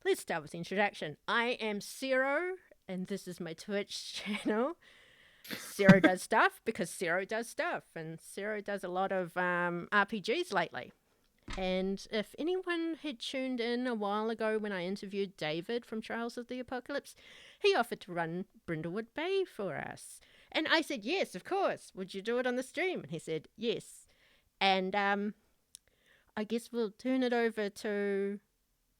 let's start with the introduction. I am Sero, and this is my Twitch channel. Sero does stuff because Sero does stuff, and Sero does a lot of RPGs lately. And if anyone had tuned in a while ago when I interviewed David from Trials of the Apocalypse, he offered to run Brindlewood Bay for us. And I said, yes, of course. Would you do it on the stream? And he said, yes. And I guess we'll turn it over to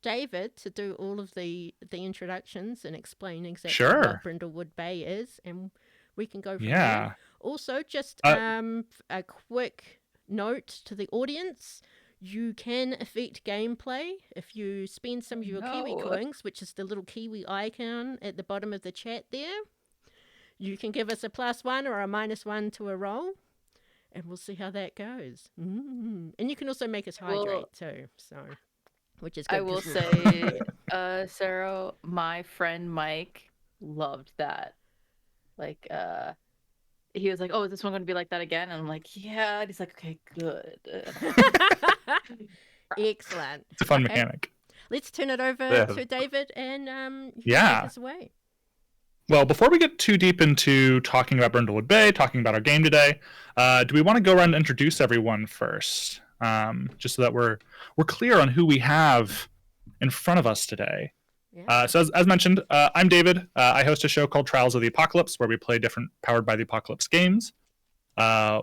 David to do all of the introductions and explain exactly what Brindlewood Bay is, and we can go from there. Also, just a quick note to the audience. You can affect gameplay if you spend some of your Kiwi coins, which is the little Kiwi icon at the bottom of the chat there. You can give us a +1 or a -1 to a roll, and we'll see how that goes. And you can also make us hydrate too, so which is good. I will say, Sero, my friend Mike loved that. Like, he was like, "Oh, is this one going to be like that again?" And I'm like, "Yeah." And he's like, "Okay, good." Excellent. It's a fun mechanic. Let's turn it over to David and take us away. Well, before we get too deep into talking about Brindlewood Bay, talking about our game today, do we want to go around and introduce everyone first, just so that we're clear on who we have in front of us today? Yeah. So as mentioned, I'm David. I host a show called Trials of the Apocalypse, where we play different Powered by the Apocalypse games.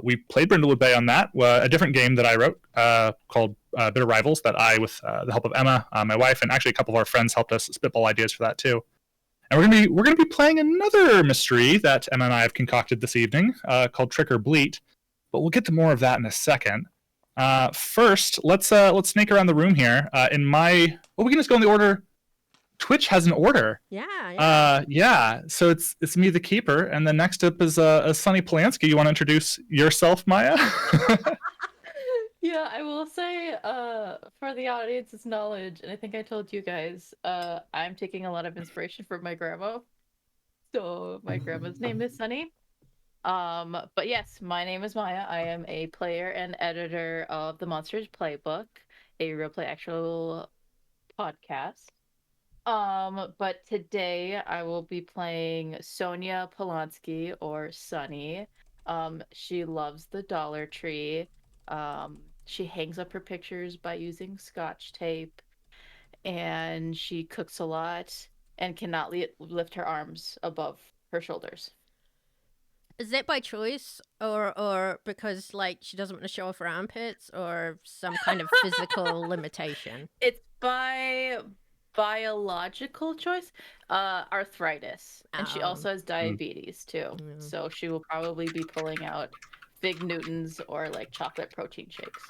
We played Brindlewood Bay on that, a different game that I wrote called Bitter Rivals, that I, with the help of Emma, my wife, and actually a couple of our friends helped us spitball ideas for that too. And we're gonna be playing another mystery that Emma and I have concocted this evening, called Trick or Bleat. But we'll get to more of that in a second. First, let's snake around the room here. We can just go in the order. Twitch has an order. Yeah. So it's me, the keeper, and then next up is Sonny Polanski. You want to introduce yourself, Miah? Yeah, I will say, for the audience's knowledge, and I think I told you guys, I'm taking a lot of inspiration from my grandma. So my grandma's name is Sunny. But yes, my name is Miah. I am a player and editor of the Monsters Playbook, a real play actual podcast. But today I will be playing Sonia Polanski, or Sunny. She loves the Dollar Tree. She hangs up her pictures by using Scotch tape, and she cooks a lot and cannot lift her arms above her shoulders. Is that by choice, or because like she doesn't want to show off her armpits, or some kind of physical limitation? It's by biological choice, arthritis, and she also has diabetes too. So she will probably be pulling out Big Newtons or like chocolate protein shakes.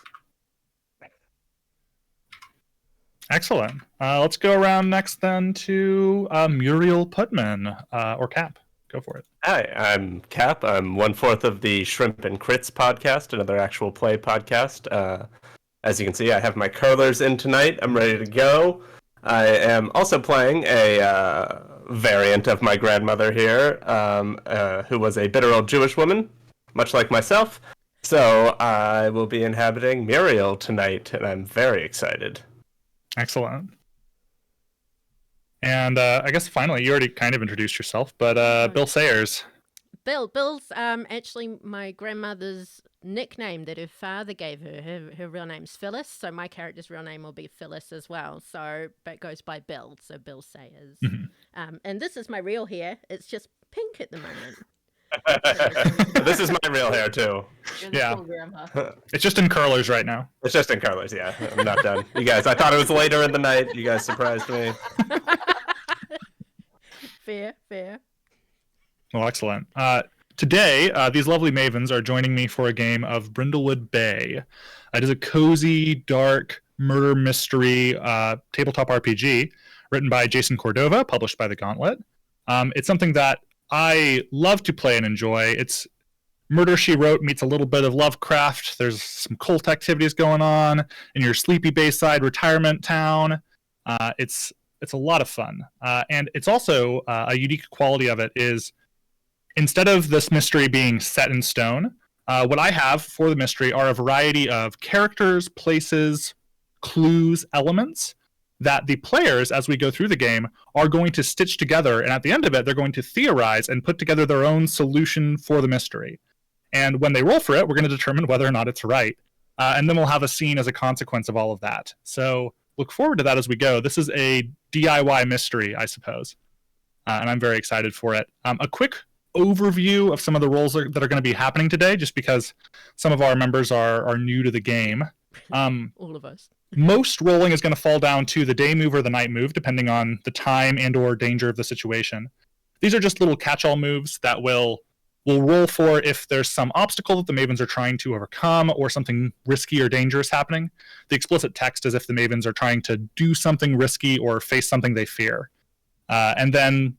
Excellent. Let's go around next then to Muriel Puttman, or Cap. Go for it. Hi, I'm Cap. I'm 1/4 of the Shrimp and Crits podcast, another actual play podcast. As you can see, I have my curlers in tonight. I'm ready to go. I am also playing a variant of my grandmother here, who was a bitter old Jewish woman, much like myself. So I will be inhabiting Muriel tonight, and I'm very excited. Excellent. And I guess finally, you already kind of introduced yourself, but Bill Sayers. Bill's actually my grandmother's nickname that her father gave her. Her real name's Phyllis, so my character's real name will be Phyllis as well. So, but it goes by Bill, so Bill Sayers. And this is my real hair. It's just pink at the moment. This is my real hair too. Yeah. It's just in curlers right now. It's just in curlers, yeah. I'm not done. You guys, I thought it was later in the night. You guys surprised me. Fair. Well, excellent. Today, these lovely mavens are joining me for a game of Brindlewood Bay. It is a cozy, dark, murder mystery tabletop RPG written by Jason Cordova, published by The Gauntlet. It's something that I love to play and enjoy. It's Murder, She Wrote meets a little bit of Lovecraft. There's some cult activities going on in your sleepy Bayside retirement town. It's a lot of fun. And it's also a unique quality of it is instead of this mystery being set in stone, what I have for the mystery are a variety of characters, places, clues, elements that the players, as we go through the game, are going to stitch together, and at the end of it, they're going to theorize and put together their own solution for the mystery. And when they roll for it, we're going to determine whether or not it's right. And then we'll have a scene as a consequence of all of that. So look forward to that as we go. This is a DIY mystery, I suppose. And I'm very excited for it. A quick overview of some of the roles that are going to be happening today, just because some of our members are new to the game. All of us. Most rolling is going to fall down to the day move or the night move, depending on the time and or danger of the situation. These are just little catch-all moves that we'll roll for if there's some obstacle that the Mavens are trying to overcome or something risky or dangerous happening. The explicit text is if the Mavens are trying to do something risky or face something they fear. And then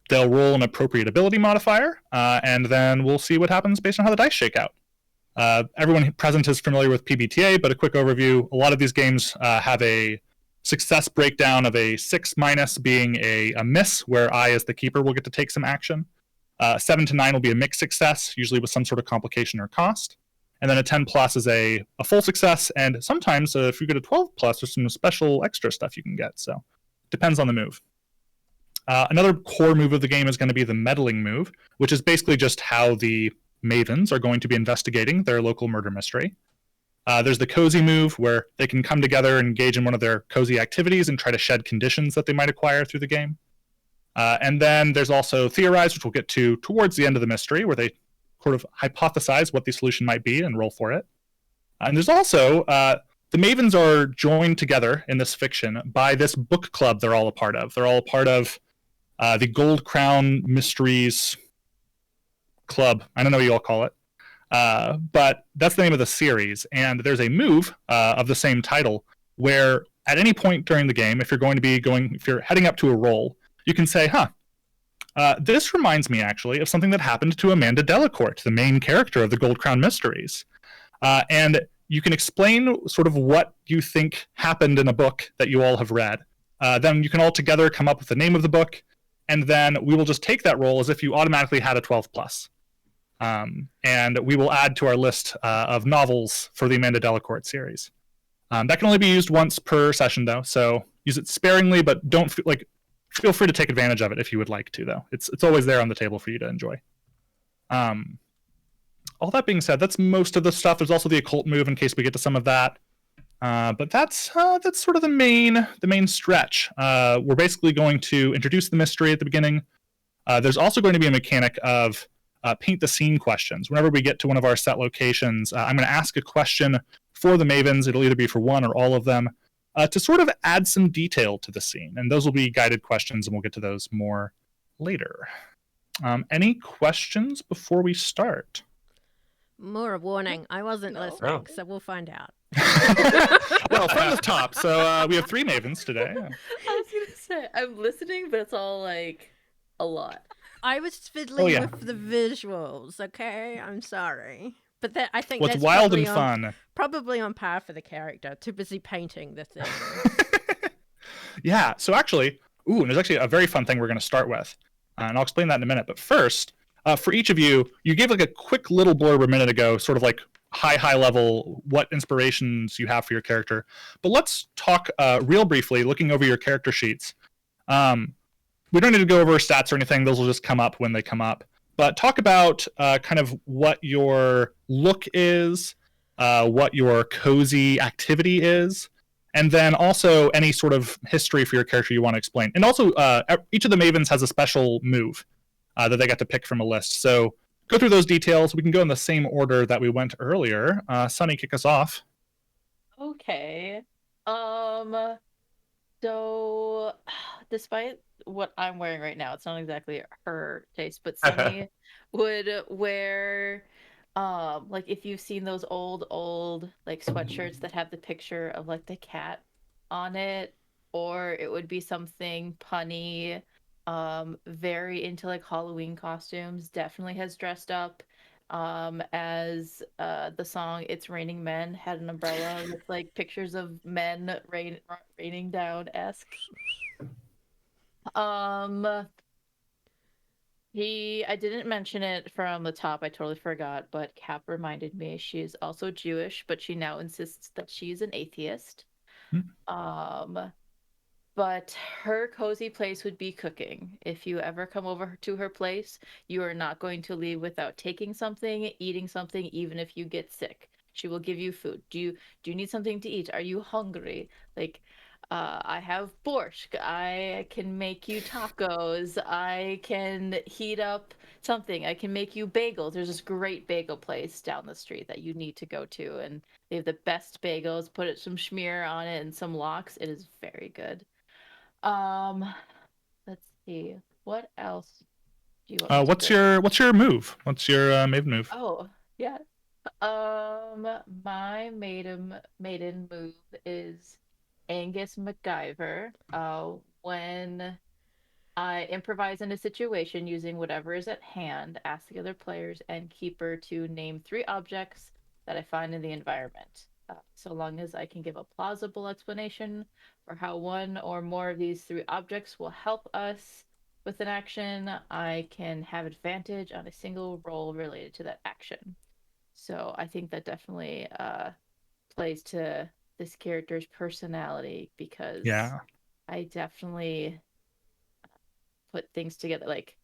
they'll roll an appropriate ability modifier, and then we'll see what happens based on how the dice shake out. Everyone present is familiar with PbtA, but a quick overview. A lot of these games have a success breakdown of a 6- being a miss, where I, as the keeper, will get to take some action. 7 to 9 will be a mixed success, usually with some sort of complication or cost. And then a 10+ is a full success, and sometimes if you get a 12+, there's some special extra stuff you can get. So depends on the move. Another core move of the game is going to be the meddling move, which is basically just how the Mavens are going to be investigating their local murder mystery. There's the cozy move, where they can come together and engage in one of their cozy activities and try to shed conditions that they might acquire through the game. And then there's also theorize, which we'll get to towards the end of the mystery, where they sort of hypothesize what the solution might be and roll for it. And there's also the Mavens are joined together in this fiction by this book club they're all a part of. They're all a part of the Gold Crown Mysteries Club. I don't know what you all call it. But that's the name of the series. And there's a move of the same title where at any point during the game, if you're heading up to a roll, you can say, this reminds me actually of something that happened to Amanda Delacourt, the main character of the Gold Crown Mysteries. And you can explain sort of what you think happened in a book that you all have read. Then you can all together come up with the name of the book, and then we will just take that roll as if you automatically had a 12+. And we will add to our list of novels for the Amanda Delacourt series. That can only be used once per session, though, so use it sparingly, but feel free to take advantage of it if you would like to, though. It's always there on the table for you to enjoy. All that being said, that's most of the stuff. There's also the occult move in case we get to some of that. But that's sort of the main stretch. We're basically going to introduce the mystery at the beginning. There's also going to be a mechanic of paint the scene questions. Whenever we get to one of our set locations, I'm going to ask a question for the Mavens. It'll either be for one or all of them, to sort of add some detail to the scene. And those will be guided questions, and we'll get to those more later. Any questions before we start? More a warning. I wasn't No. listening, so we'll find out. Well, from the top. So we have 3 Mavens today. I was gonna say I'm listening, but it's all like a lot. I was fiddling yeah. with the visuals, okay? I'm sorry. But I think What's that's wild and probably fun. probably on par for the character. Too busy painting the thing. Yeah, so actually, and there's actually a very fun thing we're going to start with. And I'll explain that in a minute. But first, for each of you gave like a quick little blurb a minute ago, sort of like high level, what inspirations you have for your character. But let's talk real briefly, looking over your character sheets. We don't need to go over stats or anything. Those will just come up when they come up. But talk about kind of what your look is, what your cozy activity is, and then also any sort of history for your character you want to explain. And also, each of the Mavens has a special move that they got to pick from a list. So go through those details. We can go in the same order that we went earlier. Sunny, kick us off. Okay. So despite what I'm wearing right now, it's not exactly her taste, but Sunny would wear like if you've seen those old like sweatshirts that have the picture of like the cat on it, or it would be something punny, very into like Halloween costumes, definitely has dressed up as the song It's Raining Men had an umbrella with like pictures of men raining down-esque. I didn't mention it from the top, I totally forgot, but Cap reminded me she's also Jewish, but she now insists that she's an atheist. But her cozy place would be cooking. If you ever come over to her place, you are not going to leave without taking something, eating something, even if you get sick. She will give you food. Do you need something to eat? Are you hungry? Like, I have borscht. I can make you tacos. I can heat up something. I can make you bagels. There's this great bagel place down the street that you need to go to, and they have the best bagels. Put some schmear on it and some lox. It is very good. Um, let's see. What else do you want me to What's bring? your move? What's your maven move? Oh, yeah. My maiden move is Angus MacGyver. When I improvise in a situation using whatever is at hand, ask the other players and keeper to name 3 objects that I find in the environment. So long as I can give a plausible explanation for how one or more of these 3 objects will help us with an action, I can have advantage on a single roll related to that action. So I think that definitely plays to this character's personality because Yeah. I definitely put things together like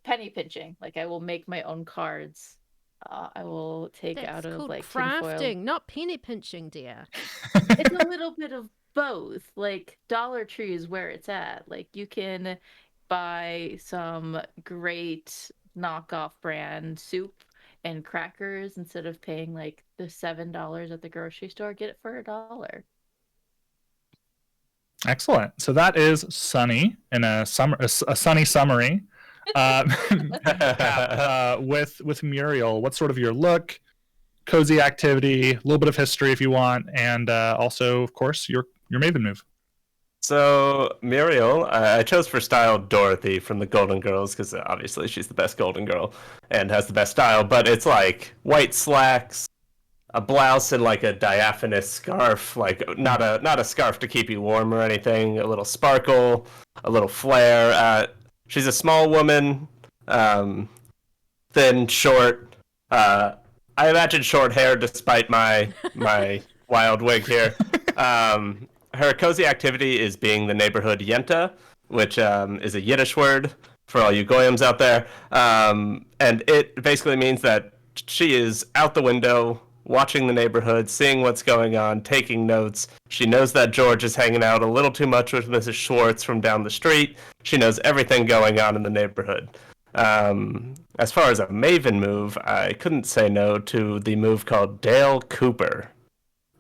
penny pinching. Like I will make my own cards. I will take That's out of called like crafting, tinfoil. not penny pinching, dear. It's a little bit of both. Like Dollar Tree is where it's at. Like you can buy some great knockoff brand soup and crackers instead of paying like the $7 at the grocery store. Get it for $1. Excellent. So that is Sunny in a sunny summary. With Muriel, what's sort of your look, cozy activity, a little bit of history if you want, and also, of course, your maven move. So Muriel, I chose for style Dorothy from the Golden Girls because obviously she's the best Golden Girl and has the best style. But it's like white slacks, a blouse, and like a diaphanous scarf. Like not a scarf to keep you warm or anything. A little sparkle, a little flare. She's a small woman, thin, short. I imagine short hair despite my wild wig here. Her cozy activity is being the neighborhood Yenta, which is a Yiddish word for all you Goyams out there. And it basically means that she is out the window, watching the neighborhood, seeing what's going on, taking notes. She knows that George is hanging out a little too much with Mrs. Schwartz from down the street. She knows everything going on in the neighborhood. As far as a maven move, I couldn't say no to the move called Dale Cooper.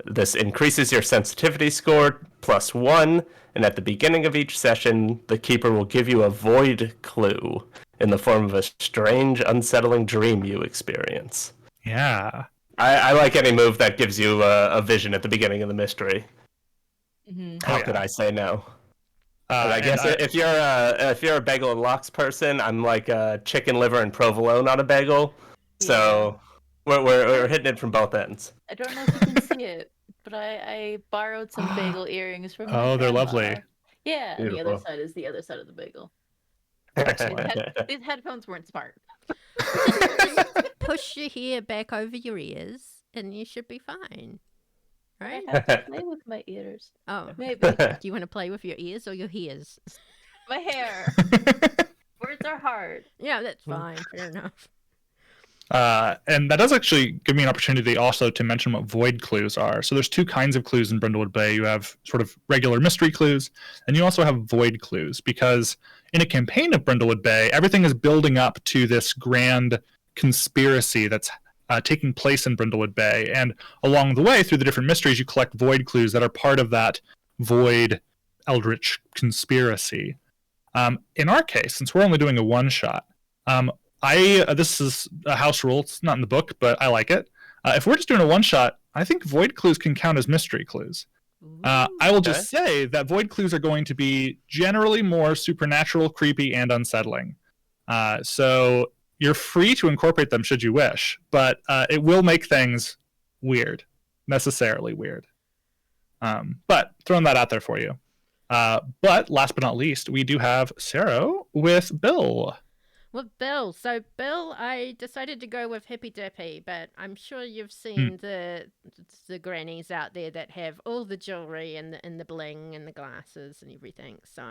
This increases your sensitivity score +1, and at the beginning of each session, the keeper will give you a void clue in the form of a strange, unsettling dream you experience. Yeah. I like any move that gives you a vision at the beginning of the mystery. Mm-hmm. How could I say no? And I guess if you're a bagel and lox person, I'm like chicken liver and provolone on a bagel. Yeah. So we're hitting it from both ends. I don't know if you can see it, but I borrowed some bagel earrings from my they're grandma. lovely. Yeah, and the other Beautiful. side is the other side of the bagel. Excellent. These headphones weren't smart. Just push your hair back over your ears, and you should be fine. Right? I have to play with my ears. Oh, Maybe. do you want to play with your ears or your hairs? My hair. Words are hard. Yeah, that's fine. Fair enough. And that does actually give me an opportunity also to mention what void clues are. So there's 2 kinds of clues in Brindlewood Bay. You have sort of regular mystery clues, and you also have void clues, because in a campaign of Brindlewood Bay, everything is building up to this grand conspiracy that's taking place in Brindlewood Bay. And along the way, through the different mysteries, you collect void clues that are part of that void eldritch conspiracy. In our case, since we're only doing a one-shot, this is a house rule. It's not in the book, but I like it. If we're just doing a one-shot, I think void clues can count as mystery clues. I will just say that void clues are going to be generally more supernatural, creepy, and unsettling. So you're free to incorporate them should you wish, but it will make things weird, necessarily weird. But throwing that out there for you. But last but not least, we do have Sero with Bill. With Bill. So Bill, I decided to go with Hippy Dippy, but I'm sure you've seen the grannies out there that have all the jewelry and the bling and the glasses and everything. So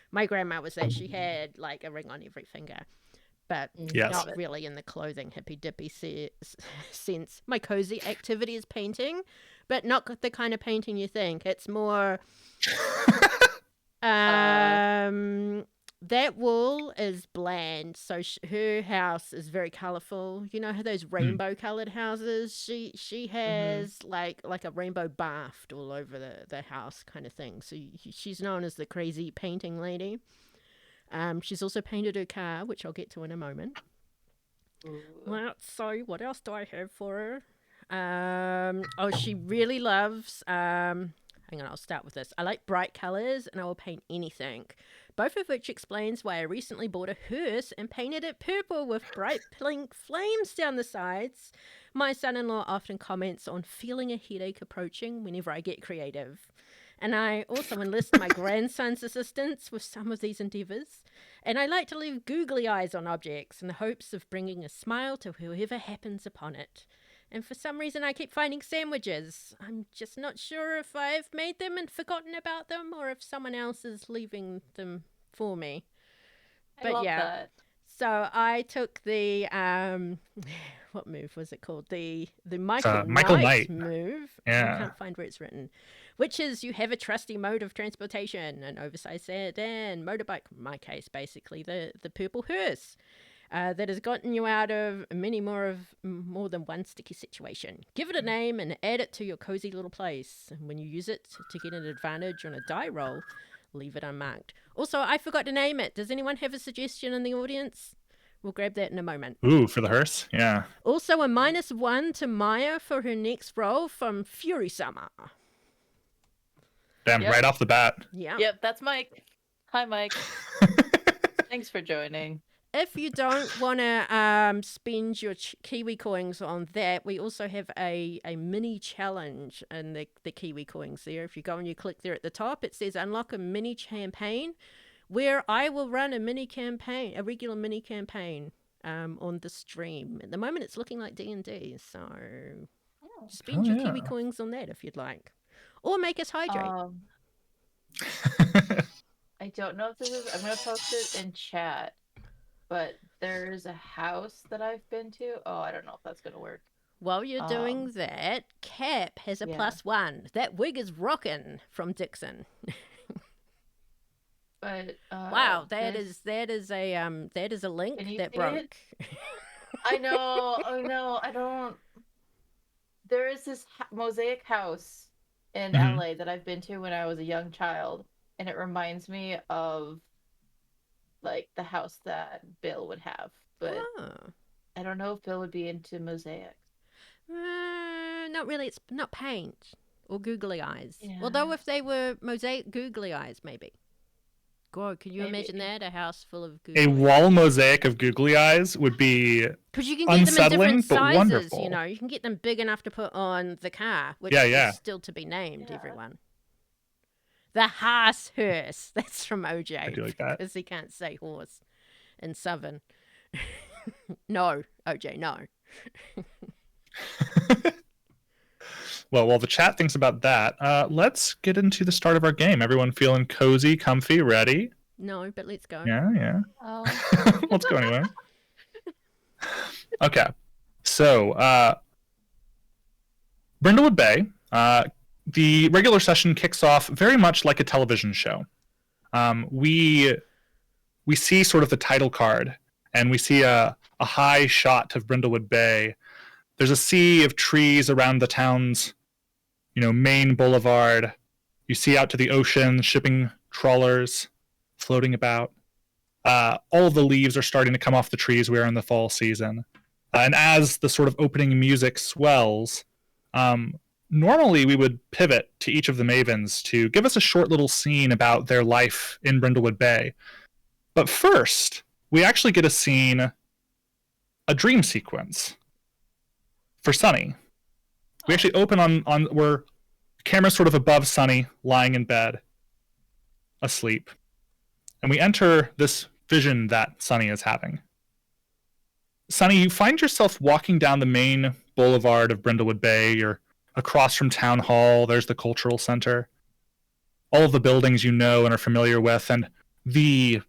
my grandma was that she had like a ring on every finger, but Yes. not really in the clothing Hippy Dippy sense. My cozy activity is painting, but not the kind of painting you think. It's more that wall is bland, so her house is very colorful. You know how those rainbow colored houses? She has like a rainbow baft all over the house kind of thing. So she's known as the crazy painting lady. She's also painted her car, which I'll get to in a moment. Well, so what else do I have for her? She really loves hang on, I'll start with this. I like bright colors and I will paint anything. Both of which explains why I recently bought a hearse and painted it purple with bright pink flames down the sides. My son-in-law often comments on feeling a headache approaching whenever I get creative. And I also enlist my grandson's assistance with some of these endeavours. And I like to leave googly eyes on objects in the hopes of bringing a smile to whoever happens upon it. And for some reason, I keep finding sandwiches. I'm just not sure if I've made them and forgotten about them or if someone else is leaving them for me. I love that. So I took the, what move was it called? The Michael Knight move. Yeah. I can't find where it's written. Which is you have a trusty mode of transportation, an oversized sedan, motorbike, in my case, basically, the purple hearse. That has gotten you out of more than one sticky situation. Give it a name and add it to your cozy little place. And when you use it to get an advantage on a die roll, leave it unmarked. Also, I forgot to name it. Does anyone have a suggestion in the audience? We'll grab that in a moment. Ooh, for the hearse? Yeah. Also, a -1 to Miah for her next roll from Fury Summer. Damn, right off the bat. Yeah. Yep, that's Mike. Hi, Mike. Thanks for joining. If you don't want to spend your Kiwi coins on that, we also have a mini challenge in the Kiwi coins there. If you go and you click there at the top, it says unlock a mini campaign where I will run a regular mini campaign on the stream. At the moment, it's looking like D&D, so spend your Kiwi coins on that if you'd like. Or make us hydrate. I don't know if this is... I'm going to post it in chat. But there's a house that I've been to. Oh, I don't know if that's going to work. While you're doing that, Cap has a +1. That wig is rockin' from Dixon. But wow, that is a link that broke. I know. Oh no, I don't. There is this mosaic house in LA that I've been to when I was a young child, and it reminds me of like the house that Bill would have, but I don't know if Bill would be into mosaics. Not really. It's not paint or googly eyes. Yeah. Although if they were mosaic googly eyes, maybe. God, can you imagine that? A house full of googly eyes? A wall mosaic of googly eyes would be because you can get them in different sizes. Wonderful. You know, you can get them big enough to put on the car, which is still to be named. Everyone. The Haas Hearse. That's from OJ. I do like that. Because he can't say horse in Southern. No, OJ, no. Well, while the chat thinks about that, let's get into the start of our game. Everyone feeling cozy, comfy, ready? No, but let's go. Yeah. Let's go anyway. Okay. So, Brindlewood Bay, the regular session kicks off very much like a television show. We see sort of the title card, and we see a high shot of Brindlewood Bay. There's a sea of trees around the town's, main boulevard. You see out to the ocean, shipping trawlers floating about. All the leaves are starting to come off the trees. We are in the fall season. And as the sort of opening music swells, normally we would pivot to each of the Mavens to give us a short little scene about their life in Brindlewood Bay. But first, we actually get a dream sequence for Sunny. We actually open on where camera's sort of above Sunny, lying in bed, asleep. And we enter this vision that Sunny is having. Sunny, you find yourself walking down the main boulevard of Brindlewood Bay. You're across from Town Hall. There's the Cultural Center. All of the buildings you know and are familiar with, and the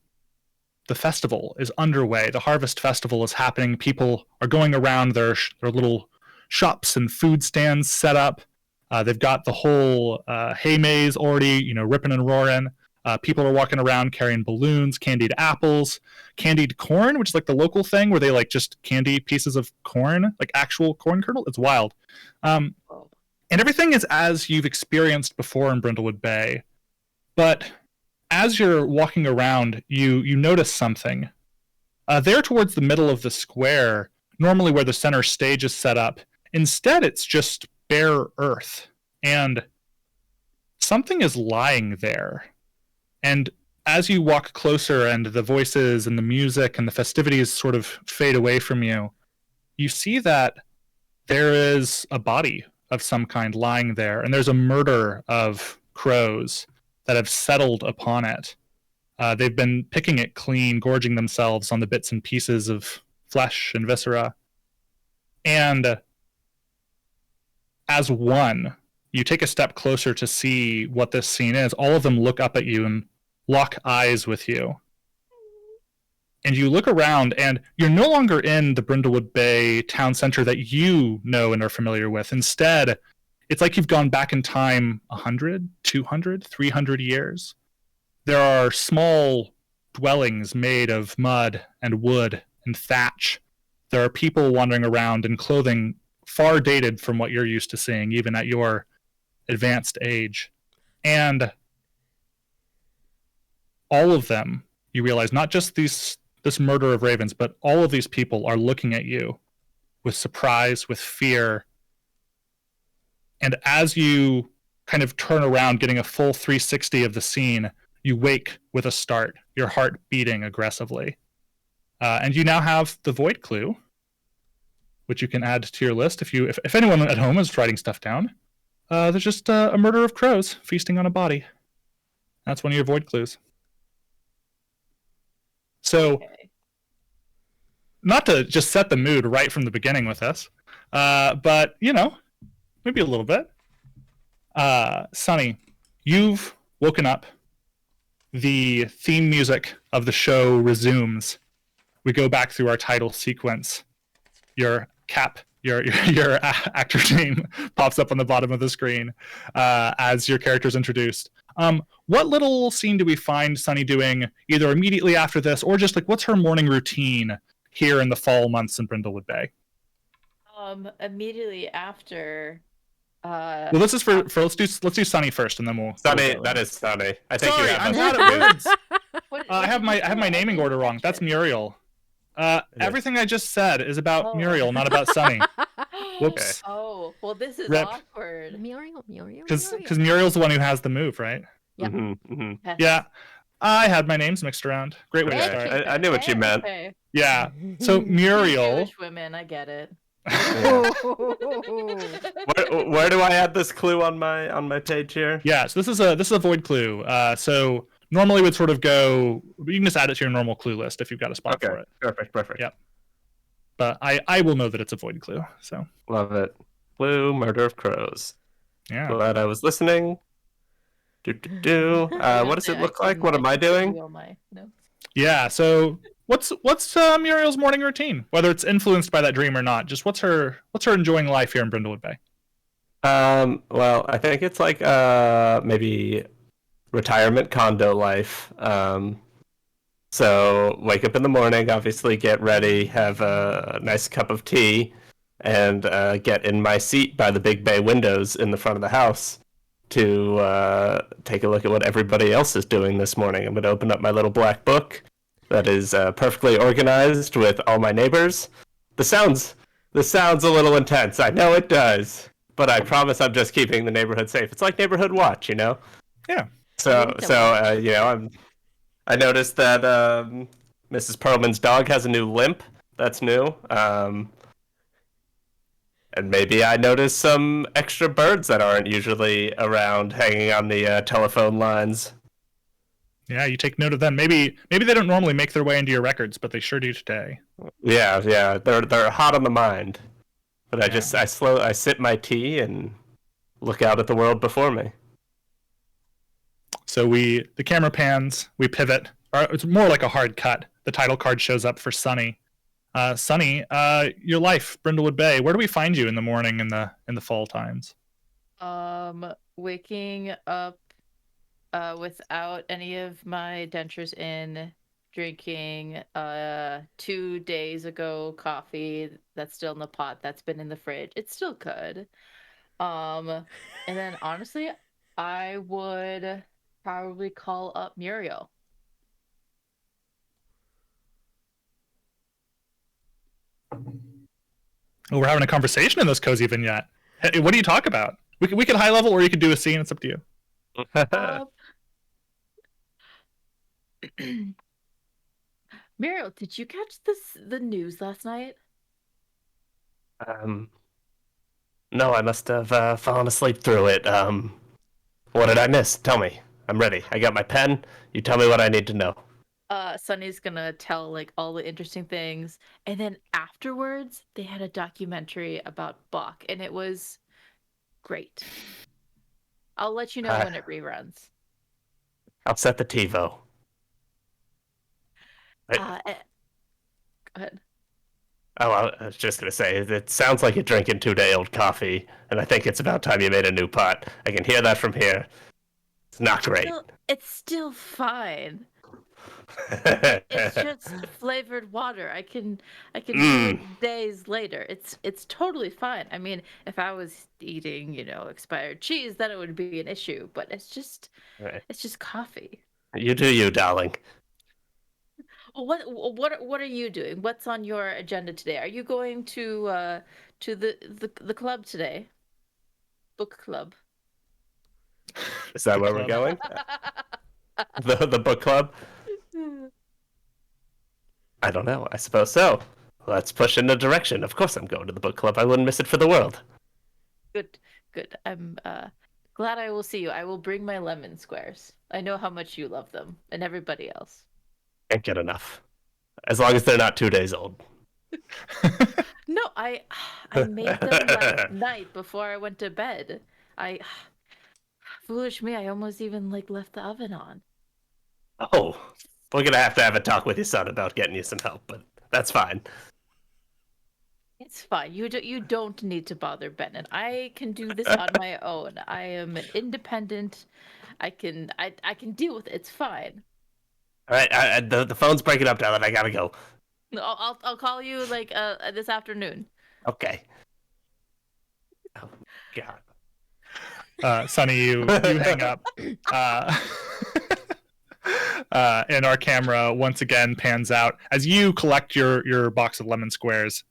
festival is underway. The Harvest Festival is happening. People are going around their little shops and food stands set up. They've got the whole hay maze already, ripping and roaring. People are walking around carrying balloons, candied apples, candied corn, which is like the local thing where they like just candy pieces of corn, like actual corn kernel. It's wild. And everything is as you've experienced before in Brindlewood Bay. But as you're walking around, you notice something. There towards the middle of the square, normally where the center stage is set up, instead it's just bare earth. And something is lying there. And as you walk closer and the voices and the music and the festivities sort of fade away from you, you see that there is a body of some kind lying there. And there's a murder of crows that have settled upon it. They've been picking it clean, gorging themselves on the bits and pieces of flesh and viscera. And as one, you take a step closer to see what this scene is. All of them look up at you and lock eyes with you. And you look around, and you're no longer in the Brindlewood Bay town center that you know and are familiar with. Instead, it's like you've gone back in time 100, 200, 300 years. There are small dwellings made of mud and wood and thatch. There are people wandering around in clothing far dated from what you're used to seeing, even at your advanced age. And all of them, you realize, not just this murder of ravens, but all of these people are looking at you with surprise, with fear. And as you kind of turn around, getting a full 360 of the scene, you wake with a start, your heart beating aggressively. And you now have the void clue, which you can add to your list if anyone at home is writing stuff down. There's just a murder of crows feasting on a body. That's one of your void clues. So, not to just set the mood right from the beginning with this, but, maybe a little bit. Sunny, you've woken up. The theme music of the show resumes. We go back through our title sequence. Your actor name pops up on the bottom of the screen as your character's introduced. What little scene do we find Sunny doing either immediately after this, or just like what's her morning routine here in the fall months in Brindlewood Bay? Immediately after. Well, this is for let's do Sunny first, and then we'll. Sunny, that is Sunny. I think Sorry, you have I'm that. bad at words. What I have my naming order wrong. That's Muriel. Everything I just said is about Muriel, not about Sunny. Whoops. Oh, well, this is Rip. awkward. Muriel. Because Muriel's the one who has the move, right? Yep. Mm-hmm, mm-hmm. Yeah. I had my names mixed around. Great way to Okay. start. I knew what you meant. Okay. Yeah. So Muriel. Jewish women, I get it. Yeah. Where do I add this clue on my page here? Yeah. So this is a void clue. So normally would sort of go. You can just add it to your normal clue list if you've got a spot for it. Perfect. Yep. But I will know that it's a void clue. So Love it. Clue, murder of crows. yeah. Glad I was listening. What does it look like? What am I doing? All my notes. Yeah. So what's Muriel's morning routine? Whether it's influenced by that dream or not, just what's her enjoying life here in Brindlewood Bay? Well, I think it's like maybe retirement condo life. So wake up in the morning, obviously get ready, have a nice cup of tea, and get in my seat by the big bay windows in the front of the house to take a look at what everybody else is doing this morning. I'm going to open up my little black book that is perfectly organized with all my neighbors. This sounds a little intense. I know it does, but I promise I'm just keeping the neighborhood safe. It's like neighborhood watch, Yeah. I noticed that Mrs. Perlman's dog has a new limp. That's new. And maybe I noticed some extra birds that aren't usually around hanging on the telephone lines. Yeah, you take note of them. Maybe they don't normally make their way into your records, but they sure do today. Yeah, they're hot on the mind. But I sip my tea and look out at the world before me. So the camera pans, we pivot. Or it's more like a hard cut. The title card shows up for Sunny. Sunny, your life, Brindlewood Bay. Where do we find you in the morning in the fall times? Waking up without any of my dentures in, drinking 2 days ago coffee that's still in the pot that's been in the fridge. It's still good. And then honestly, I would probably call up Muriel. Oh, we're having a conversation in this cozy vignette. Hey, what do you talk about? We can high level, or you could do a scene. It's up to you. Muriel, did you catch the news last night? No, I must have fallen asleep through it. What did I miss? Tell me. I'm ready. I got my pen. You tell me what I need to know. Sunny's gonna tell like all the interesting things, and then afterwards they had a documentary about Buck, and it was great. I'll let you know when it reruns. I'll set the TiVo. Go ahead. Oh, I was just gonna say, it sounds like you're drinking 2-day-old coffee, and I think it's about time you made a new pot. I can hear that from here. It's not great. It's still fine. It's just flavored water. I can do it days later. It's totally fine. I mean, if I was eating, expired cheese, then it would be an issue. But it's just coffee. You do you, darling. What are you doing? What's on your agenda today? Are you going to the club today? Book club. Is that where we're going? The book club? I don't know. I suppose so. Let's push in a direction. Of course I'm going to the book club. I wouldn't miss it for the world. Good. I'm glad I will see you. I will bring my lemon squares. I know how much you love them, and everybody else. Can't get enough. As long as they're not 2 days old. No, I made them last night before I went to bed. Foolish me, I almost even left the oven on. Oh, we're gonna have to have a talk with your son about getting you some help, but that's fine. It's fine. You don't need to bother Bennett. I can do this on my own. I am independent. I can deal with it. It's fine. All right, the phone's breaking up, darling. I gotta go. I'll call you this afternoon. Okay. Oh God. Sunny, you hang up. And our camera once again pans out as you collect your box of lemon squares.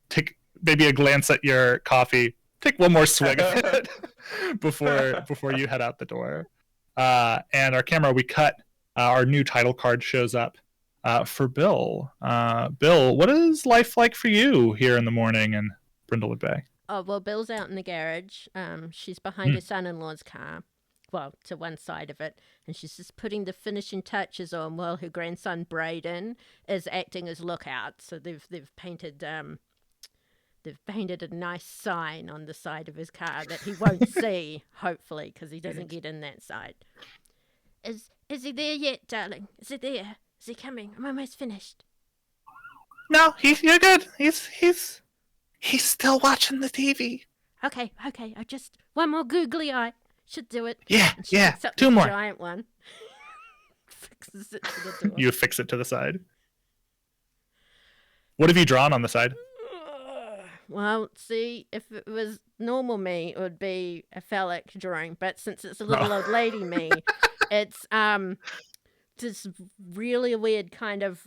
Take maybe a glance at your coffee. Take one more swig of it before you head out the door. And our camera, we cut. Our new title card shows up for Bill. Bill, what is life like for you here in the morning in Brindlewood Bay? Oh, well, Bill's out in the garage. She's behind her son-in-law's car. Well, to one side of it. And she's just putting the finishing touches on while her grandson, Braden, is acting as lookout. So they've painted a nice sign on the side of his car that he won't see, hopefully, because he doesn't get in that side. Is he there yet, darling? Is he there? Is he coming? I'm almost finished. No, you're good. He's still watching the TV. Okay. I just one more googly eye should do it. Yeah. Two more. Giant one. Fixes it to the door. You fix it to the side. What have you drawn on the side? Well, see, if it was normal me, it would be a phallic drawing. But since it's a little old lady me, it's this really weird kind of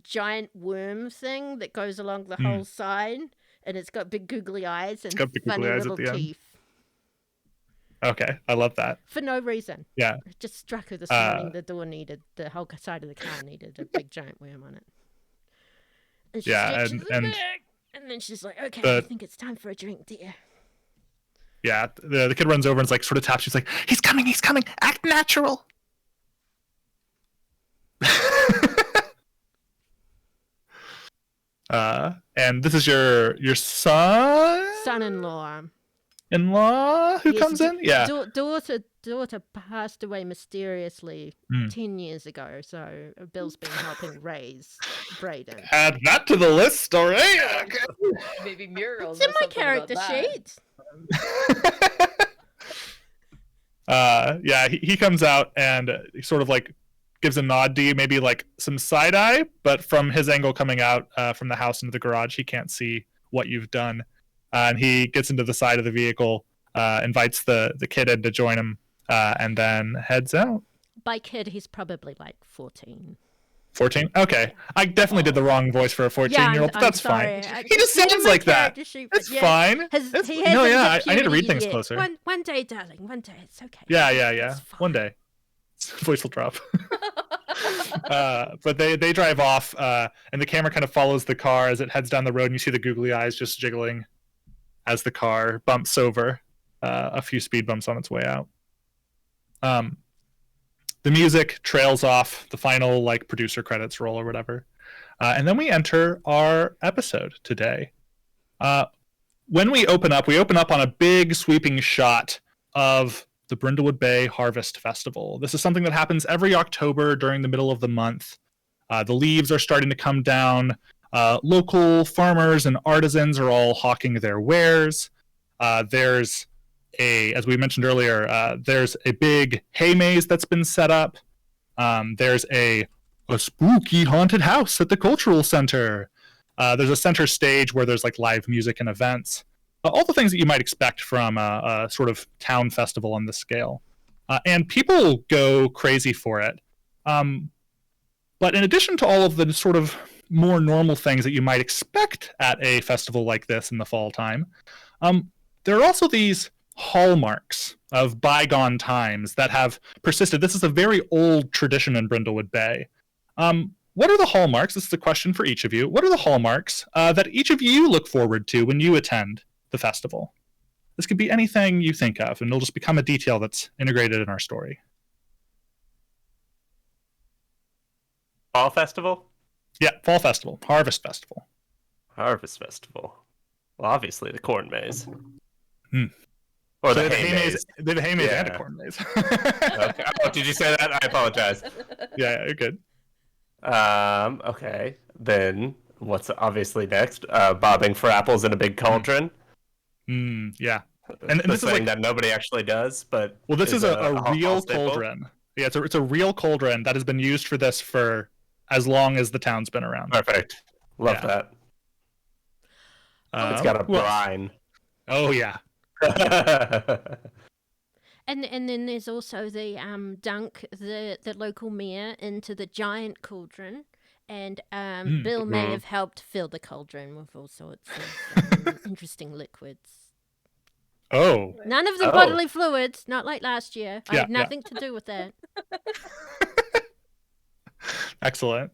giant worm thing that goes along the whole side, and it's got big googly eyes and funny little teeth. Okay, I love that. For no reason. Yeah. It just struck her this morning. The whole side of the car needed a big giant worm on it. And she stretches it back, and then she's like, "Okay, I think it's time for a drink, dear." Yeah, the kid runs over and is sort of taps. She's like, he's coming, act natural. And this is your Son-in-law. in-law who Yes, comes in? Yeah. Daughter passed away mysteriously 10 years ago, so Bill's been helping raise Brayden. Add that to the list, all right? Okay. Maybe Muriel It's knows in my something character about that. sheet. Yeah, he comes out and he sort of like gives a nod to you, maybe like some side eye, but from his angle coming out from the house into the garage, he can't see what you've done. And he gets into the side of the vehicle, invites the kid in to join him, and then heads out. By kid, he's probably like 14. 14? Okay. I definitely did the wrong voice for a 14-year-old, but that's sorry. fine. He just sounds like that. It's fine. I need to read things closer. One day, darling. One day. It's okay. Yeah. One day. Voice will drop. But they drive off, and the camera kind of follows the car as it heads down the road, and you see the googly eyes just jiggling as the car bumps over a few speed bumps on its way out. The music trails off, the final like producer credits roll or whatever, and then we enter our episode today. When we open up on a big sweeping shot of the Brindlewood Bay Harvest Festival. This is something that happens every October during the middle of the month. The leaves are starting to come down. Local farmers and artisans are all hawking their wares. There's as we mentioned earlier, there's a big hay maze that's been set up. There's a spooky haunted house at the cultural center. There's a center stage where there's like live music and events. All the things that you might expect from a sort of town festival on this scale. And people go crazy for it. But in addition to all of the sort of more normal things that you might expect at a festival like this in the fall time, there are also these hallmarks of bygone times that have persisted. This is a very old tradition in Brindlewood Bay. What are the hallmarks? This is a question for each of you. What are the hallmarks that each of you look forward to when you attend the festival? This could be anything you think of, and it'll just become a detail that's integrated in our story. Fall festival? Yeah, fall festival, harvest festival. Harvest festival. Well, obviously the corn maze. Or so the hay maze. They have a hay maze and a corn maze. Okay. Oh, did you say that? I apologize. Yeah, you're good. Okay. Then what's obviously next? Bobbing for apples in a big cauldron. Yeah. And this is like that nobody actually does, but this is a real cauldron. Yeah, it's a real cauldron that has been used for this for as long as the town's been around. Perfect. Love that. It's got a brine. Oh yeah. And then there's also the dunk the local mayor into the giant cauldron, and Bill may have helped fill the cauldron with all sorts of interesting liquids. Oh. None of the bodily fluids, not like last year. I had nothing to do with that. Excellent.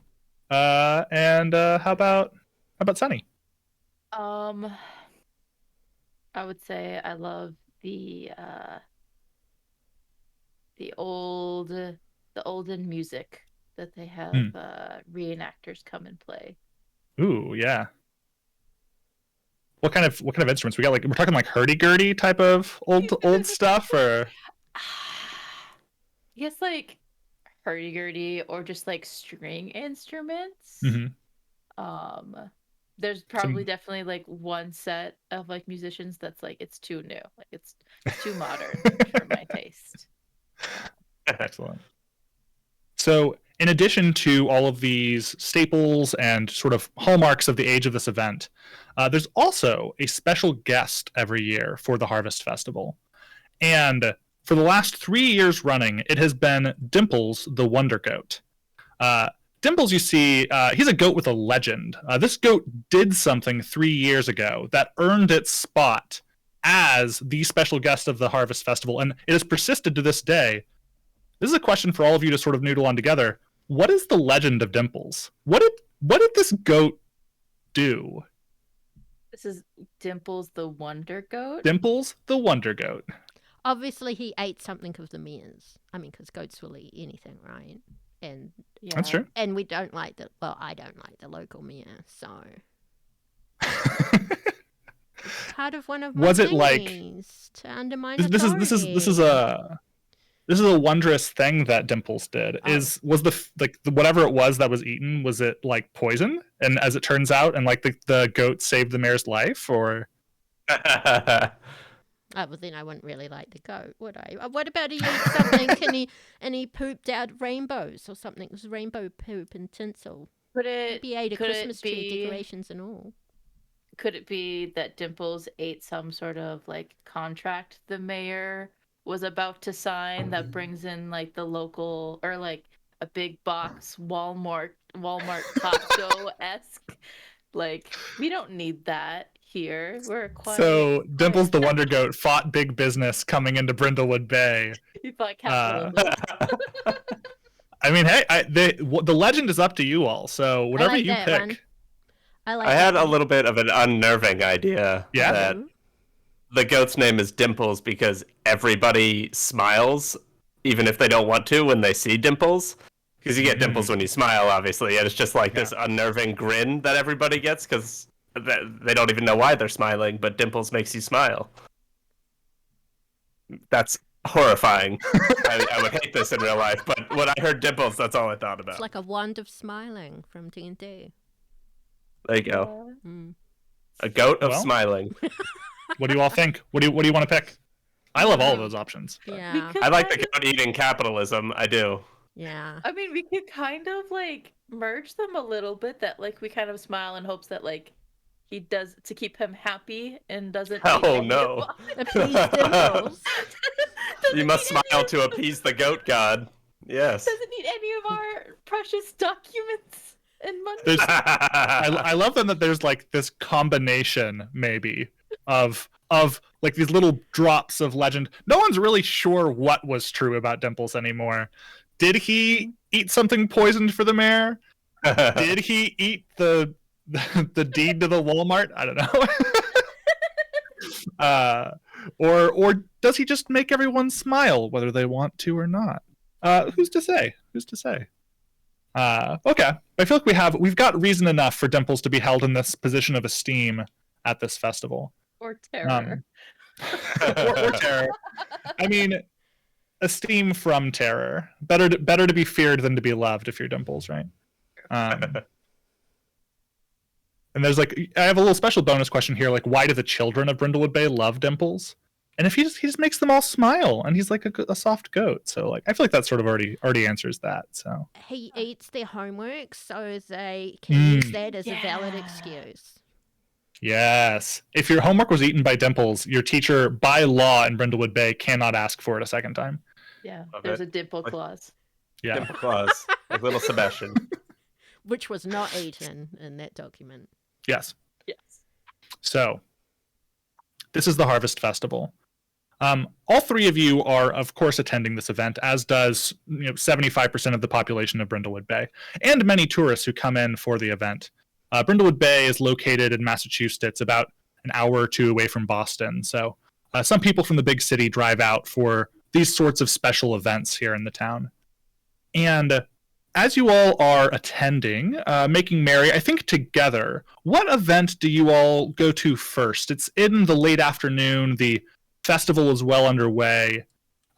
And how about Sunny? I would say I love the olden music that they have reenactors come and play. Ooh, yeah. What kind of instruments we got? Like we're talking like hurdy-gurdy type of old stuff, or I guess like hurdy-gurdy or just like string instruments. There's probably definitely like one set of like musicians that's like it's too new, like it's too modern for my taste. Excellent. So in addition to all of these staples and sort of hallmarks of the age of this event, there's also a special guest every year for the Harvest Festival. And for the last 3 years running, it has been Dimples the Wonder Goat. Dimples, you see, he's a goat with a legend. This goat did something 3 years ago that earned its spot as the special guest of the Harvest Festival, and it has persisted to this day. This is a question for all of you to sort of noodle on together. What is the legend of Dimples? What did this goat do? This is Dimples the Wonder Goat? Dimples the Wonder Goat. Obviously, he ate something of the mayor's. I mean, because goats will eat anything, right? And That's true. And we don't like I don't like the local mayor, so It's part of one of my Was it like- thingies, part of one of my Was it like- thingies to undermine This is authority. this is a wondrous thing that Dimples did. Oh. Was whatever it was that was eaten, was it like poison? And as it turns out, and like the goat saved the mayor's life, or Oh, well, then I wouldn't really like the goat, would I? What about he ate something and he pooped out rainbows or something? It was rainbow poop and tinsel. Could it He ate a could it Christmas tree be- decorations and all. could it be that Dimples ate some sort of like contract the mayor was about to sign that brings in like the local or like a big box Walmart Costco-esque? Like, we don't need that here. We're a quiet. so Dimples the Wonder Goat fought big business coming into Brindlewood Bay. He fought capitalism. I mean, hey, the legend is up to you all. So whatever like you that pick. one. I like I had that a one. little bit of an unnerving idea Yeah? that Ooh. the goat's name is Dimples because everybody smiles, even if they don't want to, when they see Dimples. Because you get dimples when you smile, obviously, and it's just like this unnerving grin that everybody gets because they don't even know why they're smiling, but Dimples makes you smile. That's horrifying. I would hate this in real life, but when I heard Dimples, that's all I thought about. It's like a wand of smiling from D&D. There you go. Mm. A goat of Well. smiling. What do you all think? What do you want to pick? I love all of those options. but- Yeah, could I like the kind of- goat eating capitalism. I do. yeah. I mean, we could kind of like merge them a little bit. That like we kind of smile in hopes that like he does to keep him happy and doesn't. Oh, eat any of no. us. Appease Dimples. Doesn't You must eat any smile of to us. appease the goat god. Yes. Doesn't need any of our precious documents and money. There's, I love them that there's like this combination maybe of like these little drops of legend. No one's really sure what was true about Dimples anymore. Did he eat something poisoned for the mayor? Did he eat the deed to the Walmart? I don't know. Or does he just make everyone smile whether they want to or not? Who's to say? Who's to say? Okay. I feel like we've got reason enough for Dimples to be held in this position of esteem at this festival. Or terror. Or terror. I mean, esteem from terror. Better to be feared than to be loved if you're Dimples, right? And there's like, I have a little special bonus question here. Like, why do the children of Brindlewood Bay love Dimples? And if he just makes them all smile, and he's like a soft goat, so like I feel like that sort of already answers that. So He eats their homework, so they can use that as a valid Yeah. excuse. yes, if your homework was eaten by Dimples, your teacher by law in Brindlewood Bay cannot ask for it a second time. Yeah, Love there's it. a dimple Like- clause. Yeah. Dimple claws. Like little Sebastian. Which was not eaten in that document. Yes. Yes. So, this is the Harvest Festival. All three of you are, of course, attending this event, as does 75% of the population of Brindlewood Bay, and many tourists who come in for the event. Brindlewood Bay is located in Massachusetts, about an hour or two away from Boston. So, some people from the big city drive out for these sorts of special events here in the town. And as you all are attending, making merry, I think together, what event do you all go to first? It's in the late afternoon. The festival is well underway.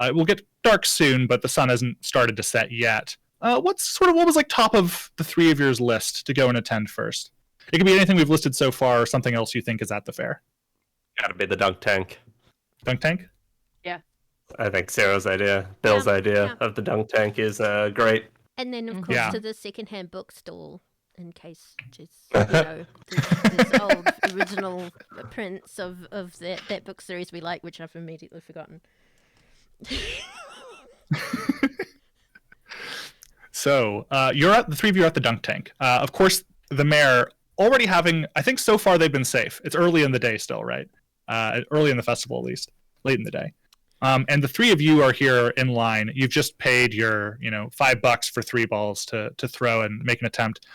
It will get dark soon, but the sun hasn't started to set yet. What was like top of the three of yours list to go and attend first? It could be anything we've listed so far, or something else you think is at the fair. Gotta be the dunk tank. Dunk tank? I think Sero's idea, Bill's idea of the dunk tank is great. And then, of Mhm. course, Yeah. to the secondhand bookstore, in case just, there's old original prints of that book series we like, which I've immediately forgotten. So the three of you are at the dunk tank. Of course, the mayor already having. I think so far they've been safe. It's early in the day still, right? Early in the festival, at least, late in the day. And the three of you are here in line. You've just paid your, $5 for 3 balls to throw and make an attempt.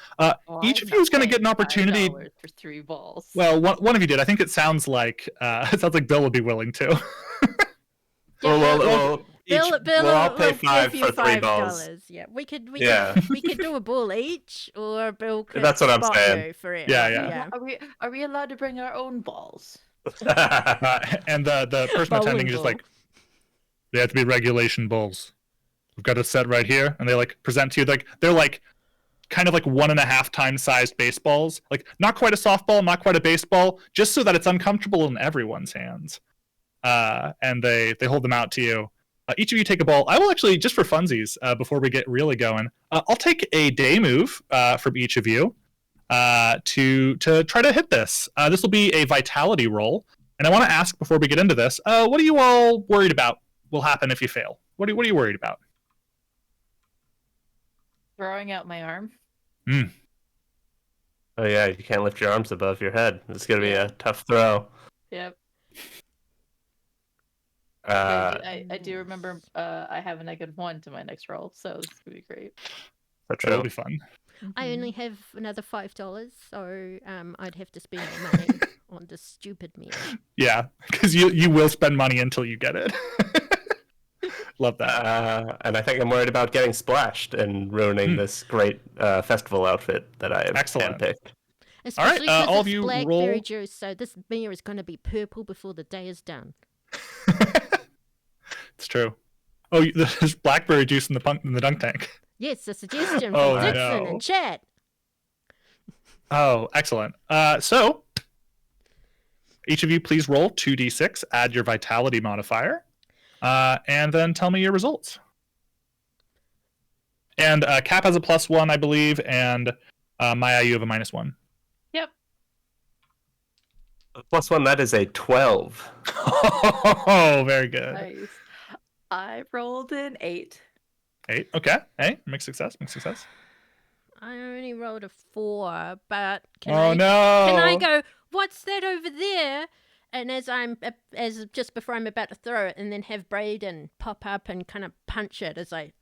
Each of you is going to get an opportunity. for 3 balls. Well, one of you did. I think it sounds like Bill would be willing to. Well, Bill, Well, I'll pay will five give you for three balls. $5. Yeah, we could Yeah. we could do a ball each, or Bill could That's what I'm spot saying. you forever. Yeah. Are we allowed to bring our own balls? And the person Bowling attending is just ball. like, they have to be regulation bowls. We've got a set right here, and they like present to you like they're like kind of like 1.5 times sized baseballs, like not quite a softball, not quite a baseball, just so that it's uncomfortable in everyone's hands. And they hold them out to you. Each of you take a ball. I will actually, just for funsies, before we get really going, I'll take a day move from each of you to try to hit this. This will be a vitality roll, and I want to ask before we get into this, what are you all worried about will happen if you fail? What are you worried about? Throwing out my arm. Oh yeah, you can't lift your arms above your head. It's gonna be a tough throw. Yep. I do remember I have a -1 to my next roll, so this would be great. That'll be fun. I only have another $5, so I'd have to spend the money on this stupid meal. Yeah, because you will spend money until you get it. Love that. And I think I'm worried about getting splashed and ruining this great festival outfit that I have handpicked. Especially all because of it's you blackberry roll. juice, so this beer is going to be purple before the day is done. It's true. Oh, there's blackberry juice in the dunk tank. Yes, a suggestion from Oh, Dixon no. and chat. Oh, excellent. So, each of you please roll 2d6, add your vitality modifier, and then tell me your results. And Cap has a +1, I believe, and Miah, you have a -1. Yep. +1, that is a 12. Oh, very good. Nice. I rolled an 8. 8, okay. Hey, mixed success. I only rolled a 4, but No. can I go, what's that over there? And as just before I'm about to throw it, and then have Braden pop up and kind of punch it as I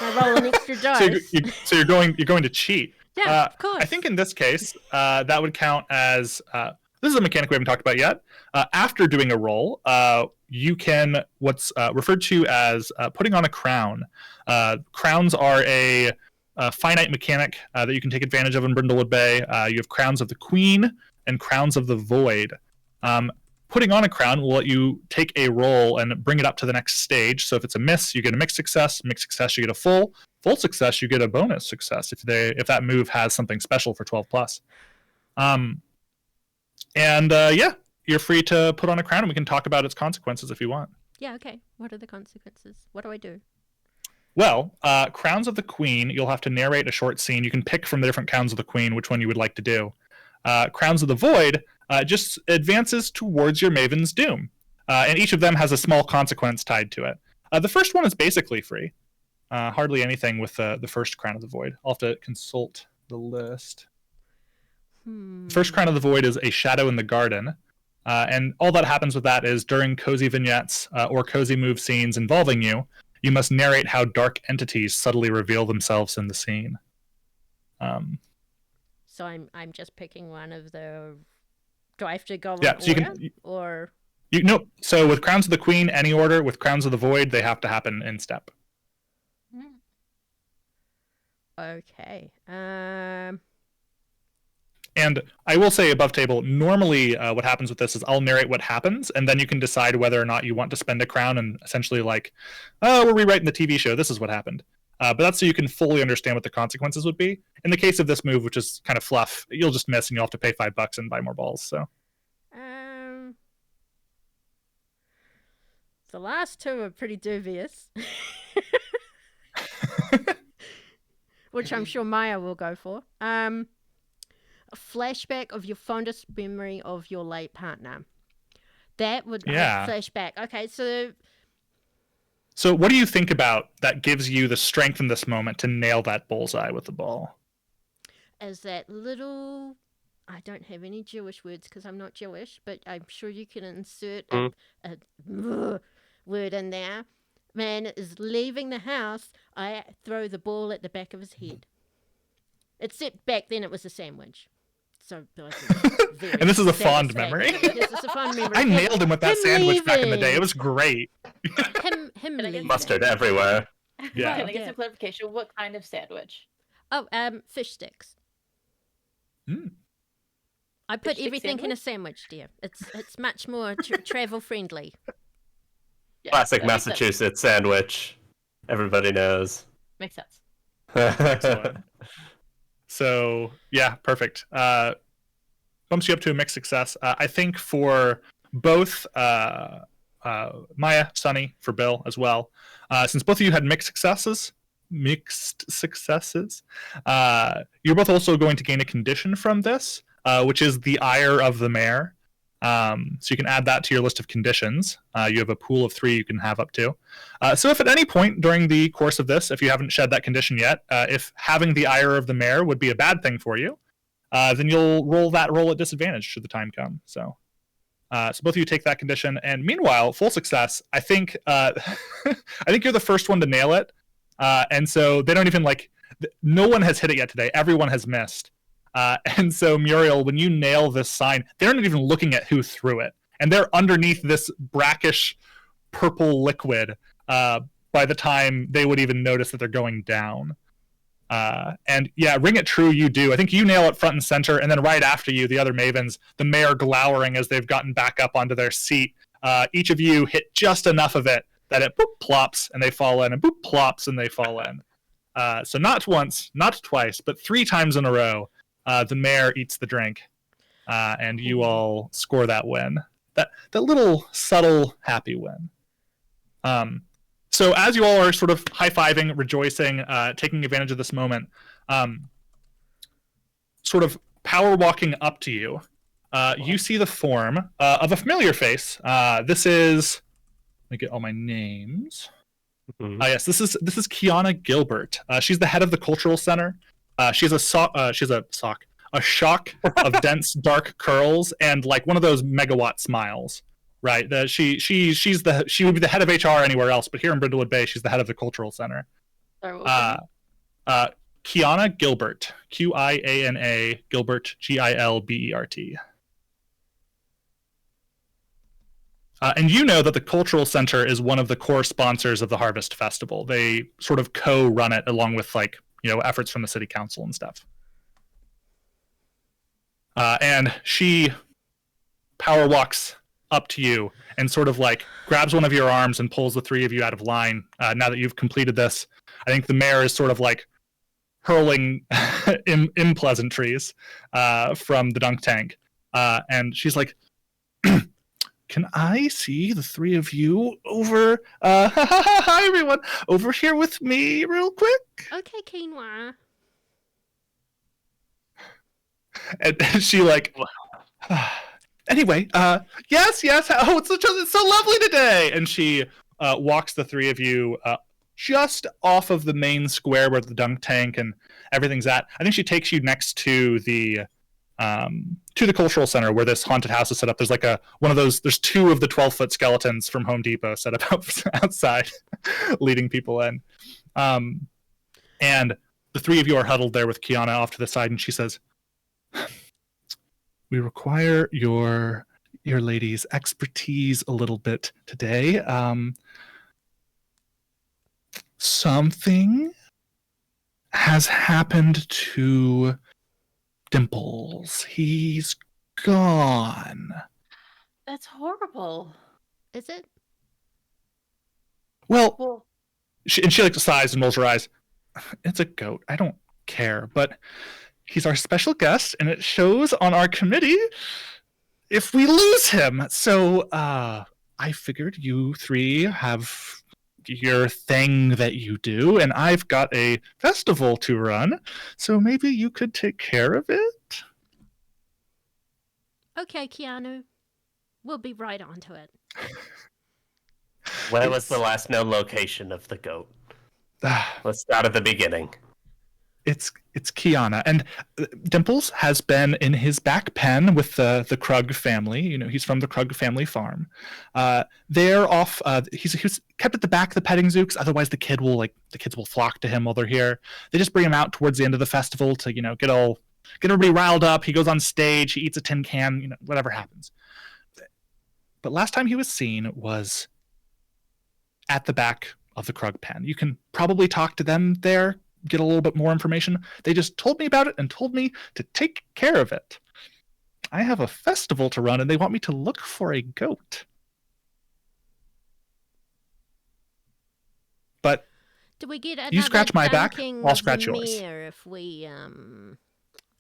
roll an extra dice. So you're going to cheat. Yeah, of course. I think in this case, that would count as this is a mechanic we haven't talked about yet. After doing a roll, you can what's referred to as putting on a crown. Crowns are a finite mechanic that you can take advantage of in Brindlewood Bay. You have crowns of the Queen and crowns of the Void. Putting on a crown will let you take a roll and bring it up to the next stage. So if it's a miss, you get a mixed success. Mixed success, you get a full success, you get a bonus success if that move has something special for 12+. Yeah, you're free to put on a crown, and we can talk about its consequences if you want. Yeah, okay. What are the consequences? What do I do? Well, Crowns of the Queen, you'll have to narrate a short scene. You can pick from the different Crowns of the Queen which one you would like to do. Crowns of the Void just advances towards your Maven's Doom. And each of them has a small consequence tied to it. The first one is basically free. Hardly anything with the first Crown of the Void. I'll have to consult the list. The first Crown of the Void is a Shadow in the Garden. And all that happens with that is during cozy vignettes or cozy move scenes involving you, you must narrate how dark entities subtly reveal themselves in the scene. So I'm just picking one of the. Do I have to go in Yeah, so you order? can. Or No, so with Crowns of the Queen, any order. With Crowns of the Void, they have to happen in step. okay. And I will say above table, normally what happens with this is I'll narrate what happens, and then you can decide whether or not you want to spend a crown and essentially like, oh, we're rewriting the TV show. This is what happened. But that's so you can fully understand what the consequences would be. In the case of this move, which is kind of fluff, you'll just miss and you'll have to pay $5 and buy more balls. So. The last two are pretty dubious. Which I'm sure Miah will go for. A flashback of your fondest memory of your late partner. That would flashback. Okay, So what do you think about that gives you the strength in this moment to nail that bullseye with the ball? as that little. I don't have any Jewish words because I'm not Jewish, but I'm sure you can insert a word in there. Man is leaving the house. I throw the ball at the back of his head. Except back then it was a sandwich. So, and this is a fond memory. This is a fond memory. I nailed him with that sandwich back in the day. It was great. him Can I get leaving. Mustard everywhere. Yeah. Can I get Yeah. some clarification? What kind of sandwich? Oh, fish sticks. Hmm. I put stick everything in a sandwich? sandwich, dear. It's much more travel friendly. Yeah, Classic that makes sense. Massachusetts sandwich. Everybody knows. Makes sense. Excellent. So yeah, perfect. Bumps you up to a mixed success. I think for both Miah, Sunny, for Bill as well. Since both of you had mixed successes, you're both also going to gain a condition from this, which is the ire of the mayor. So you can add that to your list of conditions. You have a pool of 3 you can have up to. So if at any point during the course of this, if you haven't shed that condition yet, if having the ire of the mayor would be a bad thing for you, then you'll roll at disadvantage should the time come. So both of you take that condition, and meanwhile, full success. I think I think you're the first one to nail it, and so they don't even no one has hit it yet today. Everyone has missed. And so, Muriel, when you nail this sign, they're not even looking at who threw it. And they're underneath this brackish purple liquid by the time they would even notice that they're going down. And yeah, ring it true, you do. I think you nail it front and center, and then right after you, the other mavens, the mayor glowering as they've gotten back up onto their seat. Each of you hit just enough of it that it boop plops and they fall in, and boop plops and they fall in. So not once, not twice, but 3 times in a row. The mayor eats the drink, and you all score that win. That little subtle happy win. So as you all are sort of high-fiving, rejoicing, taking advantage of this moment, sort of power walking up to you, you see the form of a familiar face. This is, let me get all my names. Mhm. Yes, this is Kiana Gilbert. She's the head of the cultural center. She has a shock of dense dark curls and one of those megawatt smiles. Right. She would be the head of HR anywhere else, but here in Brindlewood Bay, she's the head of the cultural center. Sorry, what was her name? Kiana Gilbert, Qiana Gilbert, Gilbert. And you know that the cultural center is one of the core sponsors of the Harvest Festival. They sort of co-run it along with efforts from the city council and stuff. And she power walks up to you and sort of grabs one of your arms and pulls the 3 of you out of line. Now that you've completed this, I think the mayor is sort of hurling impleasantries from the dunk tank. And she's like, can I see the 3 of you over? Hi, everyone. Over here with me real quick. Okay, quinoa. And she anyway, yes. Oh, it's so lovely today. And she walks the 3 of you just off of the main square where the dunk tank and everything's at. I think she takes you next to the cultural center where this haunted house is set up. There's one of those. There's 2 of the 12-foot skeletons from Home Depot set up outside, leading people in. And the 3 of you are huddled there with Kiana off to the side, and she says, we require your lady's expertise a little bit today. Something has happened to Dimples. He's gone. That's horrible. Is it? Well, she sighs and rolls her eyes. It's a goat. I don't care, but he's our special guest, and it shows on our committee if we lose him. So I figured you 3 have your thing that you do, and I've got a festival to run, so maybe you could take care of it? Okay, Keanu. We'll be right onto it. Where was the last known location of the goat? Let's start at the beginning. It's Kiana, and Dimples has been in his back pen with the Krug family. He's from the Krug family farm. They're off. He's kept at the back of the petting zoo, because otherwise the kids will flock to him while they're here. They just bring him out towards the end of the festival to get everybody riled up. He goes on stage. He eats a tin can. Whatever happens. But last time he was seen was at the back of the Krug pen. You can probably talk to them there, get a little bit more information. They just told me about it and told me to take care of it. I have a festival to run and they want me to look for a goat. But do we get you scratch my back, dunking I'll of scratch the yours. mirror if we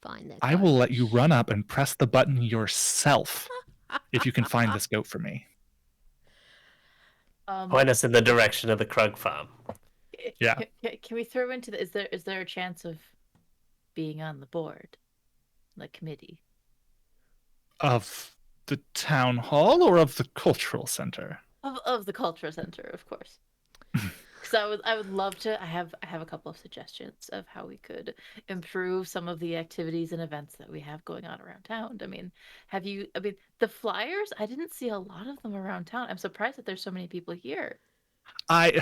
find that I goat? will let you run up and press the button yourself if you can find this goat for me. Point us in the direction of the Krug farm. Yeah. Can we throw into the? Is there a chance of being on the board, the committee? Of the town hall or of the cultural center? Of the cultural center, of course. So I would love to. I have a couple of suggestions of how we could improve some of the activities and events that we have going on around town. I mean, the flyers? I didn't see a lot of them around town. I'm surprised that there's so many people here. I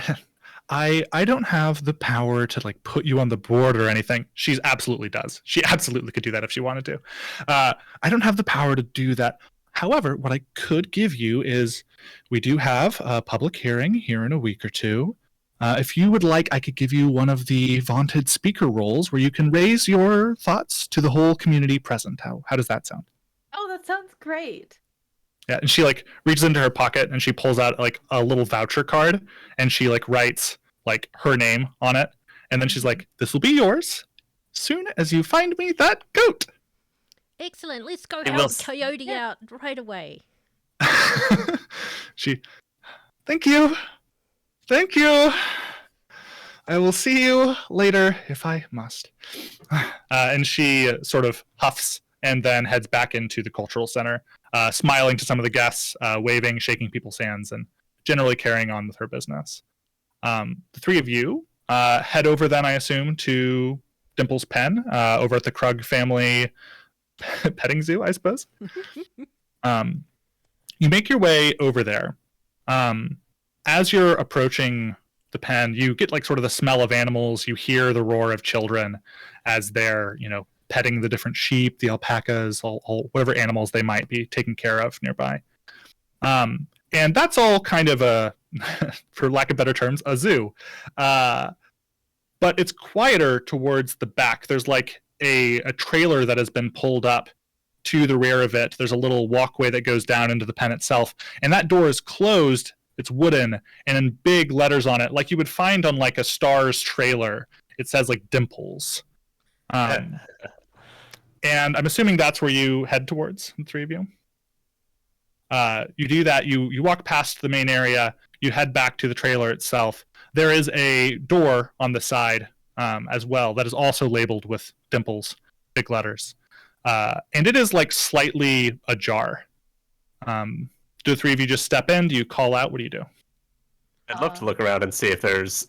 don't have the power to like put you on the board or anything. She absolutely does. She absolutely could do that if she wanted to. I don't have the power to do that. However, what I could give you is we do have a public hearing here in a week or two. If you would like, I could give you one of the vaunted speaker roles where you can raise your thoughts to the whole community present. How does that sound? Oh, that sounds great. Yeah, and she like reaches into her pocket and she pulls out like a little voucher card and she like writes like her name on it. And then she's like, "This will be yours soon as you find me that goat." Excellent. Let's go It help will- Coyote out right away. Thank you. Thank you. I will see you later if I must. And she sort of huffs and then heads back into the cultural center, smiling to some of the guests, waving, shaking people's hands, and generally carrying on with her business. The three of you head over then, I assume, to Dimple's pen over at the Krug family petting zoo, I suppose. You make your way over there. As you're approaching the pen, you get like sort of the smell of animals. You hear the roar of children as they're, petting the different sheep, the alpacas, all whatever animals they might be taking care of nearby. And that's all kind of a, for lack of better terms, a zoo. But it's quieter towards the back. There's like a trailer that has been pulled up to the rear of it. There's a little walkway that goes down into the pen itself. And that door is closed. It's wooden and in big letters on it, like you would find on like a Star's trailer. It says like Dimples. And I'm assuming that's where you head towards, the three of you. You do that. You walk past the main area. You head back to the trailer itself. There is a door on the side as well that is also labeled with Dimples, big letters. And it is like slightly ajar. Do the three of you just step in? Do you call out? What do you do? I'd love to look around and see if there's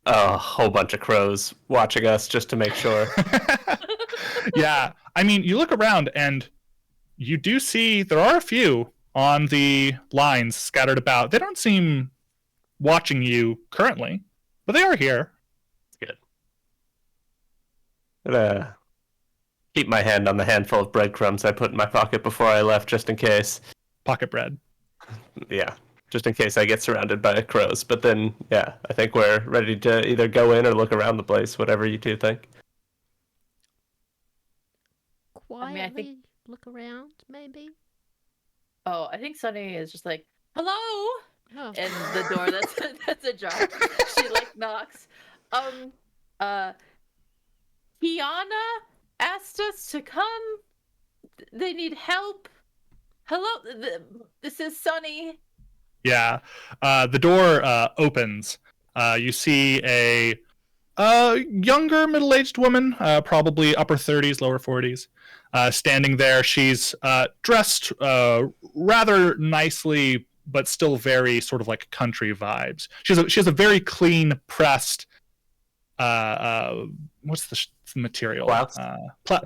a whole bunch of crows watching us just to make sure. Yeah. I mean, you look around and you do see there are a few on the lines scattered about. They don't seem watching you currently, but they are here. Good. I'm gonna keep my hand on the handful of breadcrumbs I put in my pocket before I left, just in case. Pocket bread. Yeah, just in case I get surrounded by crows. But then, yeah, I think we're ready to either go in or look around the place, whatever you two think. Quietly look around, maybe. Oh, I think Sunny is just like, "Hello," Oh. and the door that's ajar. She like knocks. Kiana asked us to come. They need help. Hello, this is Sunny. Yeah. The door opens. You see a younger middle-aged woman, probably upper 30s, lower 40s, standing there. She's dressed rather nicely, but still very sort of like country vibes. She has a very clean pressed. What's the material? Blouse? Plaid.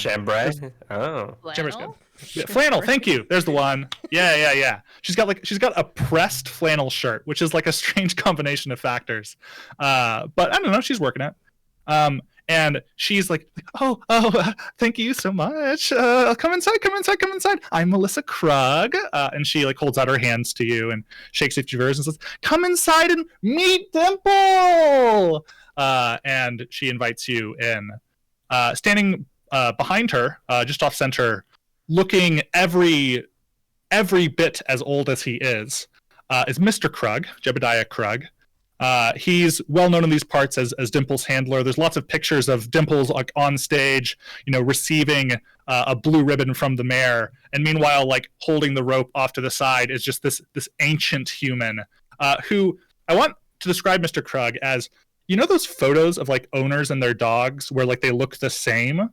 Chambray? Oh. Chambray's good. Flannel? Yeah, flannel, thank you. There's the one. Yeah. She's got a pressed flannel shirt, which is like a strange combination of factors. But I don't know, she's working it. And she's like, thank you so much. Come inside. I'm Melissa Krug. And she like holds out her hands to you and shakes a few verses and says, come inside and meet Dimple. And she invites you in. Standing behind her, just off center, looking every bit as old as he is Mr. Krug, PbtA Krug. He's well known in these parts as Dimple's handler. There's lots of pictures of Dimple's like on stage, receiving a blue ribbon from the mayor, and meanwhile, like holding the rope off to the side is just this ancient human who I want to describe Mr. Krug as, those photos of like owners and their dogs where like they look the same.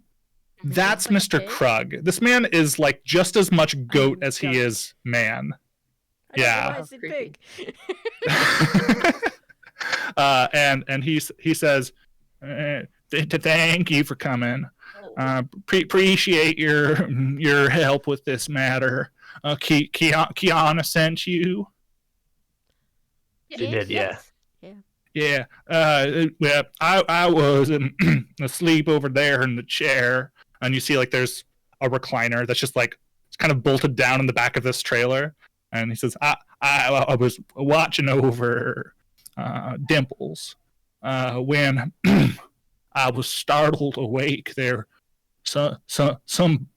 That's like Mr. Krug. This man is like just as much goat as he is man. Yeah. Big. And he says, thank you for coming. Appreciate your help with this matter. Kiana sent you. She did, yeah. Yeah. I was asleep over there in the chair, and you see like there's a recliner that's just like it's kind of bolted down in the back of this trailer. And he says, I was watching over Dimples when I was startled awake. There, something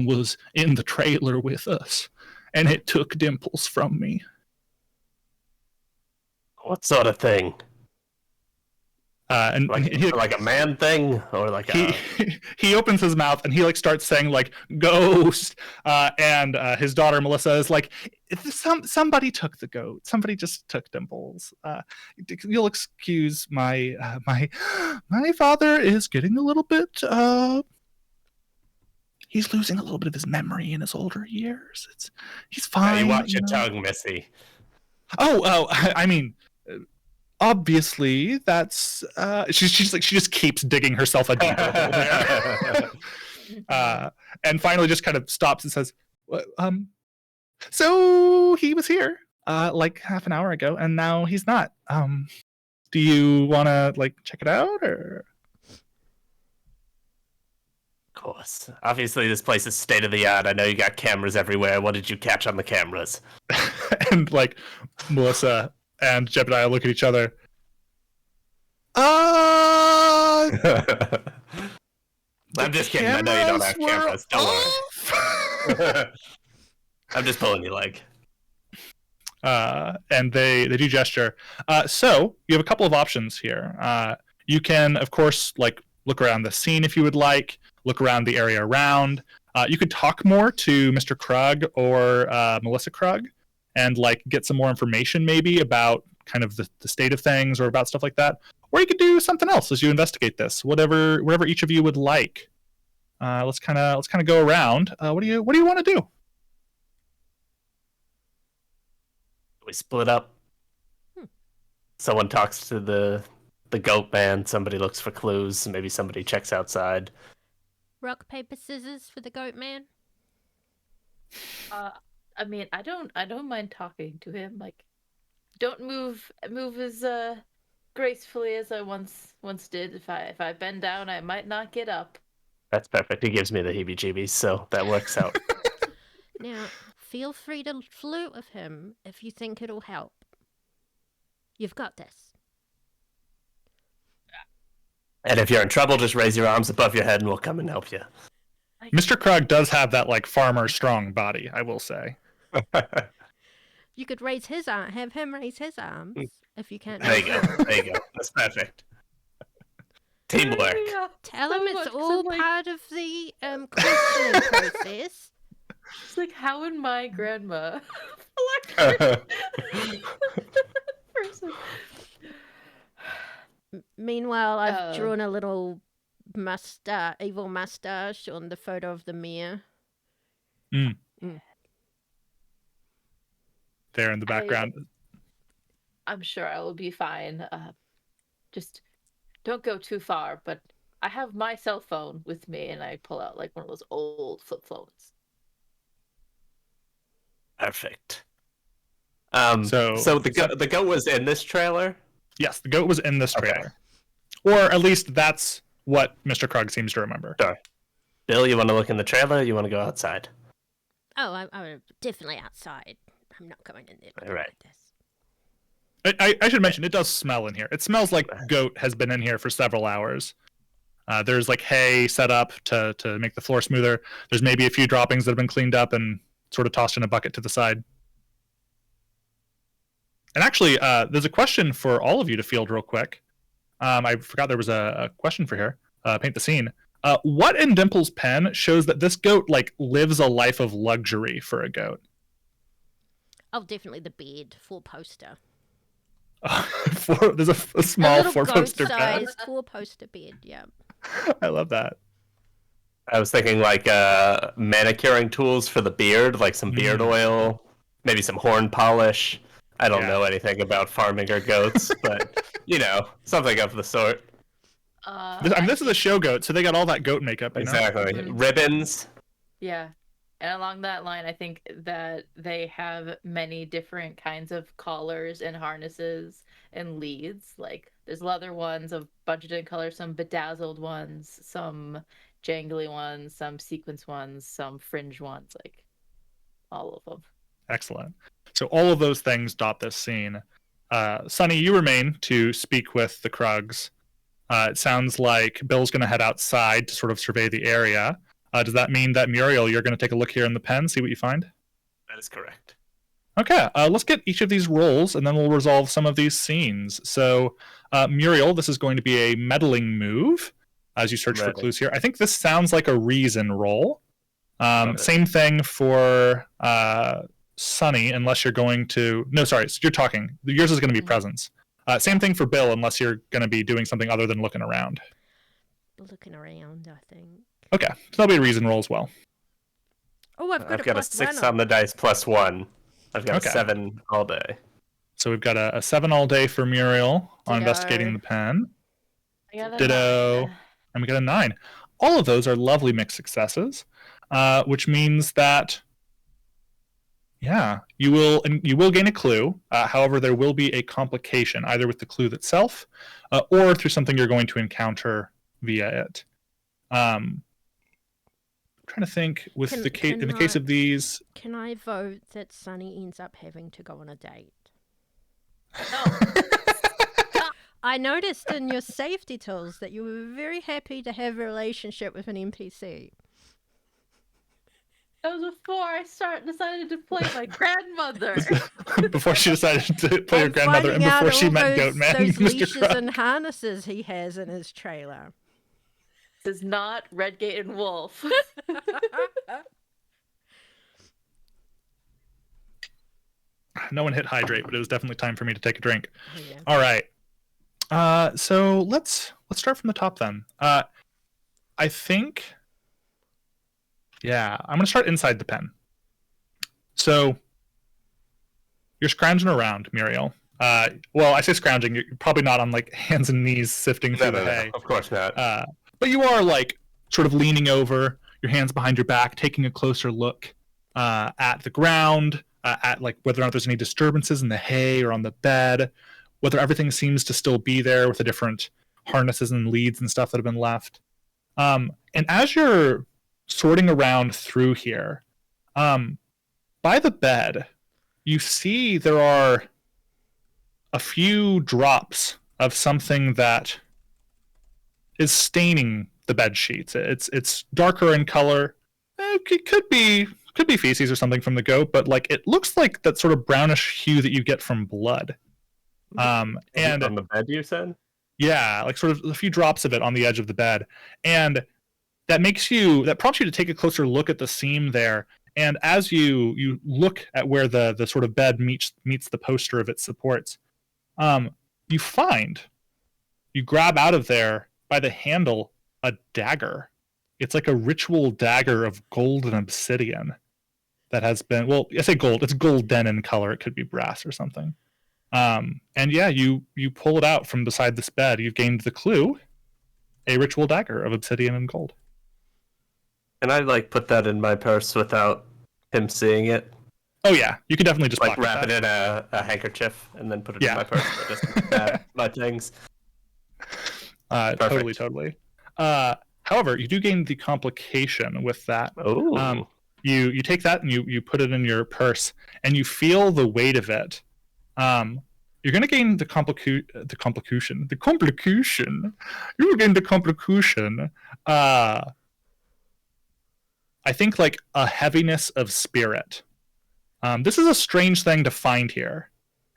was in the trailer with us, and it took Dimples from me. What sort of thing? And like a man thing, or like he opens his mouth and he like starts saying like ghost, and his daughter Melissa is like, somebody took the goat. Somebody just took Dimples. You'll excuse my father is getting a little bit. He's losing a little bit of his memory in his older years. He's fine. You watch your tongue, Missy. I mean. Obviously, that's she's like she just keeps digging herself a deeper hole there. And finally just kind of stops and says, so he was here like half an hour ago, and now he's not. Do you want to like check it out, or? Of course. Obviously, this place is state of the art. I know you got cameras everywhere. What did you catch on the cameras? And like Melissa and PbtA look at each other. I'm just kidding. I know you don't have cameras. Don't worry. I'm just pulling your leg. And they do gesture. So you have a couple of options here. You can, of course, like look around the scene if you would like. Look around the area around. You could talk more to Mr. Krug or Melissa Krug, and like get some more information maybe about kind of the state of things or about stuff like that. Or you could do something else as you investigate this, whatever each of you would like. Let's kind of go around. What do you want to do? We split up. Someone talks to the goat man. Somebody looks for clues. Maybe somebody checks outside. Rock, paper, scissors for the goat man. I mean, I don't mind talking to him. Like, don't move as gracefully as I once did. If I bend down, I might not get up. That's perfect. He gives me the heebie-jeebies, so that works out. Now, feel free to flirt with him if you think it'll help. You've got this. And if you're in trouble, just raise your arms above your head and we'll come and help you. Mr. Krug does have that like farmer strong body, I will say. You could raise his arm, have him raise his arms if you can't. There you go. That's perfect. Teamwork. Tell him it's all part of the questioning process. It's like how would my grandma person. Meanwhile, I've drawn a little evil mustache on the photo of the mayor. There in the background. I'm sure I will be fine. Just don't go too far. But I have my cell phone with me, and I pull out like one of those old flip phones. Perfect. So the goat was in this trailer? Yes, the goat was in this trailer. Okay. Or at least that's what Mr. Krug seems to remember. Sure. Bill, you want to look in the trailer? You want to go outside? Oh, I'm definitely outside. I'm not going in there. All right. Like this. I should mention, it does smell in here. It smells like goat has been in here for several hours. There's like hay set up to make the floor smoother. There's maybe a few droppings that have been cleaned up and sort of tossed in a bucket to the side. And actually, there's a question for all of you to field real quick. I forgot there was a question for here. Paint the scene. What in Dimple's pen shows that this goat like lives a life of luxury for a goat? Oh, definitely the bed, 4-poster. There's a small 4-poster bed. Size 4-poster bed. Yeah. I love that. I was thinking like manicuring tools for the beard, like some beard oil, maybe some horn polish. I don't know anything about farming or goats, but something of the sort. This is a show goat, so they got all that goat makeup. Exactly. Mm-hmm. Ribbons. Yeah. And along that line, I think that they have many different kinds of collars and harnesses and leads. Like, there's leather ones of a bunch of different colors, some bedazzled ones, some jangly ones, some sequence ones, some fringe ones, like all of them. Excellent. So all of those things dot this scene. Sunny, you remain to speak with the Krugs. It sounds like Bill's going to head outside to sort of survey the area. Does that mean that, Muriel, you're going to take a look here in the pen, see what you find? That is correct. Okay, let's get each of these rolls, and then we'll resolve some of these scenes. So, Muriel, this is going to be a meddling move as you search for clues here. I think this sounds like a reason roll. Same thing for Sunny, unless you're going to... No, sorry, you're talking. Yours is going to be presence. Same thing for Bill, unless you're going to be doing something other than looking around. Looking around, I think. Okay, so that'll be a reason roll as well. Oh, I've got a 6 on the dice plus 1. I've got a 7 all day. So we've got a 7 all day for Muriel on investigating the pen. Ditto. And we got a 9. All of those are lovely mixed successes, which means that, you will gain a clue. However, there will be a complication, either with the clue itself or through something you're going to encounter via it. Trying to think with in the case of these. Can I vote that Sunny ends up having to go on a date? No. I noticed in your safety tools that you were very happy to have a relationship with an NPC. That was before I decided to play my grandmother. Before she decided to play her grandmother, and before she met Goatman, those Mr. leashes Krug. and harnesses he has in his trailer. This is not Redgate and Wolf. No one hit hydrate, but it was definitely time for me to take a drink. Oh, yeah. All right. So let's start from the top then. I think, I'm going to start inside the pen. So you're scrounging around, Muriel. Well, I say scrounging. You're probably not on like hands and knees sifting through the hay. No, of course not. But you are like sort of leaning over, your hands behind your back, taking a closer look at the ground, at like whether or not there's any disturbances in the hay or on the bed, whether everything seems to still be there with the different harnesses and leads and stuff that have been left. And as you're sorting around through here, by the bed, you see there are a few drops of something that is staining the bed sheets. It's darker in color. It could be feces or something from the goat, but like it looks like that sort of brownish hue that you get from blood. And on the bed, you said? Yeah, like sort of a few drops of it on the edge of the bed, and that prompts you to take a closer look at the seam there. And as you look at where the sort of bed meets the poster of its supports, you grab out of there by the handle a dagger. It's like a ritual dagger of gold and obsidian that has been, well, I say gold, it's golden in color. It could be brass or something. And you pull it out from beside this bed. You've gained the clue, a ritual dagger of obsidian and gold. And I like put that in my purse without him seeing it. Oh yeah, you could definitely just like wrap it in a handkerchief and then put it in my purse. Just my things. Totally. However, you do gain the complication with that. Oh. You take that and you put it in your purse, and you feel the weight of it. You're going to gain the complication. You will gain the complication. I think like a heaviness of spirit. This is a strange thing to find here,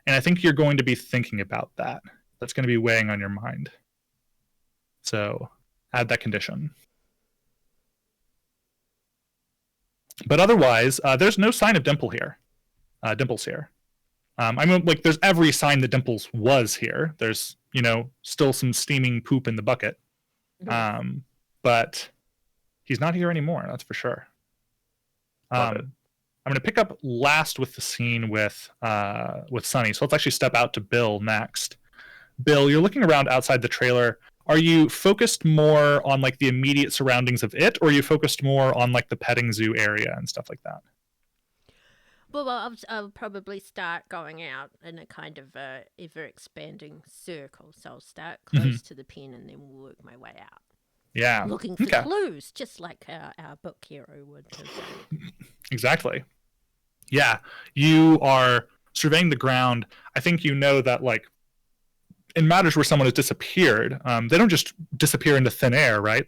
and I think you're going to be thinking about that. That's going to be weighing on your mind. So add that condition. But otherwise, there's no sign of Dimples here. I mean, like, there's every sign that Dimples was here. There's, still some steaming poop in the bucket. But he's not here anymore, that's for sure. I'm going to pick up last with the scene with Sunny. So let's actually step out to Bill next. Bill, you're looking around outside the trailer. Are you focused more on like the immediate surroundings of it, or are you focused more on like the petting zoo area and stuff like that? Well, I'll probably start going out in a kind of ever expanding circle. So I'll start close to the pen and then work my way out. Yeah. Looking for clues, just like our book hero would have done. Exactly. Yeah. You are surveying the ground. I think you know that, like, in matters where someone has disappeared, they don't just disappear into thin air, right?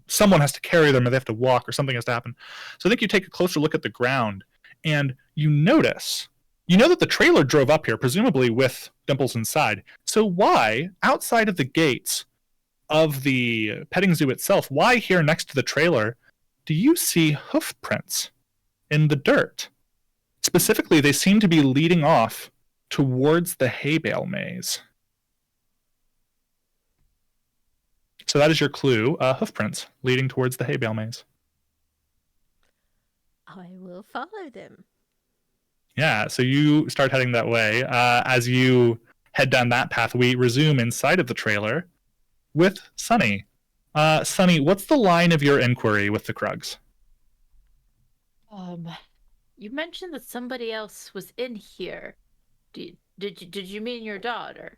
Someone has to carry them, or they have to walk, or something has to happen. So I think you take a closer look at the ground, and you know that the trailer drove up here, presumably with Dimples inside. So why, outside of the gates of the petting zoo itself, why here next to the trailer do you see hoof prints in the dirt? Specifically, they seem to be leading off towards the hay bale maze. So that is your clue, hoof prints leading towards the hay bale maze. I will follow them. Yeah, so you start heading that way. As you head down that path, we resume inside of the trailer with Sunny. Sunny, what's the line of your inquiry with the Krugs? You mentioned that somebody else was in here. Did you mean your daughter?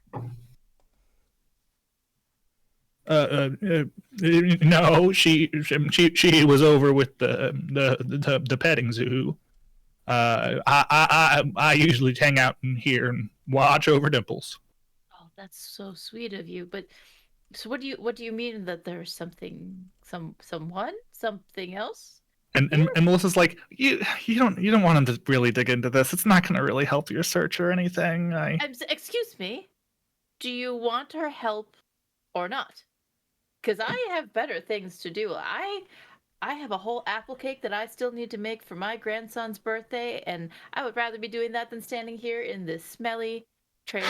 No, she was over with the petting zoo. I usually hang out in here and watch over Dimples. Oh, that's so sweet of you. But so what do you mean that there's something else? And Melissa's like, you don't want him to really dig into this. It's not going to really help your search or anything. Excuse me. Do you want her help or not? Because I have better things to do. I have a whole apple cake that I still need to make for my grandson's birthday, and I would rather be doing that than standing here in this smelly trailer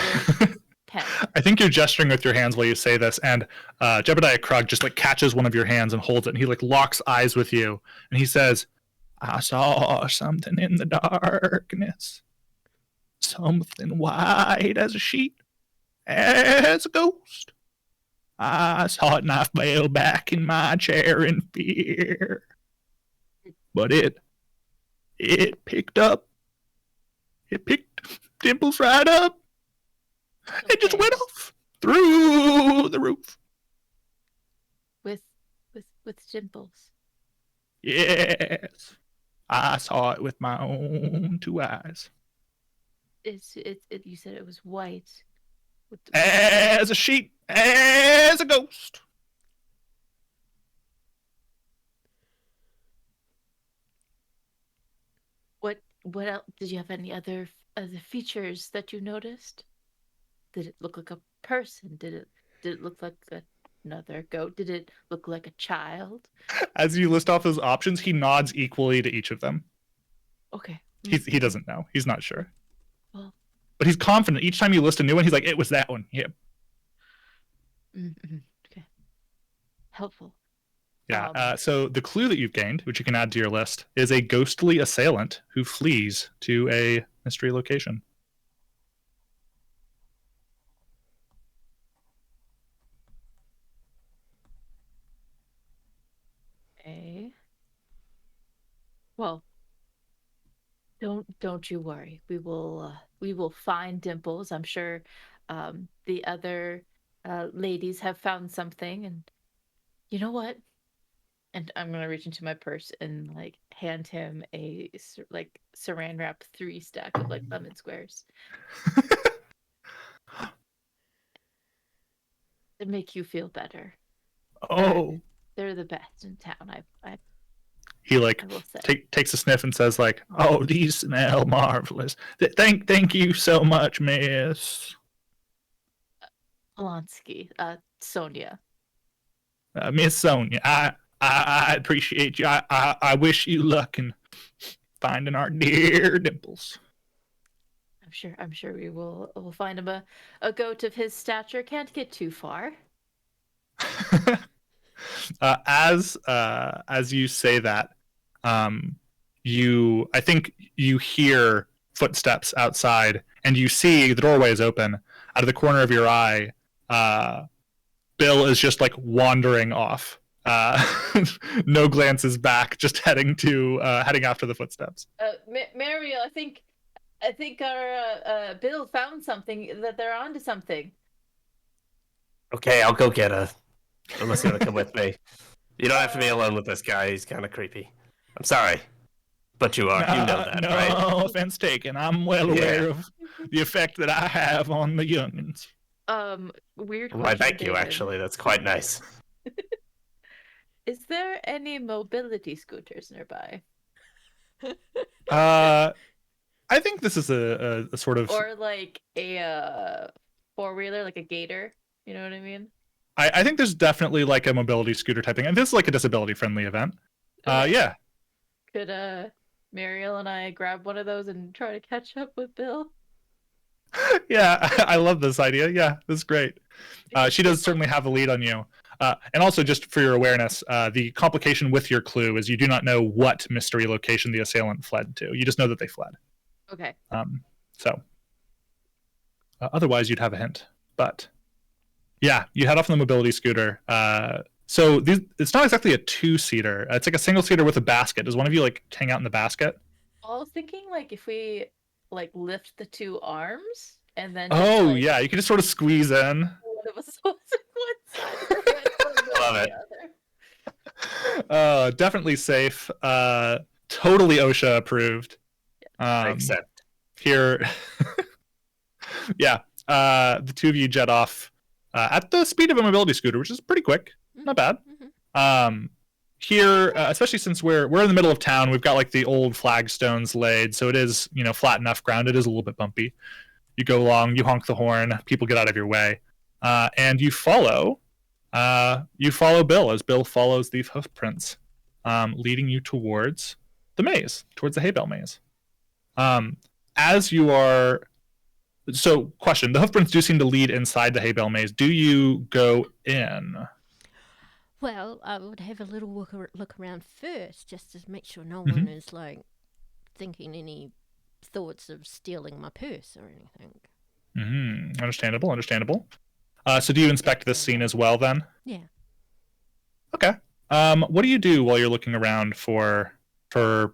pen. I think you're gesturing with your hands while you say this, and Jebediah Krug just like catches one of your hands and holds it, and he like locks eyes with you, and he says, "I saw something in the darkness, something white as a sheet, as a ghost. I saw it and I fell back in my chair in fear. But it picked Dimples right up. It just went off through the roof." With Dimples. Yes. I saw it with my own two eyes. You said it was white. As a sheet, as a ghost. What else? Did you have any other features that you noticed? Did it look like a person? Did it look like another goat? Did it look like a child? As you list off those options, he nods equally to each of them. Okay. He doesn't know. He's not sure. Well, but he's confident. Each time you list a new one, he's like, "It was that one." Yep. Okay. Helpful. Yeah. So the clue that you've gained, which you can add to your list, is a ghostly assailant who flees to a mystery location. Okay. Well, don't you worry. We will find Dimples. I'm sure the other ladies have found something, and You know what? And I'm gonna reach into my purse and like hand him a like saran wrap 3 stack of like lemon squares. To make you feel better. Oh. They're the best in town. I He like I will say. takes a sniff and says like, "Oh, these smell marvelous. Thank you so much, Miss Polanski, Sonia. Miss Sonia. I appreciate you. I wish you luck in finding our dear Dimples." I'm sure we'll find him a goat of his stature. Can't get too far. As you say that, I think you hear footsteps outside, and you see the doorway is open. Out of the corner of your eye, Bill is just like wandering off. No glances back, just heading after the footsteps. Muriel, I think our Bill found something, that they're onto something. Okay, I'll go get her. Unless you want to come with me. You don't have to be alone with this guy. He's kind of creepy. I'm sorry. But you are. You know that, no right? No offense taken. I'm well aware of the effect that I have on the youngins. Weird question, Why, thank you, David. actually. That's quite nice. Is there any mobility scooters nearby? I think this is a sort of... Or like a four-wheeler, like a gator. You know what I mean? I think there's definitely like a mobility scooter type thing. And this is like a disability-friendly event. Yeah. Could Muriel and I grab one of those and try to catch up with Bill? Yeah, I love this idea. Yeah, this is great. She does certainly have a lead on you. And also, just for your awareness, the complication with your clue is you do not know what mystery location the assailant fled to. You just know that they fled. Okay. So otherwise, you'd have a hint. But yeah, you head off on the mobility scooter. So it's not exactly a two-seater. It's like a single-seater with a basket. Does one of you like hang out in the basket? I was thinking like if we like lift the two arms and then Yeah, you can just sort of squeeze in. One of us was one side. Love it. Definitely safe. Totally OSHA approved. Except here. Yeah. The two of you jet off at the speed of a mobility scooter, which is pretty quick. Not bad. Here, especially since we're in the middle of town, we've got like the old flagstones laid, so it is, flat enough ground. It is a little bit bumpy. You go along, you honk the horn, people get out of your way, and you follow Bill as Bill follows the hoof prints, leading you towards the maze, towards the hay bale maze. As you are, so question: the hoof prints do seem to lead inside the hay bale maze. Do you go in? Well, I would have a little look around first, just to make sure no one is like thinking any thoughts of stealing my purse or anything. Understandable. So do you inspect this scene as well then? Yeah. Okay. What do you do while you're looking around for? Are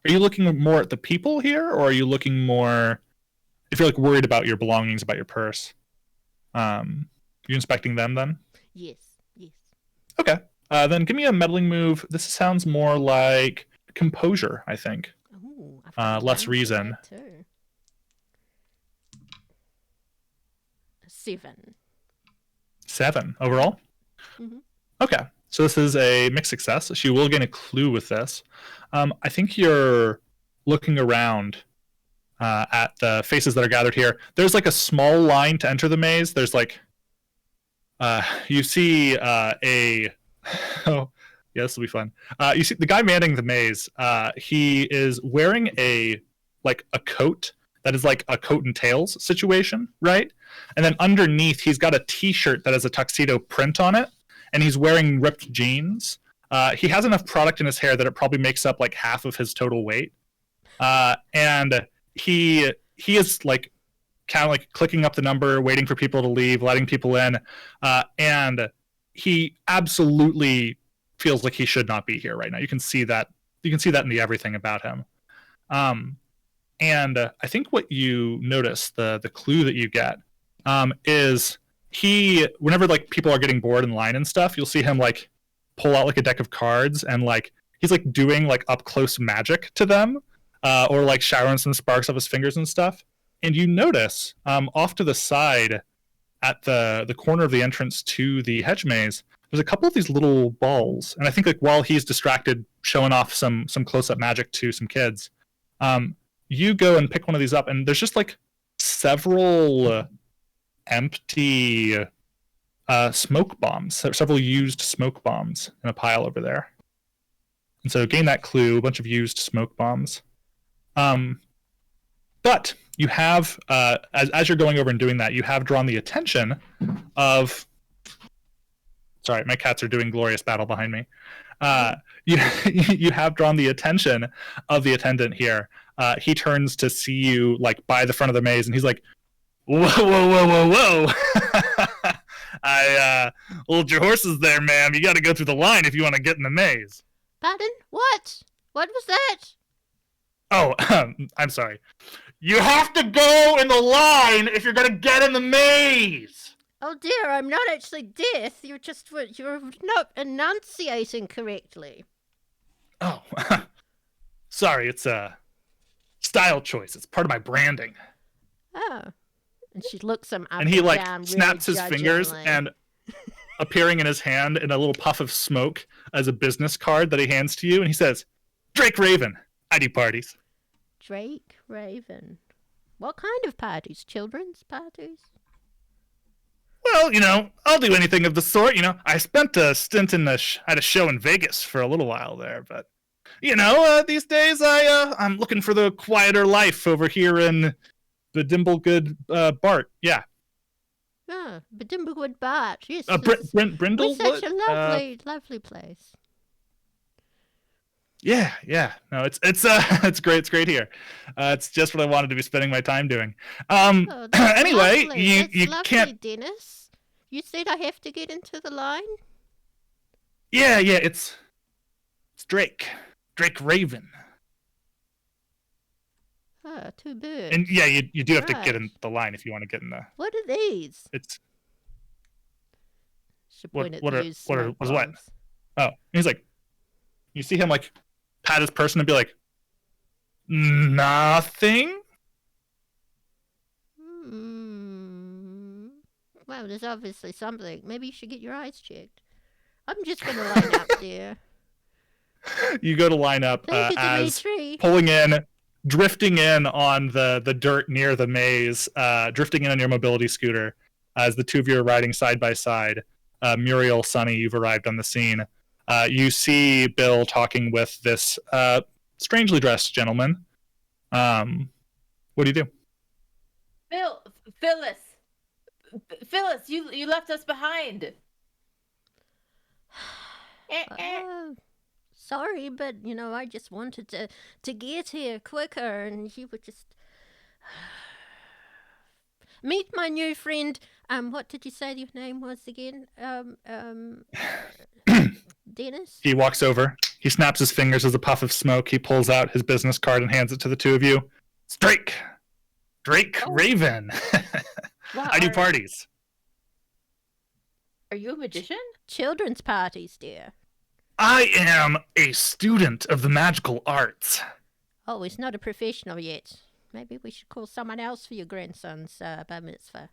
you looking more at the people here, or are you looking more? If you're like worried about your belongings, about your purse, are you inspecting them then? Yes. Okay. Then give me a meddling move. This sounds more like composure, I think. Ooh, less reason. Too. 7. 7 overall? Okay. So this is a mixed success. She will gain a clue with this. I think you're looking around at the faces that are gathered here. There's like a small line to enter the maze. There's like you see oh yeah, this will be fun. You see the guy manning the maze. He is wearing a coat that is like a coat and tails situation, right? And then underneath, he's got a T-shirt that has a tuxedo print on it, and he's wearing ripped jeans. He has enough product in his hair that it probably makes up like half of his total weight. And he is like kind of like clicking up the number, waiting for people to leave, letting people in, and he absolutely feels like he should not be here right now. You can see that in the everything about him. And I think what you notice, the clue that you get, is whenever like people are getting bored in line and stuff, you'll see him like pull out like a deck of cards and like he's like doing like up close magic to them, or like showering some sparks off his fingers and stuff. And you notice off to the side at the corner of the entrance to the hedge maze, there's a couple of these little balls. And I think like while he's distracted showing off some close up magic to some kids, you go and pick one of these up, and there's just like several empty smoke bombs, several used smoke bombs in a pile over there. And so gain that clue, a bunch of used smoke bombs. But you have, as you're going over and doing that, you have drawn the attention of... Sorry, my cats are doing glorious battle behind me. You have drawn the attention of the attendant here. He turns to see you like by the front of the maze, and he's like, "Whoa, whoa, whoa, whoa, whoa! I hold your horses there, ma'am. You got to go through the line if you want to get in the maze." Pardon? What? What was that? Oh, I'm sorry. You have to go in the line if you're gonna get in the maze. Oh dear, I'm not actually deaf. You're not enunciating correctly. Oh, sorry. It's a style choice. It's part of my branding. Oh. And she looks him up And he like down snaps really his fingers, judgingly. and appearing in his hand in a little puff of smoke as a business card that he hands to you, and he says, "Drake Raven, I do parties." Drake Raven. What kind of parties? Children's parties? Well, you know, I'll do anything of the sort. You know, I spent a stint in I had a show in Vegas for a little while there, but you know, these days I'm looking for the quieter life over here in the Dimblegood Bart. Yeah. Ah, Brindlewood Bay. Yes. Brindlewood. Such a lovely place. Yeah. No, it's it's great. It's great here. It's just what I wanted to be spending my time doing. Oh, that's Anyway, lovely. you That's lovely, can't. Dennis. You said I have to get into the line? Yeah. It's Drake Raven. Ah, two birds. And yeah, you do have to Right. get in the line if you want to get in the. What are these? It's She What- pointed what at are- these what are- smoke was what? bombs. oh, and he's like, you see him like pat his person and be like, nothing. Well, there's obviously something. Maybe you should get your eyes checked. I'm just going to line up there. You go to line up Thank you, as Dimitri. pulling in, drifting in on the dirt near the maze, drifting in on your mobility scooter as the two of you are riding side by side. Muriel, Sunny, you've arrived on the scene. You see Bill talking with this strangely dressed gentleman. What do you do? Phyllis, you left us behind. Sorry, but, I just wanted to get here quicker, and you were just... Meet my new friend. What did you say your name was again? Dennis? He walks over. He snaps his fingers as a puff of smoke. He pulls out his business card and hands it to the two of you. It's Drake Raven. Wow, I do parties. Are you a magician? Children's parties, dear. I am a student of the magical arts. Oh, he's not a professional yet. Maybe we should call someone else for your grandson's bar mitzvah.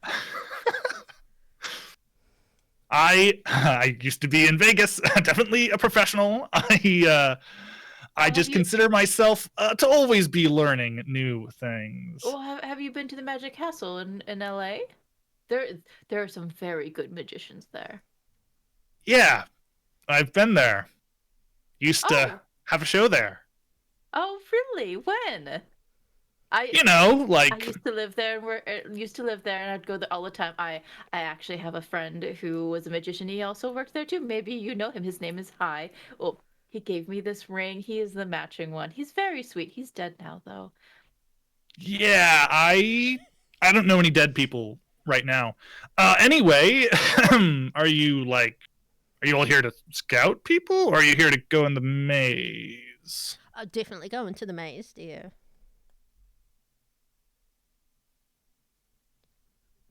I used to be in Vegas, definitely a professional. I just consider myself to always be learning new things. Well, have you been to the Magic Castle in LA? There are some very good magicians there. Yeah, I've been there. Used to have a show there. Oh, really? When? I You know, like I used to live there, and I'd go there all the time. I actually have a friend who was a magician. He also worked there too. Maybe you know him. His name is Hai. Oh, he gave me this ring. He is the matching one. He's very sweet. He's dead now, though. yeah, I don't know any dead people right now. Anyway, are you all here to scout people, or are you here to go in the maze? I'll definitely go into the maze, dear.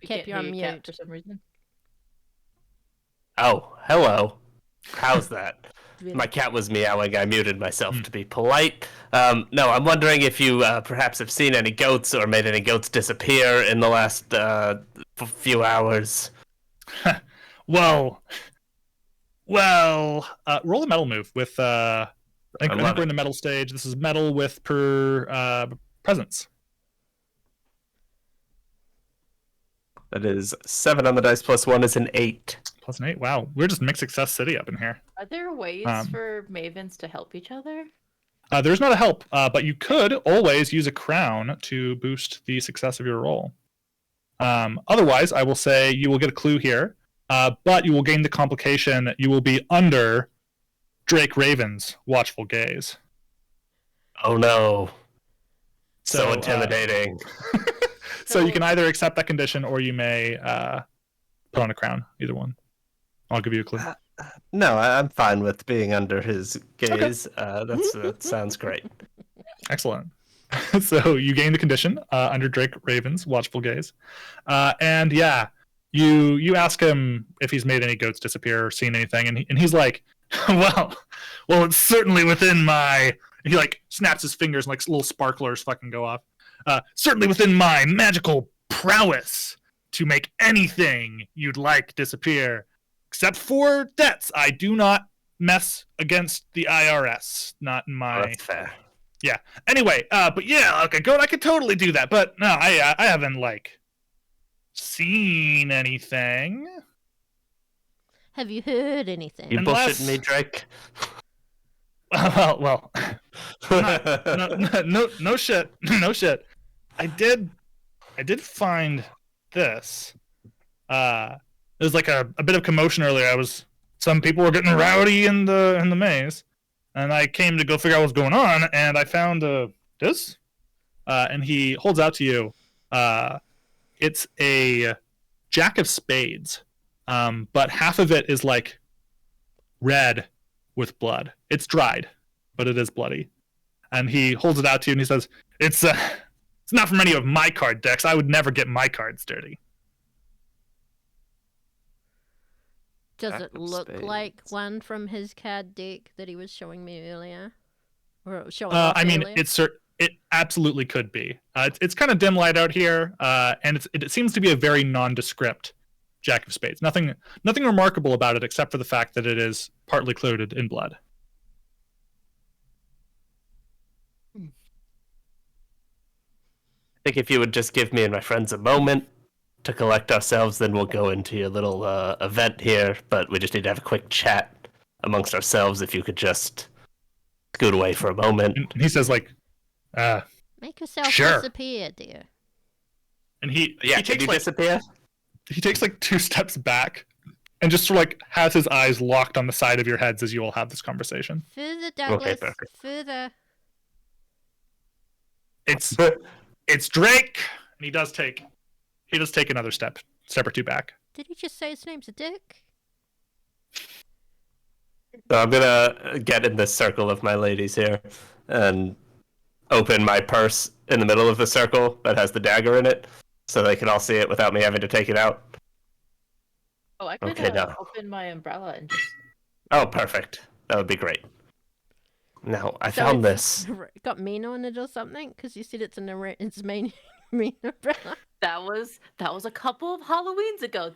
We Cap, can't you're on hear you, Cap, mute. for some reason. Oh, hello. How's that? Really My cat was meowing. I muted myself Hmm. to be polite. No, I'm wondering if you perhaps have seen any goats or made any goats disappear in the last few hours. Well, roll a metal move with. I think love we're in it. the metal stage. This is metal with presence. That is 7 on the dice plus 1 is an 8. Plus an 8. Wow, we're just mixed success city up in here. Are there ways Um, for mavens to help each other? There's not a help, but you could always use a crown to boost the success of your roll. Otherwise, I will say you will get a clue here, but you will gain the complication. You will be under Drake Raven's watchful gaze. Oh no. So So, intimidating. So you can either accept that condition or you may put on a crown. Either one. I'll give you a clue. No, I'm fine with being under his gaze. That sounds great. Excellent. So you gain the condition under Drake Raven's watchful gaze, and yeah, you ask him if he's made any goats disappear or seen anything, and he's like, well, it's certainly within my. He like snaps his fingers and like little sparklers fucking go off. Certainly within my magical prowess to make anything you'd like disappear, except for debts. I do not mess against the IRS. Not in my. That's fair. Yeah. Anyway, but yeah, okay, goat, I could totally do that. But no, I haven't like seen anything. Have you heard anything? You Unless- bullshitting me, Drake? Well, no shit, no shit. I did find this. There's like a bit of commotion earlier. Some people were getting rowdy in the maze, and I came to go figure out what's going on, and I found this. And he holds out to you. It's a jack of spades, but half of it is like red with blood. It's dried, but it is bloody. And he holds it out to you, and he says, "It's not from any of my card decks. I would never get my cards dirty." Does Jack it of look like spades. one from his card deck that he was showing me earlier? Or showing I mean, earlier? it absolutely could be. It's kind of dim light out here, and it seems to be a very nondescript jack of spades. Nothing remarkable about it except for the fact that it is partly coated in blood. I think if you would just give me and my friends a moment to collect ourselves, then we'll go into your little event here. But we just need to have a quick chat amongst ourselves. If you could just scoot away for a moment. And he says, like, Make yourself Sure. disappear, dear. and he Yeah, he can takes you like disappear? he takes like 2 steps back, and just sort of like has his eyes locked on the side of your heads as you all have this conversation. Further, Douglas. perfect. Further. It's Drake, and he does take another step or 2 back. Did he just say his name's a dick? So I'm gonna get in this circle of my ladies here and open my purse in the middle of the circle that has the dagger in it, so they can all see it without me having to take it out. Oh, I could Okay, now. open my umbrella and just. Oh, perfect. That would be great. Now, I So found it's this. got mean on it or something? Because you said it's it's mean umbrella. That was a couple of Halloweens ago.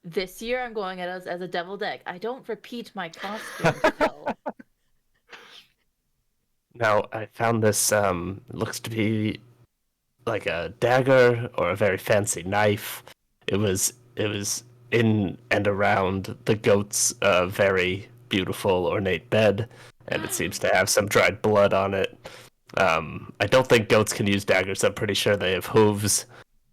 This year I'm going as a devil deck. I don't repeat my costume. So. Now, I found this, looks to be like a dagger or a very fancy knife. It was in and around the goat's very beautiful, ornate bed, and it seems to have some dried blood on it. I don't think goats can use daggers. I'm pretty sure they have hooves,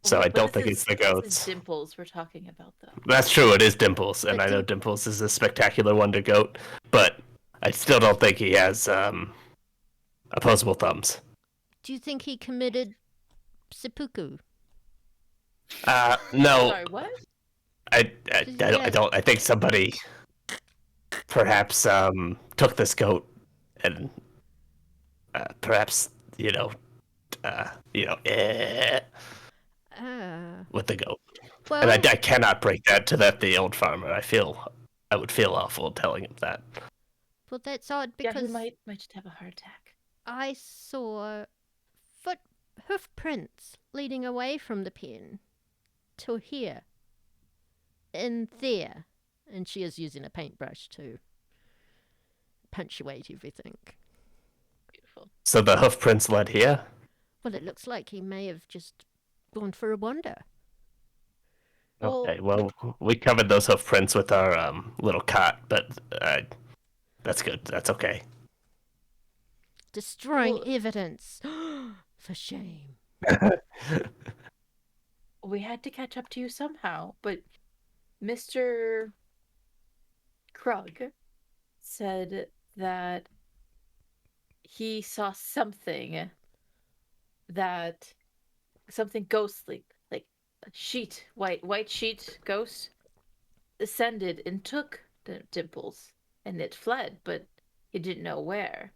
so I But don't think this it's the is- this is goats. Dimples we're talking about, though. That's true, it is Dimples, and But I know Dimples is a spectacular wonder goat, but I still don't think he has opposable thumbs. Do you think he committed seppuku? No, Sorry, what? I don't. I think somebody perhaps took this goat and perhaps with the goat. Well, And I cannot break that to the old farmer. I feel I would feel awful telling him that. Well, that's odd Yeah, because he might just have a heart attack. I saw hoof prints leading away from the pen to here. In there. And she is using a paintbrush to punctuate everything. Beautiful. So the hoof prints led here? Well, it looks like he may have just gone for a wander. Okay, well, we covered those hoof prints with our little cot, but that's good. That's okay. Destroying evidence. For shame. We had to catch up to you somehow, but Mr. Krug said that he saw something ghostly, like a sheet, white sheet ghost, descended and took the Dimples, and it fled, but he didn't know where.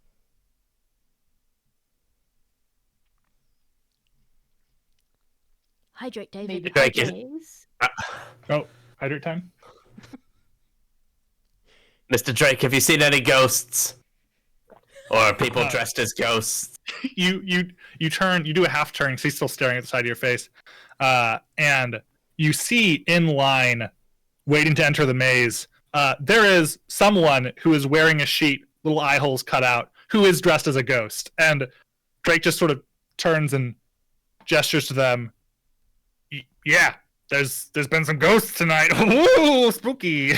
Hydrate, David. Maybe Drake is- days? Oh, hydrate time. Mr. Drake, have you seen any ghosts? Or people dressed as ghosts? You turn, you do a half turn because he's still staring at the side of your face, and you see in line, waiting to enter the maze, there is someone who is wearing a sheet, little eye holes cut out, who is dressed as a ghost. And Drake just sort of turns and gestures to them. Yeah, there's been some ghosts tonight. Ooh, spooky.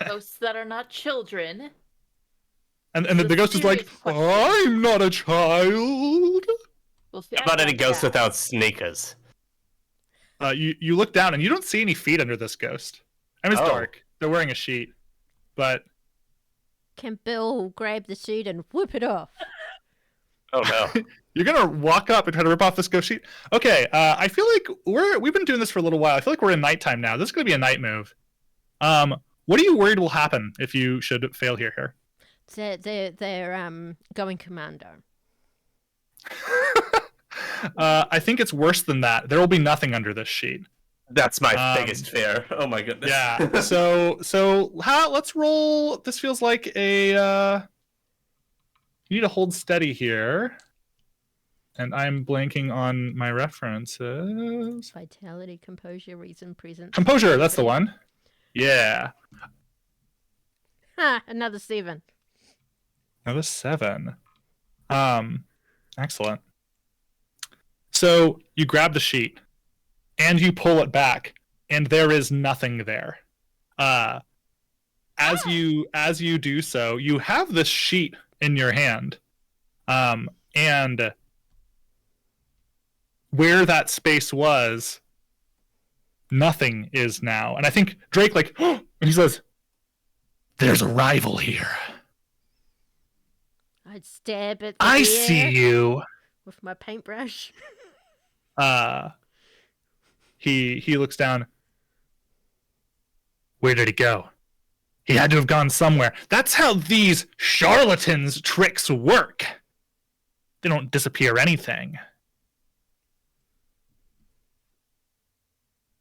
Ghosts that are not children. And the ghost is like, Serious question. I'm not a child. We'll see How about any about ghosts that. without sneakers? You look down and you don't see any feet under this ghost. I mean, it's Oh. dark. They're wearing a sheet, but Can Bill grab the sheet and whip it off? Oh no. you're gonna walk up and try to rip off this ghost sheet. Okay, I feel like we've been doing this for a little while. I feel like we're in nighttime now. This is gonna be a night move. What are you worried will happen if you should fail here? They're going commando. I think it's worse than that. There will be nothing under this sheet. That's my biggest fear. Oh my goodness. Yeah. Let's roll. This feels like a. You need to hold steady here. And I'm blanking on my references. Vitality, composure, reason, presence. Composure, that's the one. Yeah. Ha! Another 7. Another 7. Excellent. So you grab the sheet and you pull it back, and there is nothing there. As you do so, you have this sheet in your hand, and where that space was, nothing is now. And I think Drake and he says, "There's a rival here. I'd stab at the I air see you." with my paintbrush. He looks down. Where did he go? He had to have gone somewhere. That's how these charlatans' tricks work. They don't disappear anything.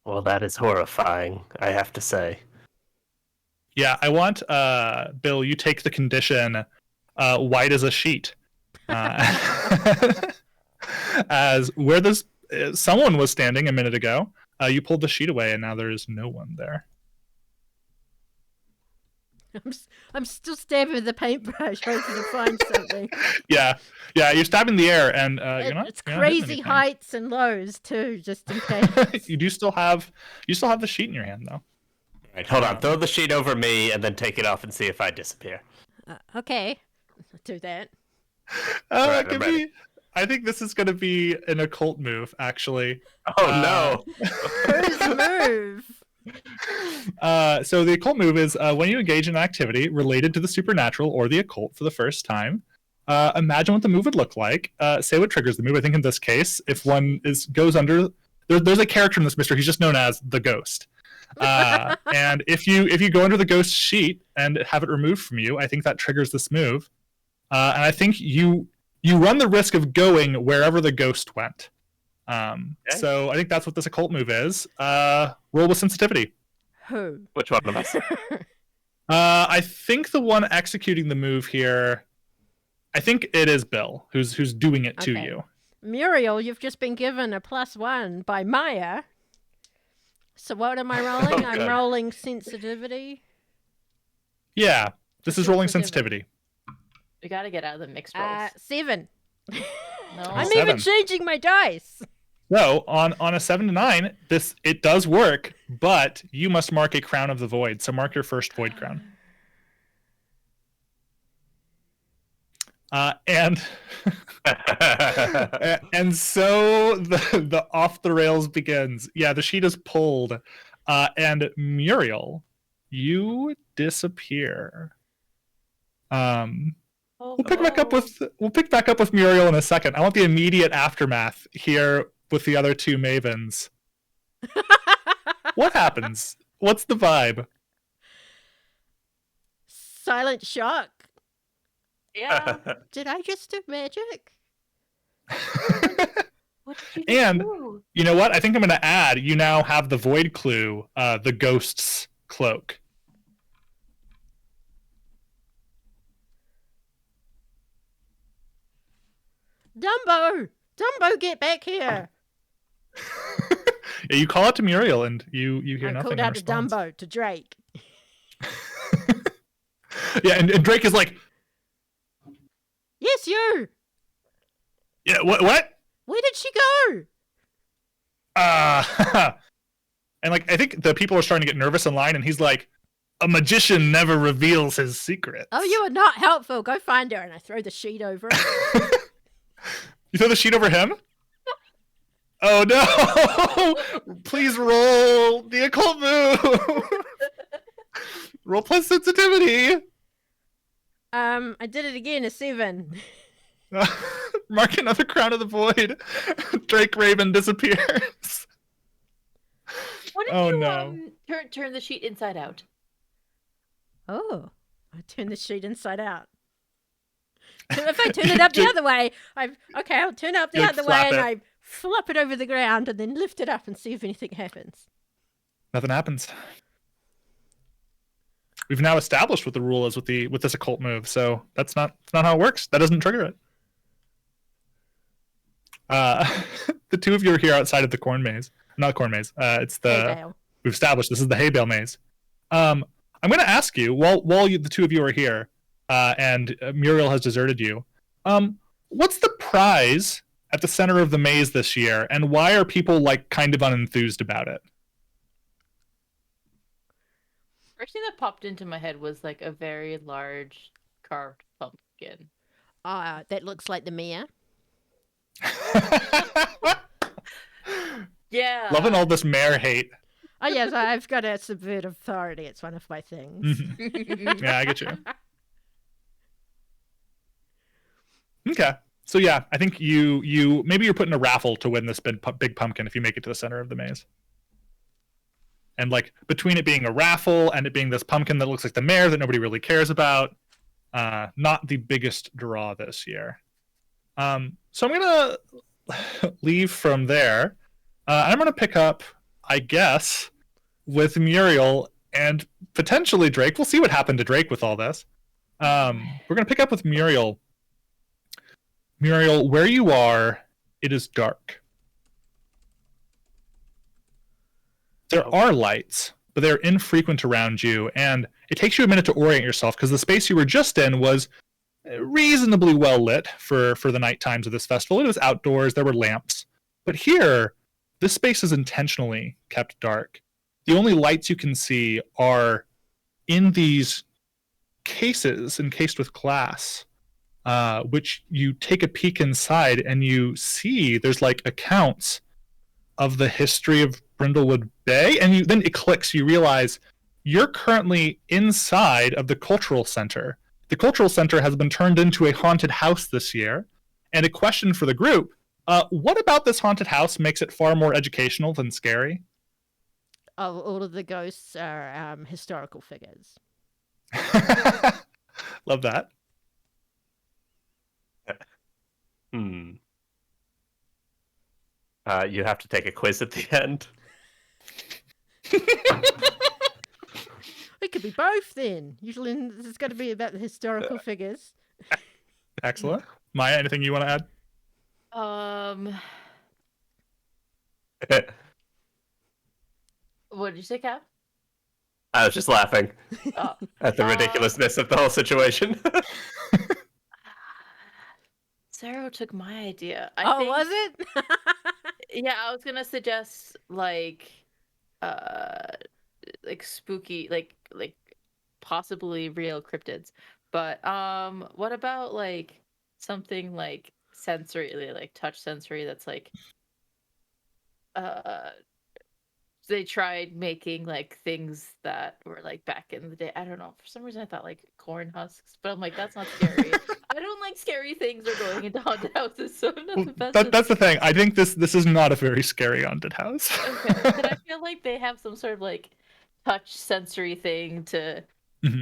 Well, that is horrifying, I have to say. Yeah, I want Bill. You take the condition white as a sheet, as where this someone was standing a minute ago. You pulled the sheet away, and now there is no one there. I'm still stabbing with the paintbrush, hoping to find something. Yeah, you're stabbing the air, and you're not. It's you're not hitting crazy anything. heights and lows too, just in case. You still have the sheet in your hand, though. All right, hold on. Throw the sheet over me and then take it off and see if I disappear. Okay, I'll do that. Alright, I'm Give ready. me. I think this is going to be an occult move, actually. Oh no. Whose move? So the occult move is when you engage in an activity related to the supernatural or the occult for the first time. Imagine what the move would look like. Say what triggers the move. I think in this case, if one goes under, there's a character in this mystery. He's just known as the ghost. And if you go under the ghost sheet and have it removed from you, I think that triggers this move. And I think you run the risk of going wherever the ghost went. Okay. So I think that's what this occult move is. Roll with sensitivity. Who? Which one of us? I think the one executing the move here, I think it is Bill who's doing it to Okay. you. Muriel, you've just been given a +1 by Miah. So what am I rolling? Oh, I'm good. rolling sensitivity. Yeah, this is rolling sensitivity. We gotta get out of the mixed rolls. 7. No. I'm 7. even changing my dice. So on a 7 to 9, it does work, but you must mark a Crown of the Void. So mark your first Void Crown. And and so the off the rails begins. Yeah, the sheet is pulled, and Muriel, you disappear. We'll pick back up with Muriel in a second. I want the immediate aftermath here with the other two mavens. What happens? What's the vibe? Silent shock. Yeah. Did I just do magic? What did you And do? you know what? I think I'm going to add. You now have the void clue, the ghost's cloak. Dumbo! Dumbo, get back here! Yeah, you call out to Muriel, and you hear I nothing. called in out to response. Dumbo, to Drake. Yeah, and Drake is like, Yes, you! yeah, what? Where did she go? And like, I think the people are starting to get nervous in line, and he's like, a magician never reveals his secrets. Oh, you are not helpful. Go find her. And I throw the sheet over her. You throw the sheet over him? Oh no! Please roll the occult move. Roll plus sensitivity. I did it again, a 7. Mark another Crown of the Void. Drake Raven disappears. What if Oh, you no. turn the sheet inside out? Oh, I turned the sheet inside out. So if I turn it up the other way, I'll turn it up the You other way flap and it. I flop it over the ground and then lift it up and see if anything happens. Nothing happens. We've now established what the rule is with this occult move, so that's not how it works. That doesn't trigger it. The two of you are here outside of the corn maze. Not the corn maze. It's the Hay bale. we've established this is the hay bale maze. I'm going to ask you while the two of you are here, and Muriel has deserted you. What's the prize at the center of the maze this year, and why are people like kind of unenthused about it? First thing that popped into my head was like a very large carved pumpkin. That looks like the Miah. Yeah. Loving all this mayor hate. Oh, yes, I've got to subvert authority. It's one of my things. Mhm. Yeah, I get you. Okay. So yeah, I think you maybe you're putting a raffle to win this big pumpkin if you make it to the center of the maze. And like between it being a raffle and it being this pumpkin that looks like the mayor that nobody really cares about, not the biggest draw this year. So I'm gonna leave from there. I'm gonna pick up, I guess, with Muriel and potentially Drake. We'll see what happened to Drake with all this. We're gonna pick up with Muriel. Muriel, where you are, it is dark. There are lights, but they're infrequent around you, and it takes you a minute to orient yourself because the space you were just in was reasonably well lit for the night times of this festival. It was outdoors, there were lamps. But here, this space is intentionally kept dark. The only lights you can see are in these cases encased with glass, which you take a peek inside and you see there's like accounts of the history of Brindlewood Bay, and then it clicks. You realize you're currently inside of the cultural center. The cultural center has been turned into a haunted house this year. And a question for the group, what about this haunted house makes it far more educational than scary? Oh, all of the ghosts are historical figures. Love that. You have to take a quiz at the end. It could be both then. Usually it's got to be about the historical figures. Excellent. Miah, anything you want to add? What did you say, Cap? I was just laughing Oh. at the ridiculousness of the whole situation. Sero took my idea. Was it? Yeah, I was gonna suggest like spooky, like possibly real cryptids. But what about like something like sensory, like touch sensory? That's like they tried making like things that were like back in the day. I don't know. For some reason, I thought like corn husks, but I'm like, that's not scary. I don't like scary things or going into haunted houses, so I'm not the best. That's the thing. I think this is not a very scary haunted house. Okay, but I feel like they have some sort of like touch sensory thing to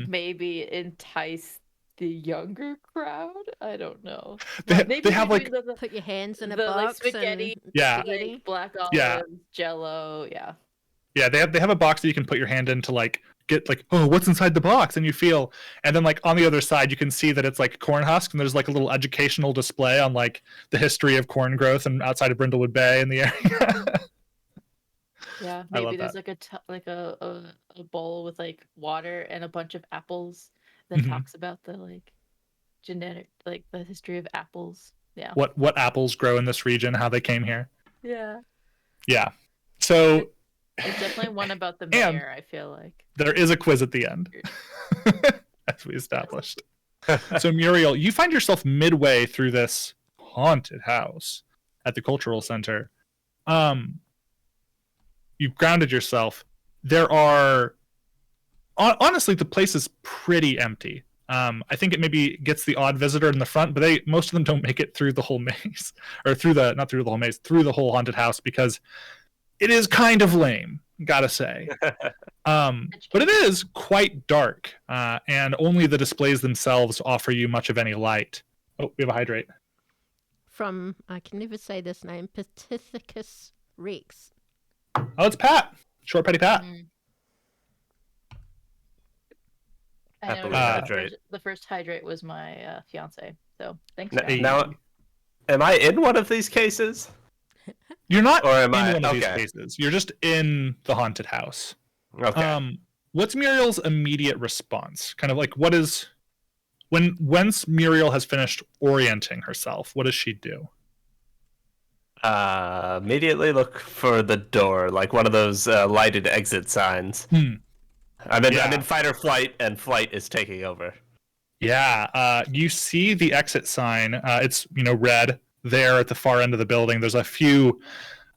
maybe entice the younger crowd. I don't know. They have like put your hands in a the box like spaghetti, and like black olives, Jello, yeah. Yeah, they have a box that you can put your hand in to like get like, oh, what's inside the box, and you feel, and then like on the other side you can see that it's like corn husk, and there's like a little educational display on like the history of corn growth and outside of Brindlewood Bay in the area. Yeah, maybe there's like a bowl with like water and a bunch of apples that talks about the like genetic, like the history of apples. Yeah. What apples grow in this region, how they came here. Yeah. Yeah. So there's definitely one about the mayor, I feel like. There is a quiz at the end, as we established. So Muriel, you find yourself midway through this haunted house at the cultural center. You've grounded yourself. There are, honestly, the place is pretty empty. I think it maybe gets the odd visitor in the front, but most of them don't make it through the whole maze, or through the whole haunted house, because it is kind of lame, gotta say. But it is quite dark, and only the displays themselves offer you much of any light. Oh, we have a hydrate. From, I can never say this name, Pithecus Rex. Oh, it's Pat. Short Petty Pat. I know the first hydrate was my fiance, so thanks. Now, am I in one of these cases? You're not or in one of these cases. You're just in the haunted house. Okay. What's Muriel's immediate response? Kind of like, what is once Muriel has finished orienting herself, what does she do? Immediately look for the door, like one of those lighted exit signs. I'm in fight or flight, and flight is taking over. Yeah. You see the exit sign. It's red. There at the far end of the building, there's a few,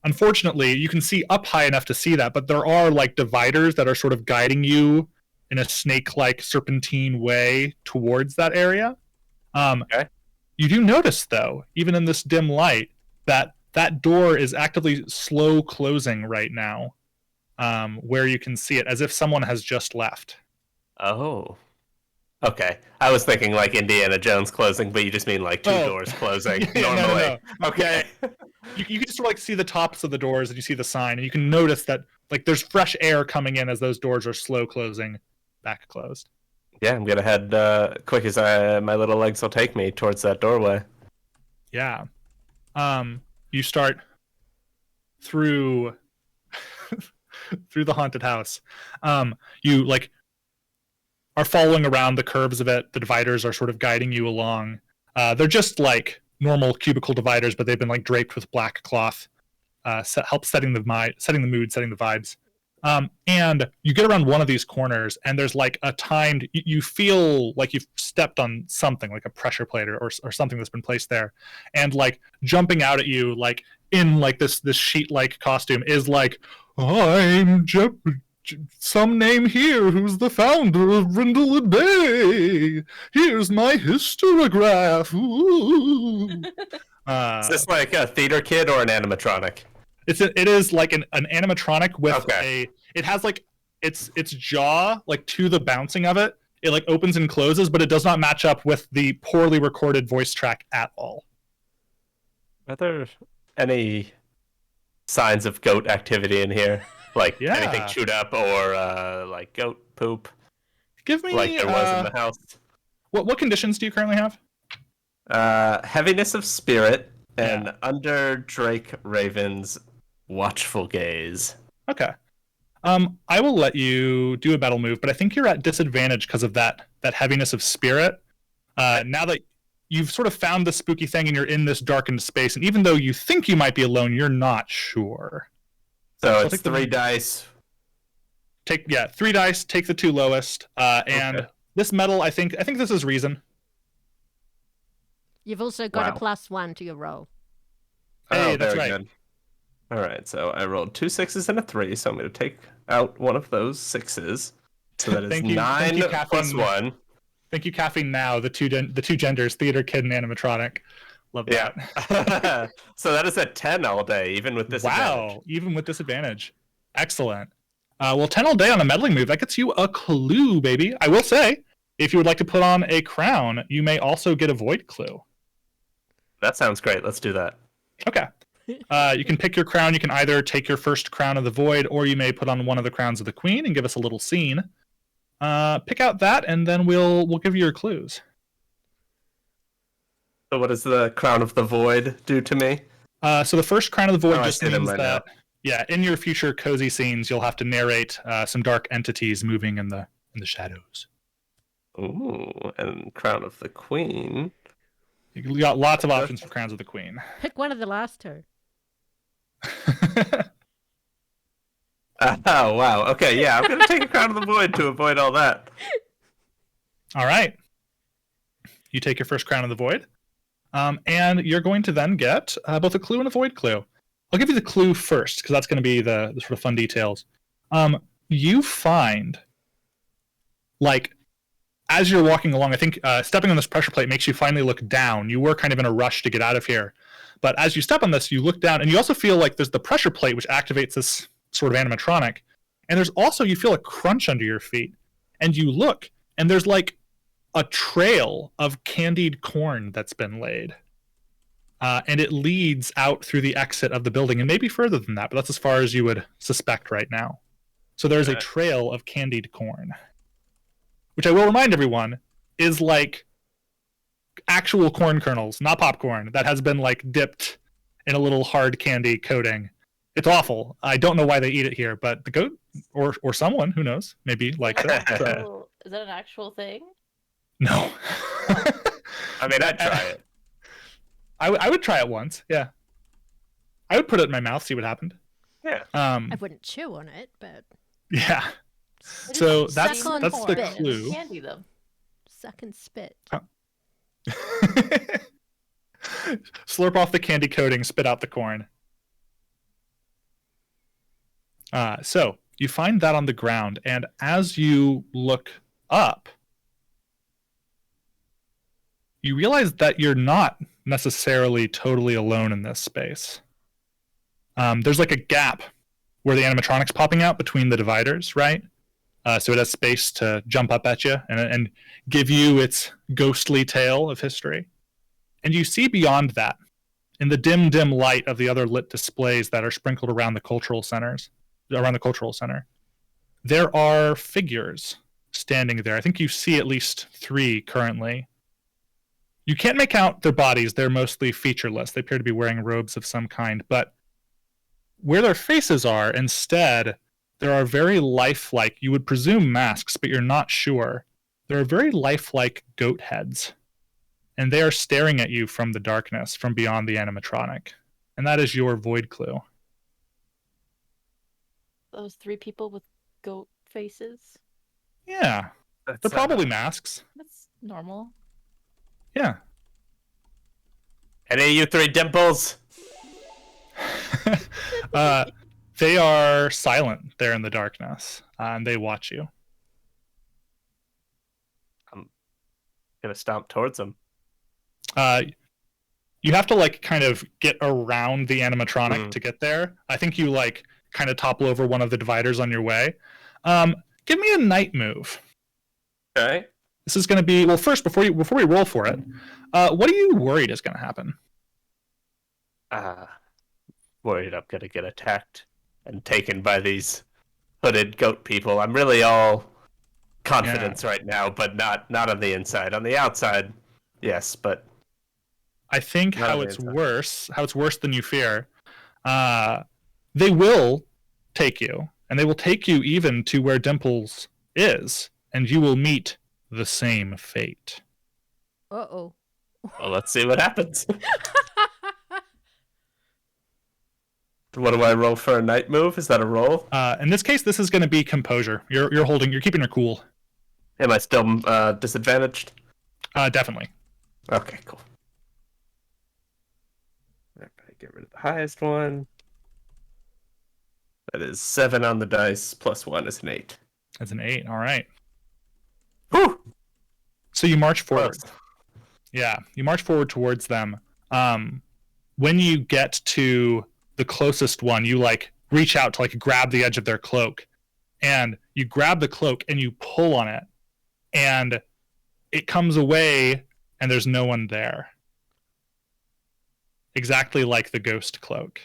unfortunately you can see up high enough to see that, but there are like dividers that are sort of guiding you in a snake-like serpentine way towards that area. Okay. You do notice though, even in this dim light, that door is actively slow closing right now, where you can see it as if someone has just left. Oh. Okay, I was thinking like Indiana Jones closing, but you just mean like two doors closing normally. No. Okay. You can just sort of like see the tops of the doors, and you see the sign, and you can notice that like there's fresh air coming in as those doors are slow closing, back closed. Yeah, I'm gonna head quick as my little legs will take me towards that doorway. Yeah. You start through the haunted house. You like are following around the curves of it. The dividers are sort of guiding you along. They're just like normal cubicle dividers, but they've been like draped with black cloth, help setting the mood, setting the vibes. And you get around one of these corners, and there's like a timed. You feel like you've stepped on something, like a pressure plate or something that's been placed there, and like jumping out at you, like in like this sheet-like costume, is like, I'm some name here who's the founder of Brindlewood Bay. Here's my historiograph. Is this like a theater kid or an animatronic? It is like an animatronic with it has like its jaw like to the bouncing of it. It like opens and closes, but it does not match up with the poorly recorded voice track at all. Are there any signs of goat activity in here? Like anything chewed up or like goat poop? Give me like there was in the house. What conditions do you currently have? Heaviness of spirit and under Drake Raven's watchful gaze. Okay. I will let you do a battle move, but I think you're at disadvantage because of that heaviness of spirit. Now that you've sort of found the spooky thing and you're in this darkened space, and even though you think you might be alone, you're not sure. So it's 3 dice. Take 3 dice. Take the 2 lowest, and this metal. I think this is reason. You've also got a +1 to your roll. Hey, that's very right. good. All right, so I rolled 2 6s and a 3, so I'm going to take out one of those 6s. So that is 9 plus 1. Thank you, Caffeine. Now the two genders, theater kid and animatronic. Love that. Yeah. So that is a 10 all day, even with disadvantage. Wow, even with disadvantage. Excellent. Well, 10 all day on a meddling move, that gets you a clue, baby. I will say, if you would like to put on a crown, you may also get a void clue. That sounds great. Let's do that. Okay. You can pick your crown. You can either take your first crown of the void, or you may put on one of the crowns of the queen and give us a little scene. Pick out that, and then we'll give you your clues. So what does the crown of the void do to me? So the first crown of the void just means right that in your future cozy scenes, you'll have to narrate some dark entities moving in the shadows. Ooh, and crown of the queen. You got lots of options for crowns of the queen. Pick one of the last 2. Oh, wow. Okay, yeah, I'm going to take a crown of the void to avoid all that. All right. You take your first crown of the void, and you're going to then get both a clue and a void clue. I'll give you the clue first, because that's going to be the sort of fun details. You find, like, as you're walking along, I think stepping on this pressure plate makes you finally look down. You were kind of in a rush to get out of here. But as you step on this, you look down, and you also feel like there's the pressure plate, which activates this sort of animatronic. And there's also, you feel a crunch under your feet. And you look, and there's like a trail of candied corn that's been laid. And it leads out through the exit of the building, and maybe further than that, but that's as far as you would suspect right now. So there's a trail of candied corn, which I will remind everyone is like actual corn kernels, not popcorn, that has been like dipped in a little hard candy coating. It's awful. I don't know why they eat it here, but the goat or someone, who knows, maybe likes it. So. Is that an actual thing? No. I mean, I'd try it. I would try it once, yeah. I would put it in my mouth, see what happened. Yeah. I wouldn't chew on it, but... Yeah. So that's the clue. Candy them. Suck and spit. Oh. Slurp off the candy coating, spit out the corn. So you find that on the ground, and as you look up, you realize that you're not necessarily totally alone in this space. There's like a gap where the animatronic's popping out between the dividers, right? So it has space to jump up at you and give you its ghostly tale of history. And you see beyond that, in the dim light of the other lit displays that are sprinkled around the cultural center, there are figures standing there. I think you see at least 3 currently. You can't make out their bodies. They're mostly featureless. They appear to be wearing robes of some kind. But where their faces are, instead, there are very lifelike, you would presume masks, but you're not sure. There are very lifelike goat heads. And they are staring at you from the darkness, from beyond the animatronic. And that is your void clue. Those 3 people with goat faces? Yeah. They're probably masks. That's normal. Yeah. Any of you 3 dimples? They are silent there in the darkness, and they watch you. I'm gonna stomp towards them. You have to like kind of get around the animatronic to get there. I think you like kind of topple over one of the dividers on your way. Give me a night move. Okay. This is going to be, well, first, before we roll for it, what are you worried is going to happen? Worried I'm going to get attacked and taken by these hooded goat people. I'm really all confidence right now, but not on the inside. On the outside, yes, but I think not on how the it's inside. worse than you fear. They will take you, and they will take you even to where Dimples is, and you will meet the same fate. Uh-oh. Well, let's see what happens. What do I roll for a night move? Is that a roll? In this case, this is going to be composure. You're keeping her cool. Am I still disadvantaged? Definitely. Okay, cool. Everybody get rid of the highest one. That is 7 on the dice, plus 1 is an 8. That's an 8. All right. Whew! So you march forward. Close. Yeah, you march forward towards them. When you get to the closest one, you like reach out to like grab the edge of their cloak, and you grab the cloak and you pull on it, and it comes away, and there's no one there. Exactly like the ghost cloak.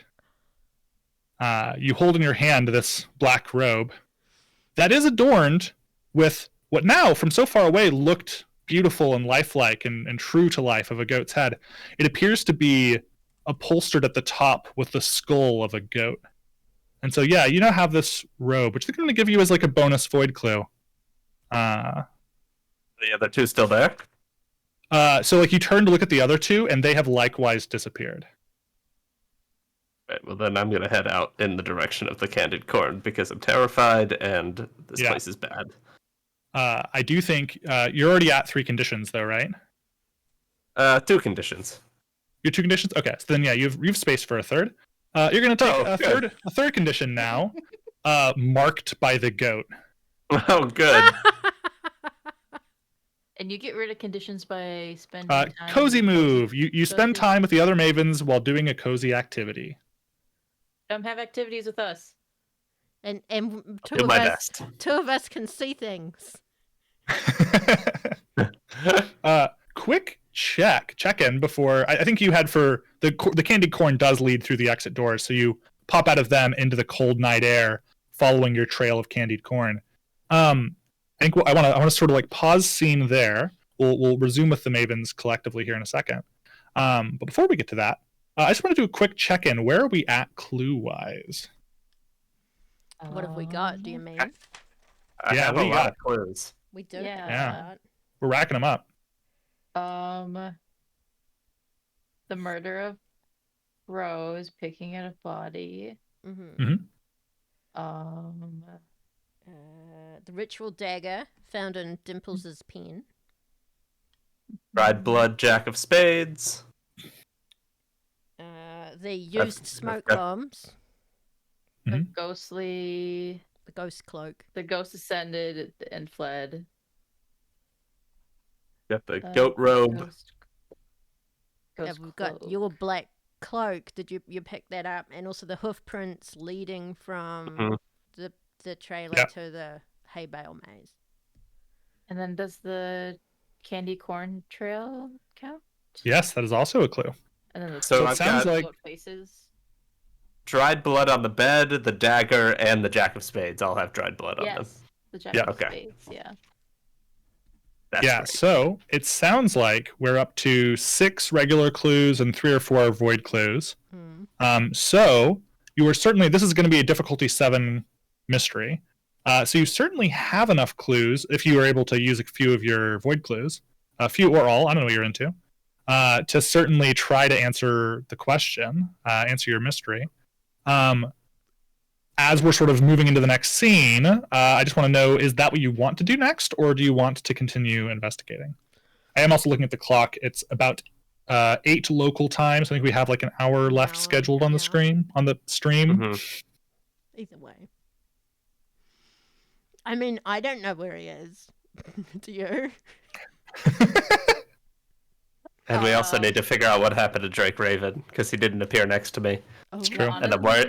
You hold in your hand this black robe that is adorned with what now, from so far away, looked beautiful and lifelike and true to life of a goat's head. It appears to be upholstered at the top with the skull of a goat. And so, yeah, you now have this robe, which they're going to give you as like a bonus void clue. The other two still there? So like you turn to look at the other two, and they have likewise disappeared. Right, well then I'm going to head out in the direction of the candied corn because I'm terrified and this place is bad. I do think you're already at 3 conditions, though, right? 2 conditions. Your 2 conditions? Okay, so then yeah, you've space for a third. You're going to take a third condition now, marked by the goat. Oh, good. And you get rid of conditions by spending time. Cozy move. You spend time with the other mavens while doing a cozy activity. Come have activities with us. And Do my best. 2 of us can see things. Quick check-in before. I think you had for the candied corn does lead through the exit doors, so you pop out of them into the cold night air, following your trail of candied corn. I think I want to sort of like pause scene there. We'll resume with the mavens collectively here in a second. But before we get to that, I just want to do a quick check-in. Where are we at clue-wise? What have we got, do you mean? I have a lot of clues. We do. Yeah. We're racking them up. The murder of Rose, picking at a body. Mm-hmm. The ritual dagger found in Dimples's pen. Dried blood, Jack of Spades. They used smoke bombs. The ghostly. The ghost cloak. The ghost ascended and fled. Got the goat robe. We've got your black cloak. Did you pick that up? And also the hoof prints leading from the trailer to the hay bale maze. And then does the candy corn trail count? Yes, that is also a clue. And then so it sounds like faces. Dried blood on the bed, the dagger, and the Jack of Spades all have dried blood on them. The Jack of Spades, That's right. So it sounds like we're up to 6 regular clues and 3 or 4 void clues. So you are certainly, this is going to be a difficulty 7 mystery. So you certainly have enough clues if you are able to use a few of your void clues, a few or all, I don't know what you're into, to certainly try to answer the question, answer your mystery. As we're sort of moving into the next scene, I just want to know, is that what you want to do next, or do you want to continue investigating? I am also looking at the clock. It's about 8 local time, so I think we have like an hour left scheduled on the stream. Either way. I mean, I don't know where he is. Do you? And we also need to figure out what happened to Drake Raven, because he didn't appear next to me. It's true. And I'm worried.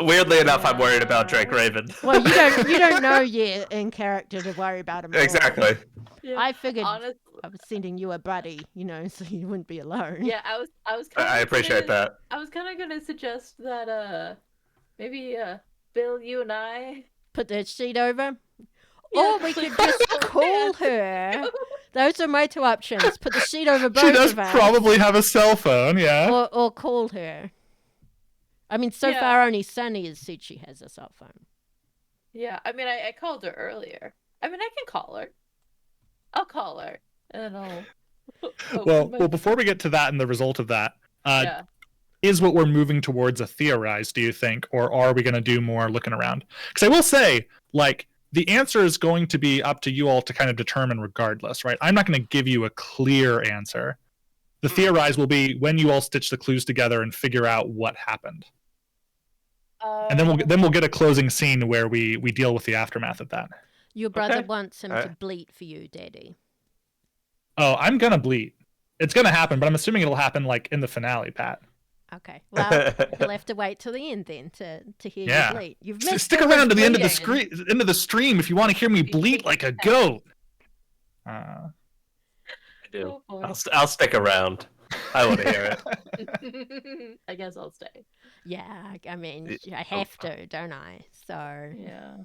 Weirdly enough, I'm worried about Drake Raven. Well, you don't know yet in character to worry about him. Exactly. Yeah. I figured I was sending you a buddy, so you wouldn't be alone. Yeah, I was. I appreciate that. I was kind of gonna suggest that maybe Bill, you and I put that sheet over. Or we could just call her. Those are my two options. Put the sheet over both She does of us. probably have a cell phone, yeah. Or call her. I mean, so Yeah. far only Sunny has said she has a cell phone. Yeah, I mean, I called her earlier. I mean, I can call her. I'll call her, and then I'll. Well, before we get to that and the result of that, yeah. is what we're moving towards a theorize, do you think? Or are we going to do more looking around? Because I will say, like, the answer is going to be up to you all to kind of determine regardless, right? I'm not going to give you a clear answer. The theorize will be when you all stitch the clues together and figure out what happened. And then we'll get a closing scene where we deal with the aftermath of that. Your brother Okay. wants him to bleat for you, Daddy. Oh, I'm going to bleat. It's going to happen, but I'm assuming it'll happen, like, in the finale, Pat. Okay. Well, you'll have to wait till the end then to hear Yeah. you bleat. You've missed Stick Phyllis around to the end of the bleating. end of the stream if you want to hear me bleat like a goat. I do. Oh, boy. I'll stick around. I want to hear it. I guess I'll stay. Yeah, I mean, I have to, don't I? So, Yeah.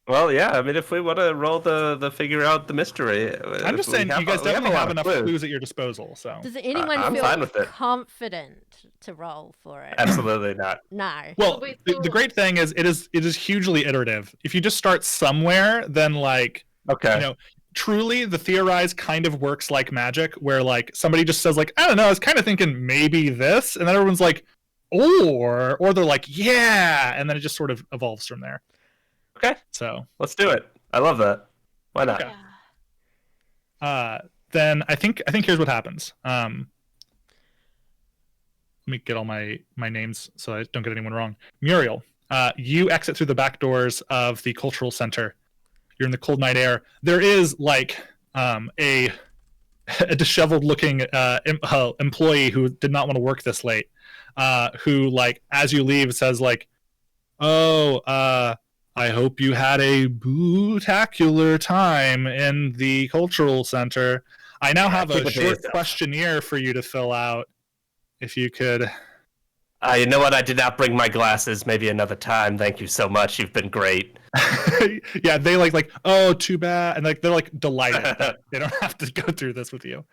Well, yeah. I mean, if we want to roll the figure out the mystery, I'm just saying, you guys definitely have enough clues. clues at your disposal. So, does anyone I'm feel fine with it. confident to roll for it? Absolutely not. No. well, wait, the so- great thing is it is hugely iterative. If you just start somewhere, then like Okay. you know, truly the theorize kind of works like magic, where like somebody just says like, I don't know, I was kind of thinking maybe this, and then everyone's like, or they're like, yeah, and then it just sort of evolves from there. Okay. So, Let's do it. I love that. Why not? Okay. Yeah. then I think here's what happens. Let me get all my names so I don't get anyone wrong. Muriel, you exit through the back doors of the cultural center. You're in the cold night air. There is like a disheveled looking employee who did not want to work this late, who like as you leave says like, oh, I hope you had a bootacular time in the cultural center. I now have keep a it to short yourself. questionnaire for you to fill out. If you could. You know what? I did not bring my glasses. Maybe another time. Thank you so much. You've been great. Yeah, they like, oh, too bad. And like they're like delighted that they don't have to go through this with you.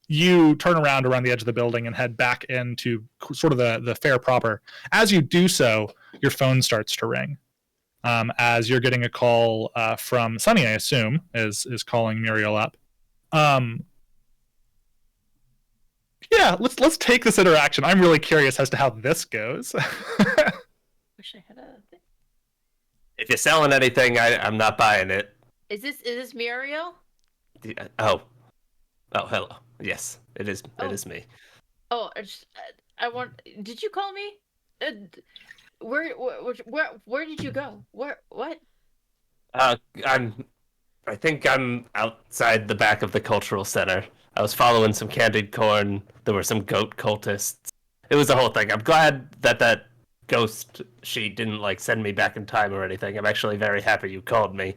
You turn around the edge of the building and head back into sort of the fair proper. As you do so, your phone starts to ring. As you're getting a call from Sunny, I assume, is calling Muriel up. Yeah, let's take this interaction. I'm really curious as to how this goes. Wish I had a thing. If you're selling anything, I'm not buying it. Is this Muriel? Oh, hello. Yes, it is. Oh. It is me. Oh, I want. Did you call me? Where did you go? What? I think I'm outside the back of the cultural center. I was following some candied corn. There were some goat cultists. It was the whole thing. I'm glad that ghost sheet didn't like send me back in time or anything. I'm actually very happy you called me.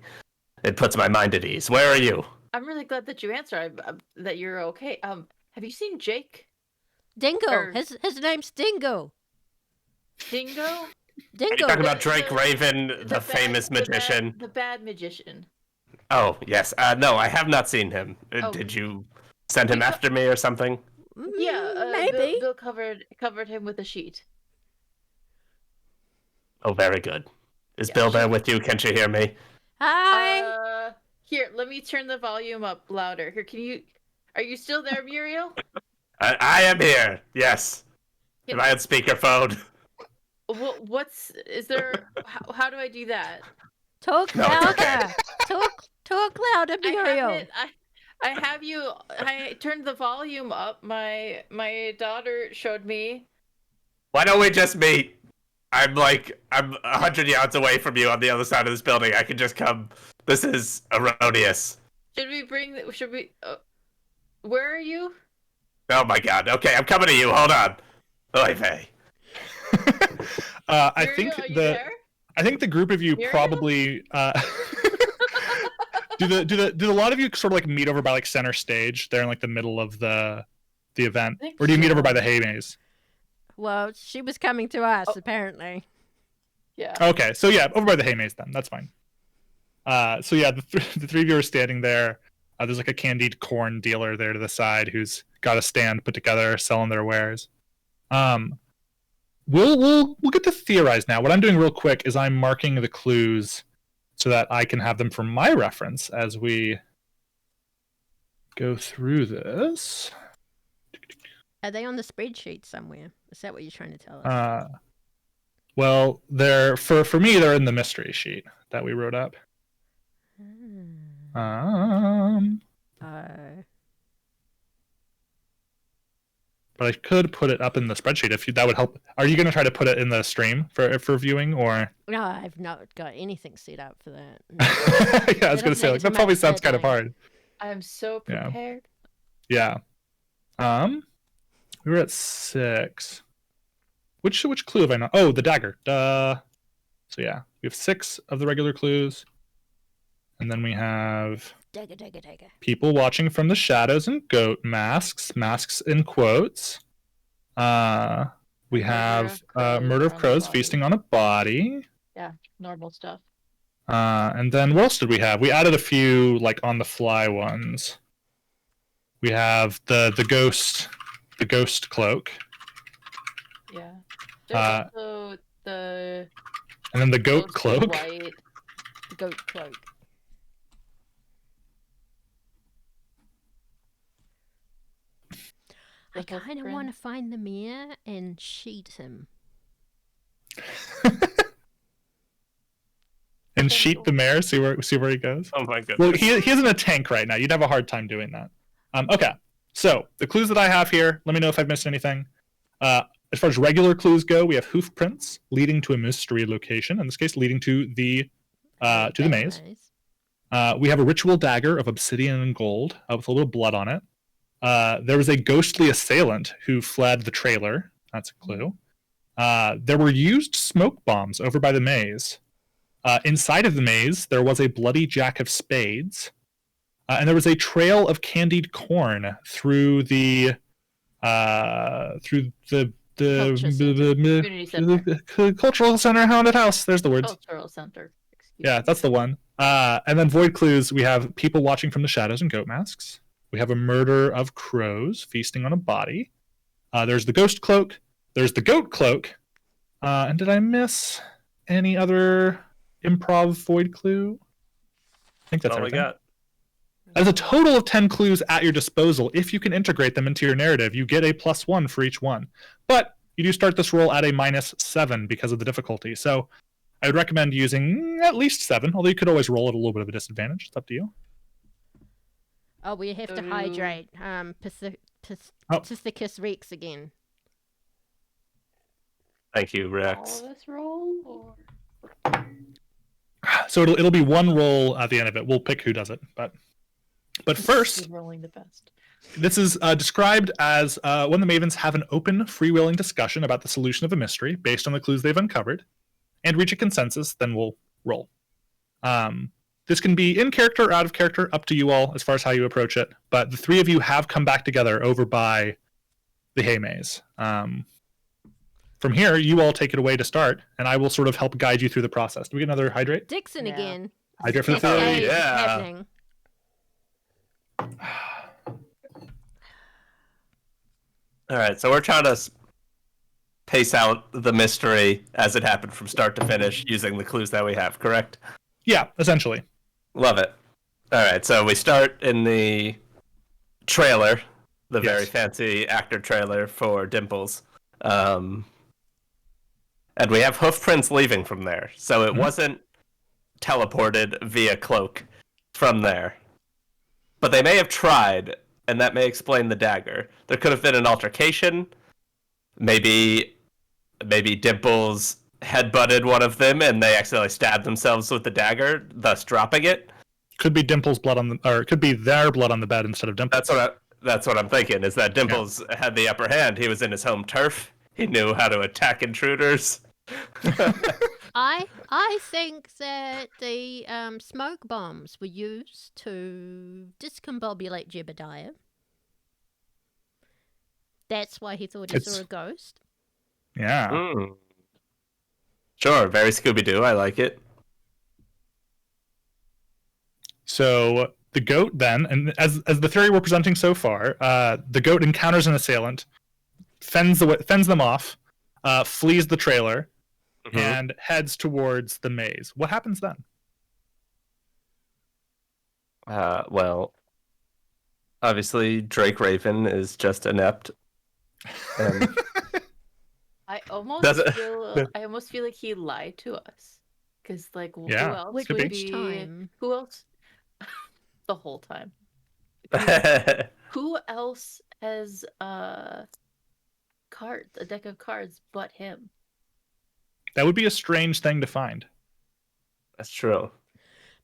It puts my mind at ease. Where are you? I'm really glad that you answered. That you're okay. Have you seen Jake? Dingo. Or- His name's Dingo. Dingo? Are Dingo. you talking about the- Drake the- Raven, the bad- famous magician? The bad magician. Oh, yes. No, I have not seen him. Oh. Did you send him We co- after me or something? Yeah, maybe. Bill covered him with a sheet. Oh, very good. Is Yeah, Bill there sure. with you? Can't you hear me? Hi. Here, let me turn the volume up louder. Here, are you still there, Muriel? I am here. Yes. Am I on speakerphone? Is there? How do I do that? Talk No, it's okay. louder. Talk louder, Muriel. I have you. I turned the volume up. My daughter showed me. Why don't we just meet? I'm 100 yards away from you on the other side of this building. I can just come. This is erroneous. Should we? Where are you? Oh my god. Okay, I'm coming to you. Hold on. Oy vey. I Muriel, think are you the there? I think the group of you Muriel? probably do a lot of you sort of like meet over by like center stage there in like the middle of the event, I think or do you meet so. over by the hay maze? Well, she was coming to us Oh. apparently. Yeah. Okay, so yeah, over by the hay maze then. That's fine. So yeah, the three of you are standing there. There's like a candied corn dealer there to the side who's got a stand put together, selling their wares. We'll get to theorize now. What I'm doing real quick is I'm marking the clues so that I can have them for my reference as we go through this. Are they on the spreadsheet somewhere? Is that what you're trying to tell us? Well, they're for me. They're in the mystery sheet that we wrote up. But I could put it up in the spreadsheet if that would help. Are you going to try to put it in the stream for viewing, or? No, I've not got anything set up for that. Yeah, I was going to say that probably sounds kind of hard. I'm so prepared. Yeah. We were at 6. Which clue have I not? Oh, the dagger. Duh. So yeah, we have 6 of the regular clues, and then we have dagger. People watching from the shadows and goat masks in quotes. We have murder of crows feasting on a body. Yeah, normal stuff. And then what else did we have? We added a few like on the fly ones. We have the ghost cloak. Yeah. There's also and then the goat cloak. The goat cloak. I kind of want to find the mayor and shoot him. And sheet the mayor, see where he goes. Oh my goodness. Well, he isn't a tank right now. You'd have a hard time doing that. Okay, so the clues that I have here. Let me know if I've missed anything. As far as regular clues go, we have hoof prints leading to a mystery location. In this case, leading to the maze. We have a ritual dagger of obsidian and gold with a little blood on it. There was a ghostly assailant who fled the trailer. That's a clue. There were used smoke bombs over by the maze. Inside of the maze, there was a bloody jack of spades. And there was a trail of candied corn through the cultural center haunted house. There's the words. Cultural center. Yeah, that's the one. And then void clues, we have people watching from the shadows and goat masks. We have a murder of crows feasting on a body. There's the ghost cloak. There's the goat cloak. And did I miss any other improv void clue? I think that's all everything. I got. As a total of 10 clues at your disposal, if you can integrate them into your narrative, you get a +1 for each one. But you do start this roll at a -7 because of the difficulty. So I would recommend using at least 7, although you could always roll at a little bit of a disadvantage. It's up to you. Oh, we have to hydrate. Pisthicus Rex again. Thank you, Rex. All this roll? So it'll be one roll at the end of it. We'll pick who does it. But first, rolling the best. This is described as when the Mavens have an open, freewheeling discussion about the solution of a mystery based on the clues they've uncovered, and reach a consensus, then we'll roll. This can be in character or out of character, up to you all as far as how you approach it. But the three of you have come back together over by the hay maze. From here, you all take it away to start, and I will sort of help guide you through the process. Do we get another hydrate? Dixon again. Hydrate for the SA three. is Yeah. happening. All right, so we're trying to pace out the mystery as it happened from start to finish using the clues that we have, correct? Yeah, essentially. Love it. All right, so we start in the trailer, the very fancy actor trailer for Dimples. And we have hoof prints leaving from there. So it wasn't teleported via cloak from there. But they may have tried, and that may explain the dagger. There could have been an altercation. Maybe Dimples headbutted one of them and they accidentally stabbed themselves with the dagger, thus dropping it. Could be Dimples' blood on the, or it could be their blood on the bed instead of Dimples. That's what I'm thinking. Is that Dimples had the upper hand? He was in his home turf. He knew how to attack intruders. I think that the smoke bombs were used to discombobulate PbtA. That's why he thought he saw a ghost. Yeah. Sure, very Scooby-Doo. I like it. So the goat then, and as the theory we're presenting so far, the goat encounters an assailant, fends them off, flees the trailer, and heads towards the maze. What happens then? Well, obviously Drake Raven is just inept. And I almost feel like he lied to us. Because, like, who else Which would be? be... Time? Who else? The whole time. Who else has a deck of cards but him? That would be a strange thing to find. That's true.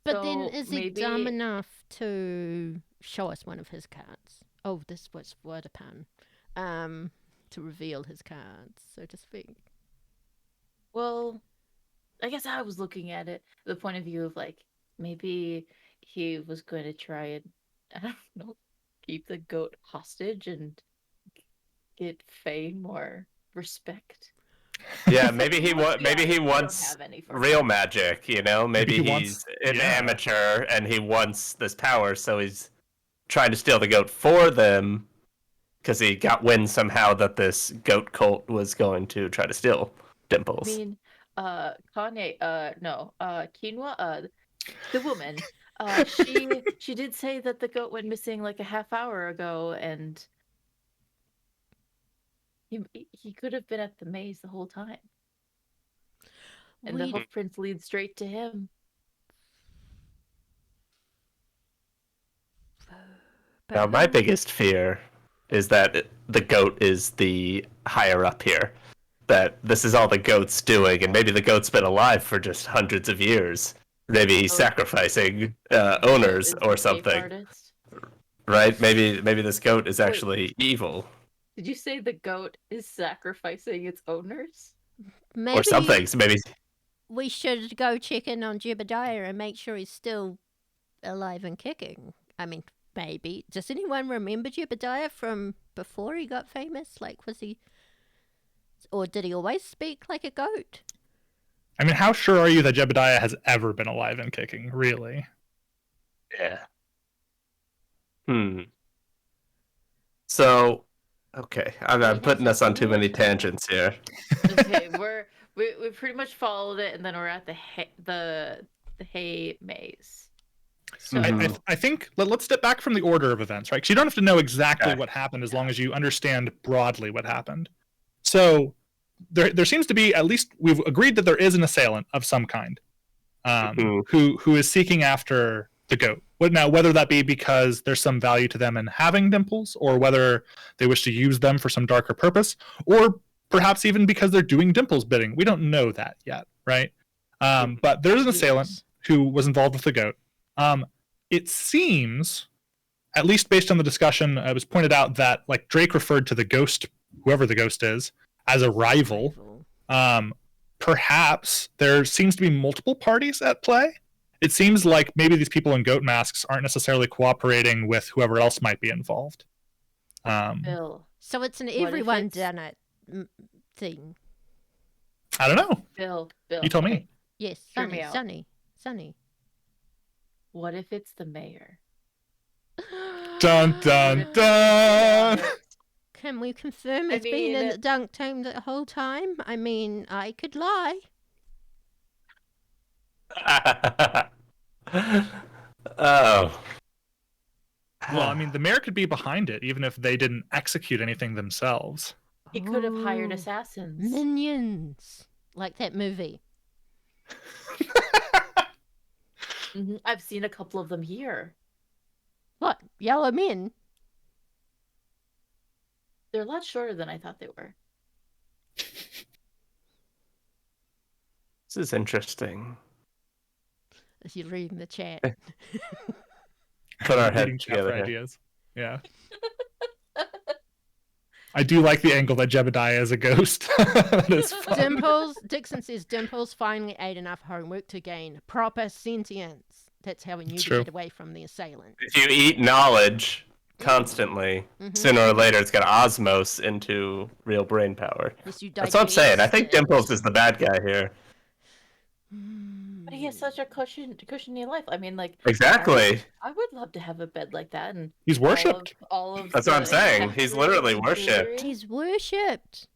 But So then is he dumb maybe- enough to show us one of his cards? Oh, this was word upon. To reveal his cards, so to speak. Well, I guess I was looking at it the point of view of, like, maybe he was going to try and, I don't know, keep the goat hostage and get fame or respect. Yeah, maybe he Yeah, I don't wants have any for real him. magic, you know? Maybe Maybe he he's wants- an yeah. amateur and he wants this power, so he's trying to steal the goat for them because he got wind somehow that this goat cult was going to try to steal I Dimples. mean, Quinoa, the woman, she did say that the goat went missing like a half hour ago, and he could have been at the maze the whole time, and the We- hoofprints lead straight to him. Now, but my who- biggest fear is that the goat is the higher up here. That this is all the goat's doing, and maybe the goat's been alive for just hundreds of years. Maybe he's Oh. sacrificing owners Is or the something, cape artist. right? Maybe this goat is actually evil Did you say the goat is sacrificing its owners? maybe or something. So maybe we should go check in on PbtA and make sure he's still alive and kicking. I mean, maybe. Does anyone remember PbtA from before he got famous? Like, was he... Or did he always speak like a goat? I mean, how sure are you that PbtA has ever been alive and kicking, really? yeah. So, okay, I'm putting us on too many tangents here. Okay, we pretty much followed it, and then we're at the hay maze. So I think let's step back from the order of events, right? Because you don't have to know exactly Okay. what happened as long as you understand broadly what happened. So there seems to be, at least we've agreed that there is an assailant of some kind who is seeking after the goat. Now, whether that be because there's some value to them in having dimples, or whether they wish to use them for some darker purpose, or perhaps even because they're doing dimples bidding. We don't know that yet, right? But there's an assailant who was involved with the goat. It seems, at least based on the discussion, it was pointed out that like Drake referred to the ghost, whoever the ghost is, as a rival. Perhaps there seems to be multiple parties at play. It seems like maybe these people in goat masks aren't necessarily cooperating with whoever else might be involved. Bill, So it's an What if everyone it's- done it thing. I don't know. Bill. You tell me. okay, Yes, Hear me Sunny, out. Sunny. What if it's the mayor? Dun dun dun. Can we confirm I it's been in mean- the dunk team the whole time? I mean, I could lie. Oh. Well, I mean, the mayor could be behind it, even if they didn't execute anything themselves. He could have hired Oh, assassins. Minions. Like that movie. I've seen a couple of them here. What? Yellow men? They're a lot shorter than I thought they were. This is interesting. As you're reading the chat. Put our Reading heads chat together for here. ideas. Yeah. I do like the angle that PbtA is a ghost. That is fun. Dixon says Dimples finally ate enough homework to gain proper sentience. That's how we knew It's to true. get away from the assailant. If you eat knowledge constantly, sooner or later it's gonna osmose into real brain power. Yes, you That's what I'm saying. I digest think it. Dimples is the bad guy here. But he has such a cushiony life. I mean, like Exactly. I would love to have a bed like that, and He's worshipped. all of That's what I'm the saying. He's literally accessories and worshipped. jewelry. He's worshipped.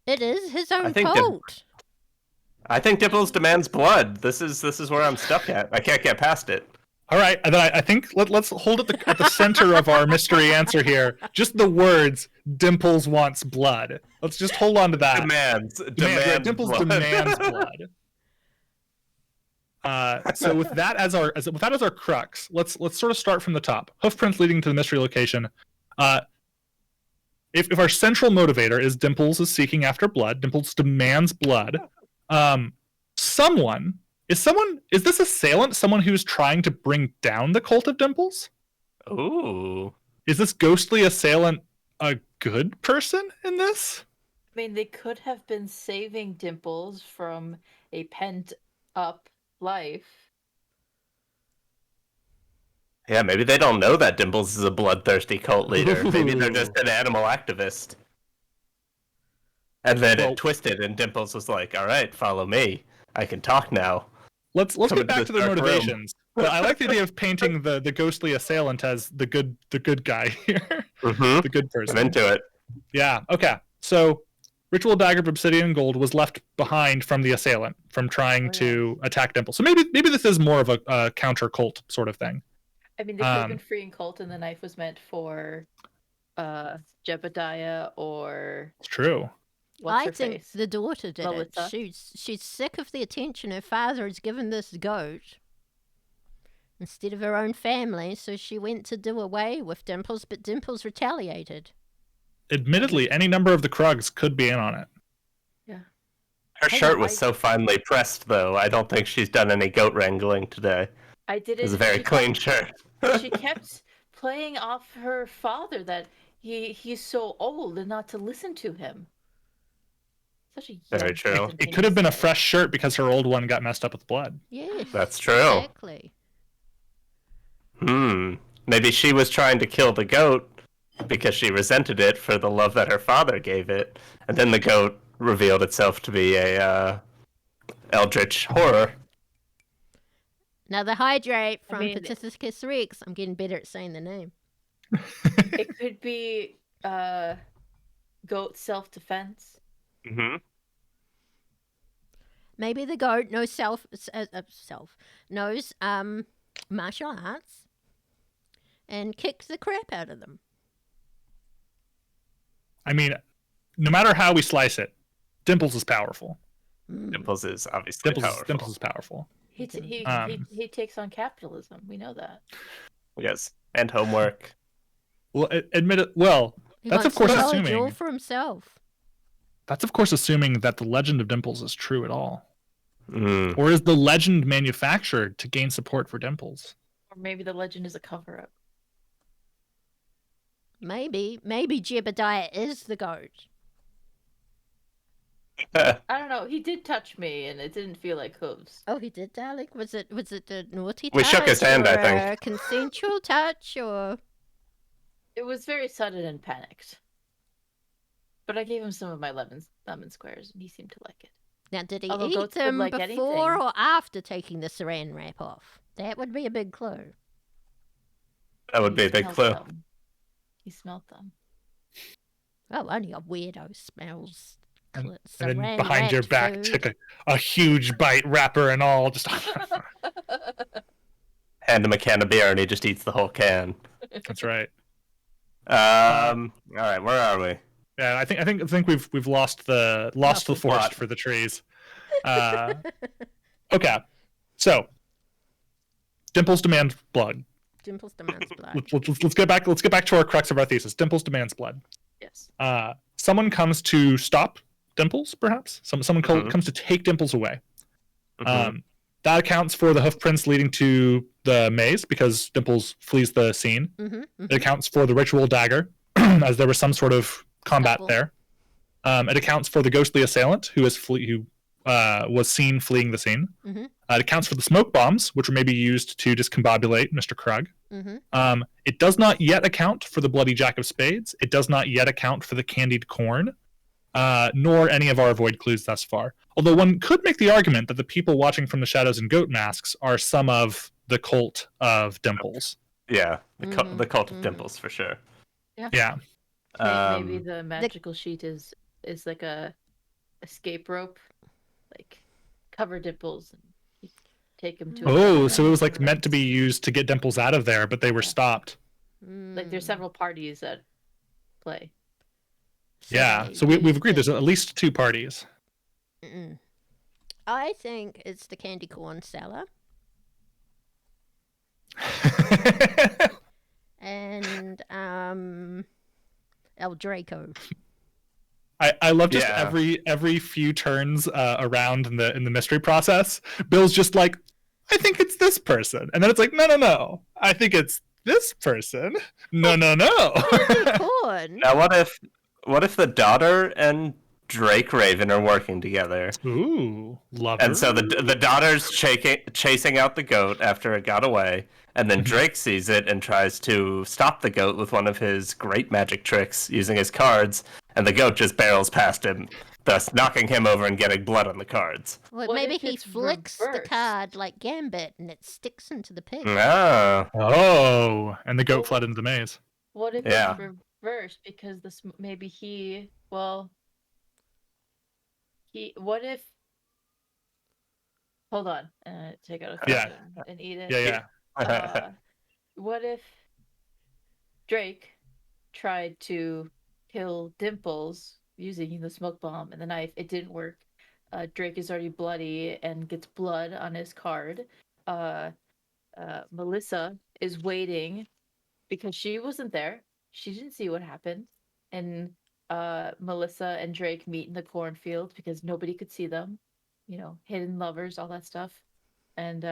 It is his own think cult. I think Dimples demands blood. This is where I'm stuck at. I can't get past it. All right, and then I think let's hold it at the center of our mystery answer here. Just the words "Dimples wants blood." Let's just hold on to that. Demands Dimples blood. demands blood. So with that as our crux, let's sort of start from the top. Hoofprints leading to the mystery location. If our central motivator is Dimples is seeking after blood, Dimples demands blood. Is this assailant someone who's trying to bring down the cult of Dimples? Ooh. Is this ghostly assailant a good person in this? I mean, they could have been saving Dimples from a pent-up life. Yeah, maybe they don't know that Dimples is a bloodthirsty cult leader. Maybe they're just an animal activist. And then it twisted, and Dimples was like, "All right, follow me. I can talk now." Let's Come get into back this to their dark room. motivations. But I like the idea of painting the ghostly assailant as the good guy here, Mm-hmm. the good person. I'm into it. Yeah. Okay. So, ritual dagger of obsidian and gold was left behind from the assailant from trying to attack Dimples. So maybe this is more of a counter cult sort of thing. I mean, they could have been freeing cult, and the knife was meant for PbtA or Oh, It's true. what's I her think face? the daughter did Melissa? it. She's sick of the attention her father has given this goat instead of her own family, so she went to do away with Dimples, but Dimples retaliated. Admittedly, any number of the Krugs could be in on it. Yeah. Her I shirt know, was so finely pressed, though. I don't think she's done any goat wrangling today. I did it. It was a very clean shirt. She kept playing off her father that he's so old and not to listen to him. Such a Very young true. person It thing could to have been a say. fresh shirt because her old one got messed up with blood. Yes. That's true. Exactly. Maybe she was trying to kill the goat because she resented it for the love that her father gave it, and then the goat revealed itself to be a eldritch horror. Now the hydrate I from mean- PbtA Rex. I'm getting better at saying the name. It could be goat self-defense. Mm-hmm. Maybe the goat knows knows martial arts and kicks the crap out of them. I mean, no matter how we slice it, Dimples is powerful. Dimples is obviously powerful. Dimples is powerful. He takes on capitalism. We know that. Yes, and homework. Well, admit it. Well, He that's of wants course knowledge all assuming. for himself. That's of course assuming that the legend of Dimples is true at all, Mm. or is the legend manufactured to gain support for Dimples? Or maybe the legend is a cover-up. Maybe Jebediah is the goat. I don't know. He did touch me, and it didn't feel like hooves. Oh, he did, darling. Was it a naughty touch? We shook his hand, I or think. a consensual touch, or It was very sudden and panicked. But I gave him some of my lemon squares, and he seemed to like it. now did he Although eat goats would them like before anything. or after taking the saran wrap off? That would be a big clue. That would be a big smelled clue. them. He smelled them. Oh, only a weirdo smells. And saran then behind your wrapped back, food. took a huge bite, wrapper and all. Just Hand him a can of beer, and he just eats the whole can. that's right. All right, where are we? Yeah, I think we've lost the the forest plot. for the trees. Okay, so Dimples demands blood. Dimples demands blood. Let's get back to our crux of our thesis. Dimples demands blood. Yes. Someone comes to stop Dimples, perhaps. Someone Mhm. comes to take Dimples away. Mhm. That accounts for the hoofprints leading to the maze because Dimples flees the scene. Mm-hmm. It accounts for the ritual dagger, as there was some sort of combat Scuffle. there. It accounts for the ghostly assailant who was seen fleeing the scene. Mhm. It accounts for the smoke bombs, which were maybe used to discombobulate Mr. Krug. Mm-hmm. It does not yet account for the bloody jack of spades. It does not yet account for the candied corn, nor any of our void clues thus far. Although one could make the argument that the people watching from the shadows and goat masks are some of the cult of Dimples. Yeah, the cult of Dimples for sure. Yeah. Maybe the magical sheet is like a escape rope, like cover Dimples and take him to. Oh, so it was like meant to be used to get Dimples out of there, but they were stopped. Like there's several parties at play. Yeah, so we've agreed there's at least 2 parties. I think it's the candy corn seller. And El Draco. I love just every few turns around in the mystery process. Bill's just like, I think it's this person, and then it's like, no, I think it's this person. No. Corn. Now what if the daughter and Drake Raven are working together? Ooh, love And her. so the daughter's chasing out the goat after it got away, and then Drake sees it and tries to stop the goat with one of his great magic tricks using his cards, and the goat just barrels past him, thus knocking him over and getting blood on the cards. Well, What maybe if he it's flicks the reversed? card like Gambit and it sticks into the pig. Ah, And the goat fled into the maze. What if Yeah. it's reversed? Because maybe he what if? Hold on, take out a Yeah. thought and eat it. Yeah. What if Drake tried to kill Dimples using the smoke bomb and the knife? It didn't work. Drake is already bloody and gets blood on his card. Melissa is waiting because she wasn't there. She didn't see what happened. And Melissa and Drake meet in the cornfield because nobody could see them. You know, hidden lovers, all that stuff. And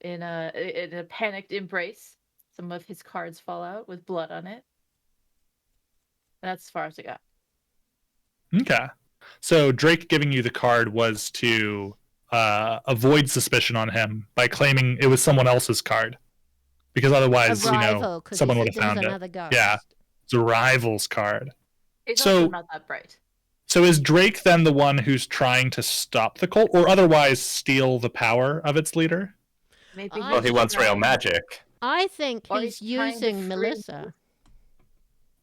in a panicked embrace, some of his cards fall out with blood on it. That's as far as I got. Okay. So Drake giving you the card was to avoid suspicion on him by claiming it was someone else's card. Because otherwise, A rival, 'cause someone he would said have there was found another it. ghost. Yeah. It's a rival's card. It's So- also not that bright. So is Drake then the one who's trying to stop the cult or otherwise steal the power of its leader? Maybe Well, he wants real magic. I think Or he's he's trying to using free- Melissa.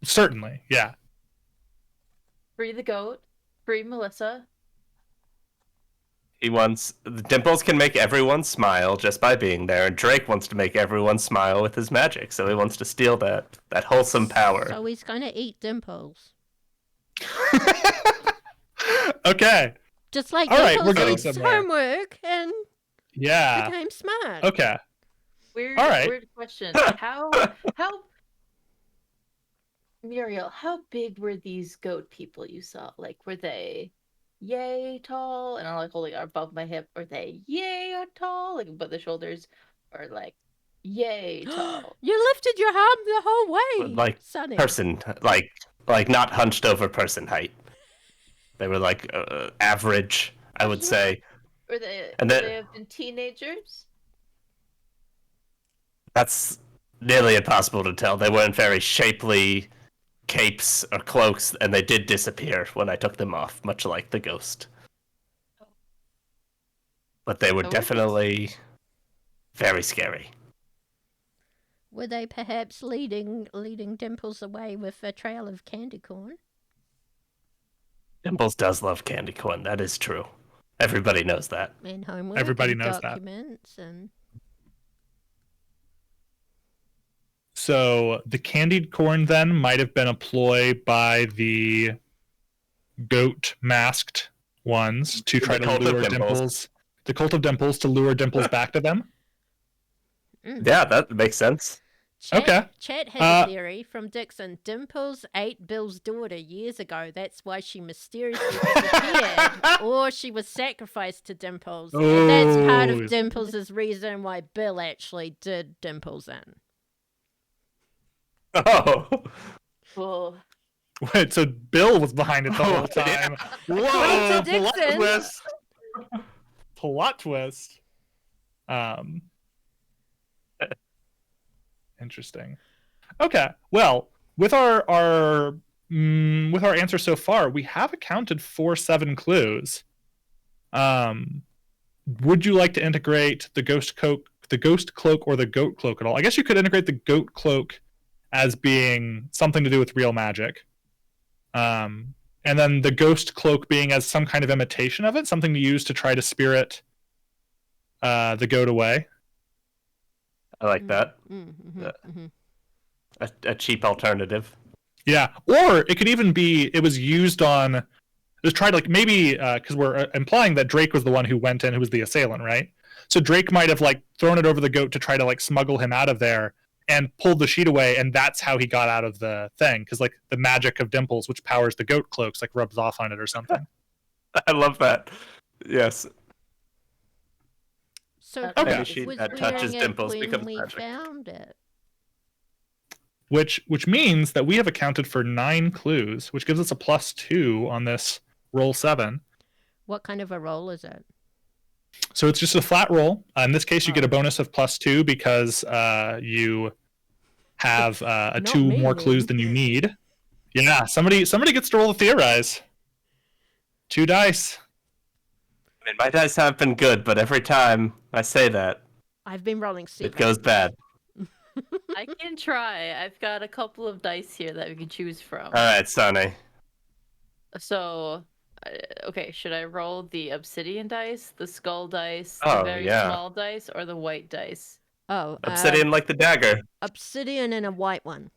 Certainly, yeah. Free the goat, free Melissa. He wants Dimples can make everyone smile just by being there, and Drake wants to make everyone smile with his magic. So he wants to steal that wholesome power. So he's going to eat Dimples. Okay. Just like All right, we're Dimples getting did somewhere. homework and Yeah. became smart. Okay. Weird, All right. weird question. How Muriel, how big were these goat people you saw? Like, were they yay tall and I'm like holding it above my hip? Or they yay tall, like above the shoulders, or like yay tall? You lifted your arm the whole way, Like, Sonny. Person, like not hunched over person height. They were like average, I would say. Or they And would then- they have been teenagers? That's nearly impossible to tell. They weren't very shapely capes or cloaks, and they did disappear when I took them off, much like the ghost. But they were Oh. definitely very scary. Were they perhaps leading Dimples away with a trail of candy corn? Dimples does love candy corn, that is true. Everybody knows that. And homework Everybody and knows that. documents and So the candied corn then might have been a ploy by the goat masked ones to try The to cult of lure Dimples. Dimples. The cult of Dimples to lure Dimples back to them. Yeah, that makes sense. Chet had a Uh, theory from Dixon. Dimples ate Bill's daughter years ago. That's why she mysteriously disappeared. Or she was sacrificed to Dimples. And that's part Oh. of Dimples' reason why Bill actually did Dimples in. Oh, Well, Wait, so Bill was behind it the whole Oh, time. According Whoa, to plot Dixon. twist. Plot twist. Interesting. Okay. Well, with our answer so far, we have accounted for 7 clues. Would you like to integrate the ghost cloak, or the goat cloak at all? I guess you could integrate the goat cloak as being something to do with real magic. And then the ghost cloak being as some kind of imitation of it, something to use to try to spirit the goat away. I like that. A cheap alternative. Yeah, or it could even be it was used on. Just tried like maybe because we're implying that Drake was the one who went in, who was the assailant, right? So Drake might have like thrown it over the goat to try to like smuggle him out of there, and pulled the sheet away, and that's how he got out of the thing. Because like the magic of Dimples, which powers the goat cloaks, like rubs off on it or something. I love that. Yes. So Okay. was Sheet wearing that touches it Dimples when becomes we magic. found it. Which means that we have accounted for 9 clues, which gives us a +2 on this roll 7. What kind of a roll is it? So it's just a flat roll. In this case, you get a bonus of +2 because you have Not 2 me, more then. clues than you need. Yeah, somebody gets to roll the theorize. 2 dice. I mean, my dice have been good, but every time I say that, I've been rolling 7. it goes bad. I can try. I've got a couple of dice here that we can choose from. All right, Sonny. So, okay, should I roll the obsidian dice, the skull dice, Oh, the very yeah. small dice, or the white dice? Oh, Obsidian like the dagger. obsidian and a white one.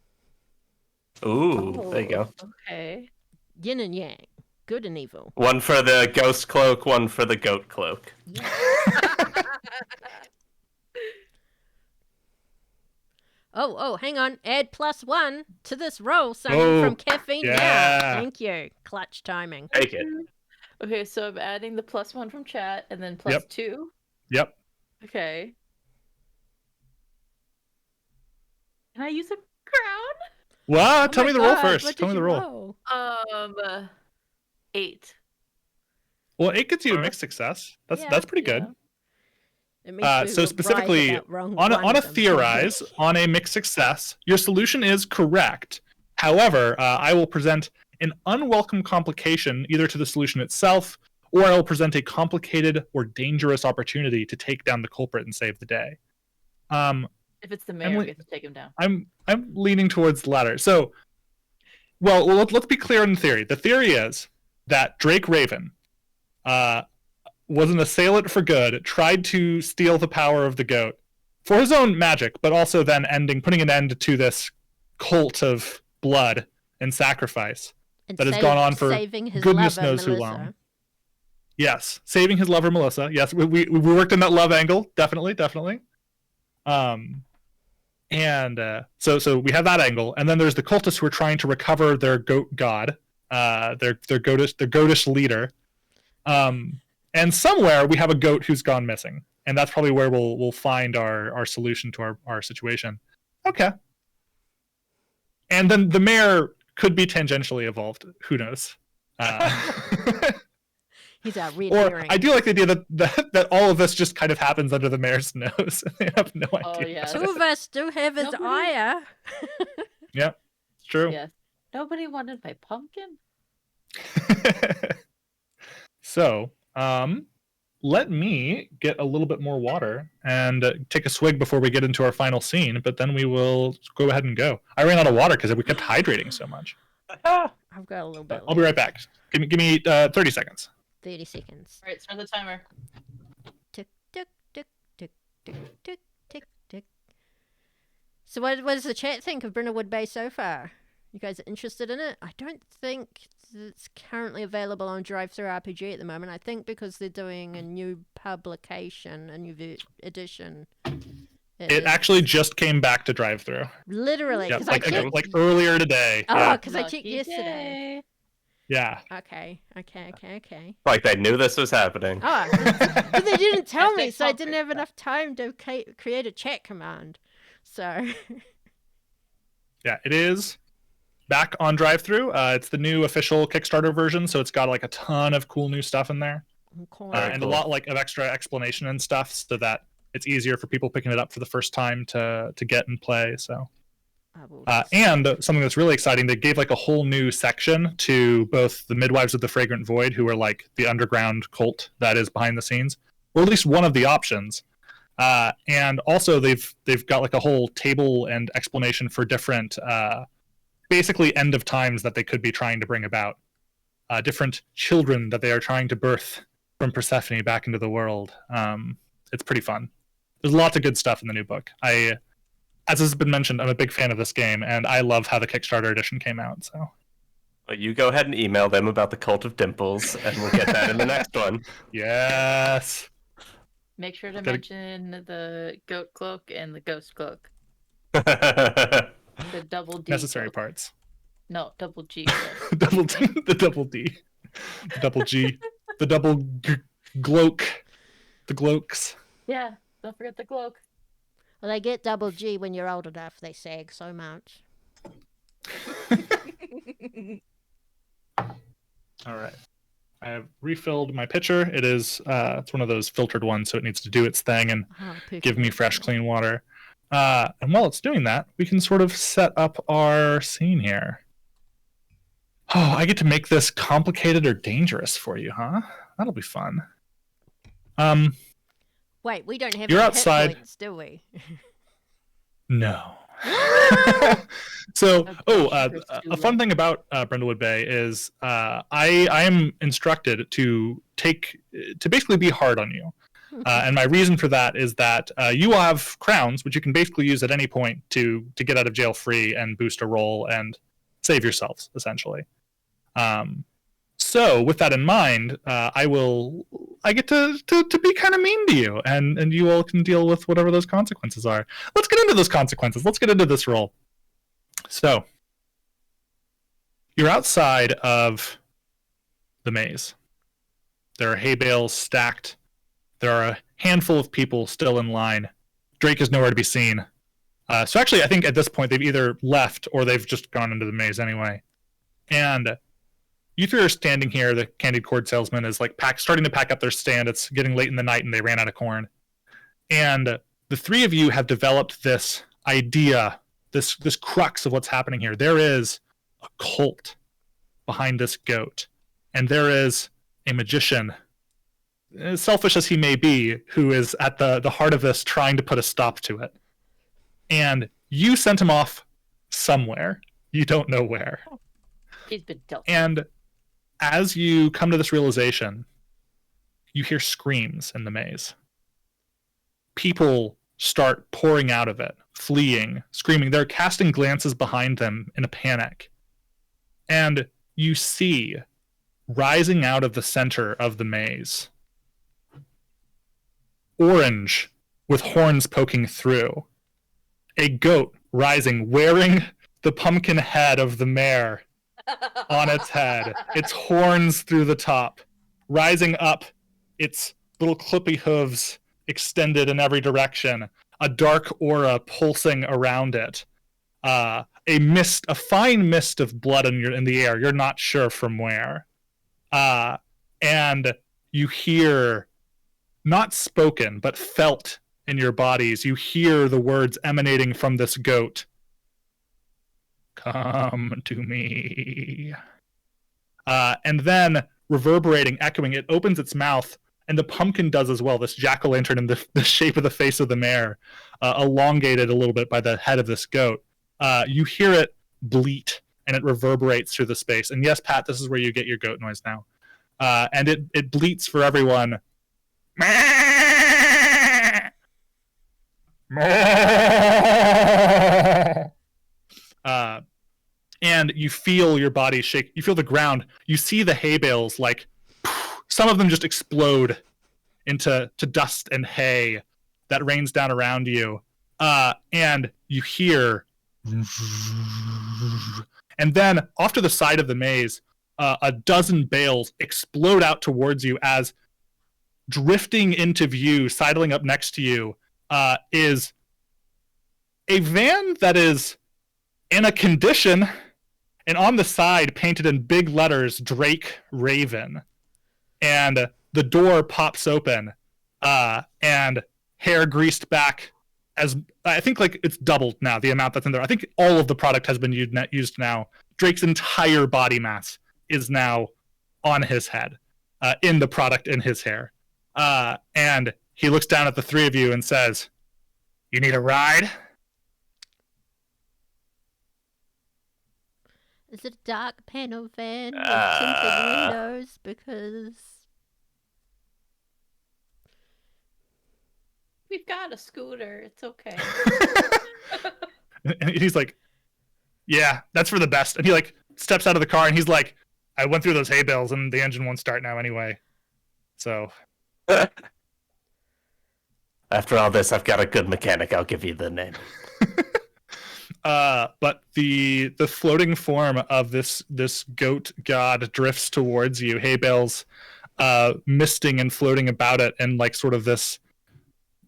Ooh, there you go. Okay. Yin and yang. Good and evil. One for the ghost cloak, one for the goat cloak. Oh, hang on. Add +1 to this roll, Sonny, Oh, from caffeine. yeah. Thank you. Clutch timing. Take it. Okay, so I'm adding the +1 from chat, and then Yep. +2. Yep. Okay. Can I use a crown? Well, Oh tell my me the roll God, first. what Tell did me the you roll. 8. Well, 8 gets you a mixed success. That's pretty good. Yeah. It means we So were specifically, right about wrong on one a of them. theorize, on a mixed success, your solution is correct. However, I will present an unwelcome complication either to the solution itself, or I will present a complicated or dangerous opportunity to take down the culprit and save the day. If it's the mayor, we have to take him down. I'm leaning towards the latter. So, well, let's be clear on the theory. The theory is that Drake Raven was an assailant for good, tried to steal the power of the goat for his own magic, but also then putting an end to this cult of blood and sacrifice And that has gone on for saving his goodness lover, knows who Melissa. long. Yes, saving his lover Melissa. Yes, we worked in that love angle, definitely. So we have that angle, and then there's the cultists who are trying to recover their goat god, their goatish leader. And somewhere we have a goat who's gone missing, and that's probably where we'll find our solution to our situation. Okay. And then the mayor could be tangentially evolved. Who knows? He's out Or reappearing. I do like the idea that all of this just kind of happens under the mayor's nose. They have no idea. Oh, yeah. Two of us do have his Nobody- ire. Yeah, it's true. Yes. Nobody wanted my pumpkin? So, let me get a little bit more water and take a swig before we get into our final scene, but then we will go ahead and go. I ran out of water because we kept hydrating so much. I've got a little bit. I'll be right back. Give me 30 seconds. 30 seconds. All right, start the timer. Tick, tick, tick, tick, tick, tick, tick, tick. So what does the chat think of Brindlewood Bay so far? You guys are interested in it? I don't think it's currently available on drive-through RPG at the moment. I think because they're doing a new publication, a new edition. It actually just came back to drive-through. Literally, Yeah, because like, I checked. like earlier today. Oh, Yeah. because I checked Lucky yesterday. day. Yeah. Okay. Like they knew this was happening. Oh, but they didn't tell me, Hashtag so I didn't comfort. have enough time to create a chat command. So, Yeah, it is back on drive-through. It's the new official Kickstarter version, so it's got like a ton of cool new stuff in there, Very and cool. a lot like of extra explanation and stuff, so that it's easier for people picking it up for the first time to get and play. So, And something that's really exciting, they gave like a whole new section to both the Midwives of the Fragrant Void, who are like the underground cult that is behind the scenes, or at least one of the options. And also they've got like a whole table and explanation for different basically end of times that they could be trying to bring about. Different children that they are trying to birth from Persephone back into the world. It's pretty fun. There's lots of good stuff in the new book. As has been mentioned, I'm a big fan of this game, and I love how the Kickstarter edition came out. So, well, you go ahead and email them about the Cult of Dimples, and we'll get that in the next one. Yes. Make sure to mention the goat cloak and the ghost cloak. The double D. Necessary cloak. parts. No, double G. The double D, the double D, the double G, the double gloak, the gloaks. Yeah, don't forget the cloak. Well, they get double G when you're old enough. They sag so much. All right. I have refilled my pitcher. It is it's one of those filtered ones, so it needs to do its thing and give me fresh, clean water. And while it's doing that, we can sort of set up our scene here. Oh, I get to make this complicated or dangerous for you, huh? That'll be fun. Wait, we don't have You're any outside. hit points, do we? No. So, a fun thing about Brindlewood Bay is I am instructed to basically be hard on you. And my reason for that is that you will have crowns, which you can basically use at any point to get out of jail free and boost a roll and save yourselves, essentially. So with that in mind, I get to be kind of mean to you, and you all can deal with whatever those consequences are. Let's get into those consequences. Let's get into this roll. So you're outside of the maze. There are hay bales stacked. There are a handful of people still in line. Drake is nowhere to be seen. So actually, I think at this point they've either left or they've just gone into the maze anyway. And you three are standing here. The candied corn salesman is like starting to pack up their stand. It's getting late in the night and they ran out of corn. And the three of you have developed this idea, this crux of what's happening here. There is a cult behind this goat. And there is a magician, as selfish as he may be, who is at the heart of this, trying to put a stop to it. And you sent him off somewhere. You don't know where. He's been dealt. And as you come to this realization, you hear screams in the maze. People start pouring out of it, fleeing, screaming. They're casting glances behind them in a panic. And you see, rising out of the center of the maze, orange with horns poking through, a goat rising, wearing the pumpkin head of the mare on its head, its horns through the top, rising up, its little clippy hooves extended in every direction, a dark aura pulsing around it, a fine mist of blood in the air. You're not sure from where. And you hear, not spoken, but felt in your bodies, you hear the words emanating from this goat. Come to me. And then, reverberating, echoing, it opens its mouth, and the pumpkin does as well, this jack-o'-lantern in the shape of the face of the mare, elongated a little bit by the head of this goat. You hear it bleat, and it reverberates through the space. And yes, Pat, this is where you get your goat noise now. And it bleats for everyone. And you feel your body shake. You feel the ground. You see the hay bales, like, some of them just explode into dust and hay that rains down around you. And you hear, and then off to the side of the maze, a dozen bales explode out towards you as drifting into view, sidling up next to you, is a van that is in a condition, and on the side, painted in big letters, Drake Raven. And the door pops open, and hair greased back as I think like it's doubled now the amount that's in there. I think all of the product has been used now. Drake's entire body mass is now on his head, in the product in his hair, and he looks down at the three of you and says, "You need a ride?" Is it a dark panel van with tinted windows? Because We've got a scooter. It's okay. And he's like, "Yeah, that's for the best." And he like steps out of the car and he's like, "I went through those hay bales and the engine won't start now anyway. So After all this, I've got a good mechanic. I'll give you the name. But the floating form of this goat god drifts towards you, hay bales misting and floating about it in like sort of this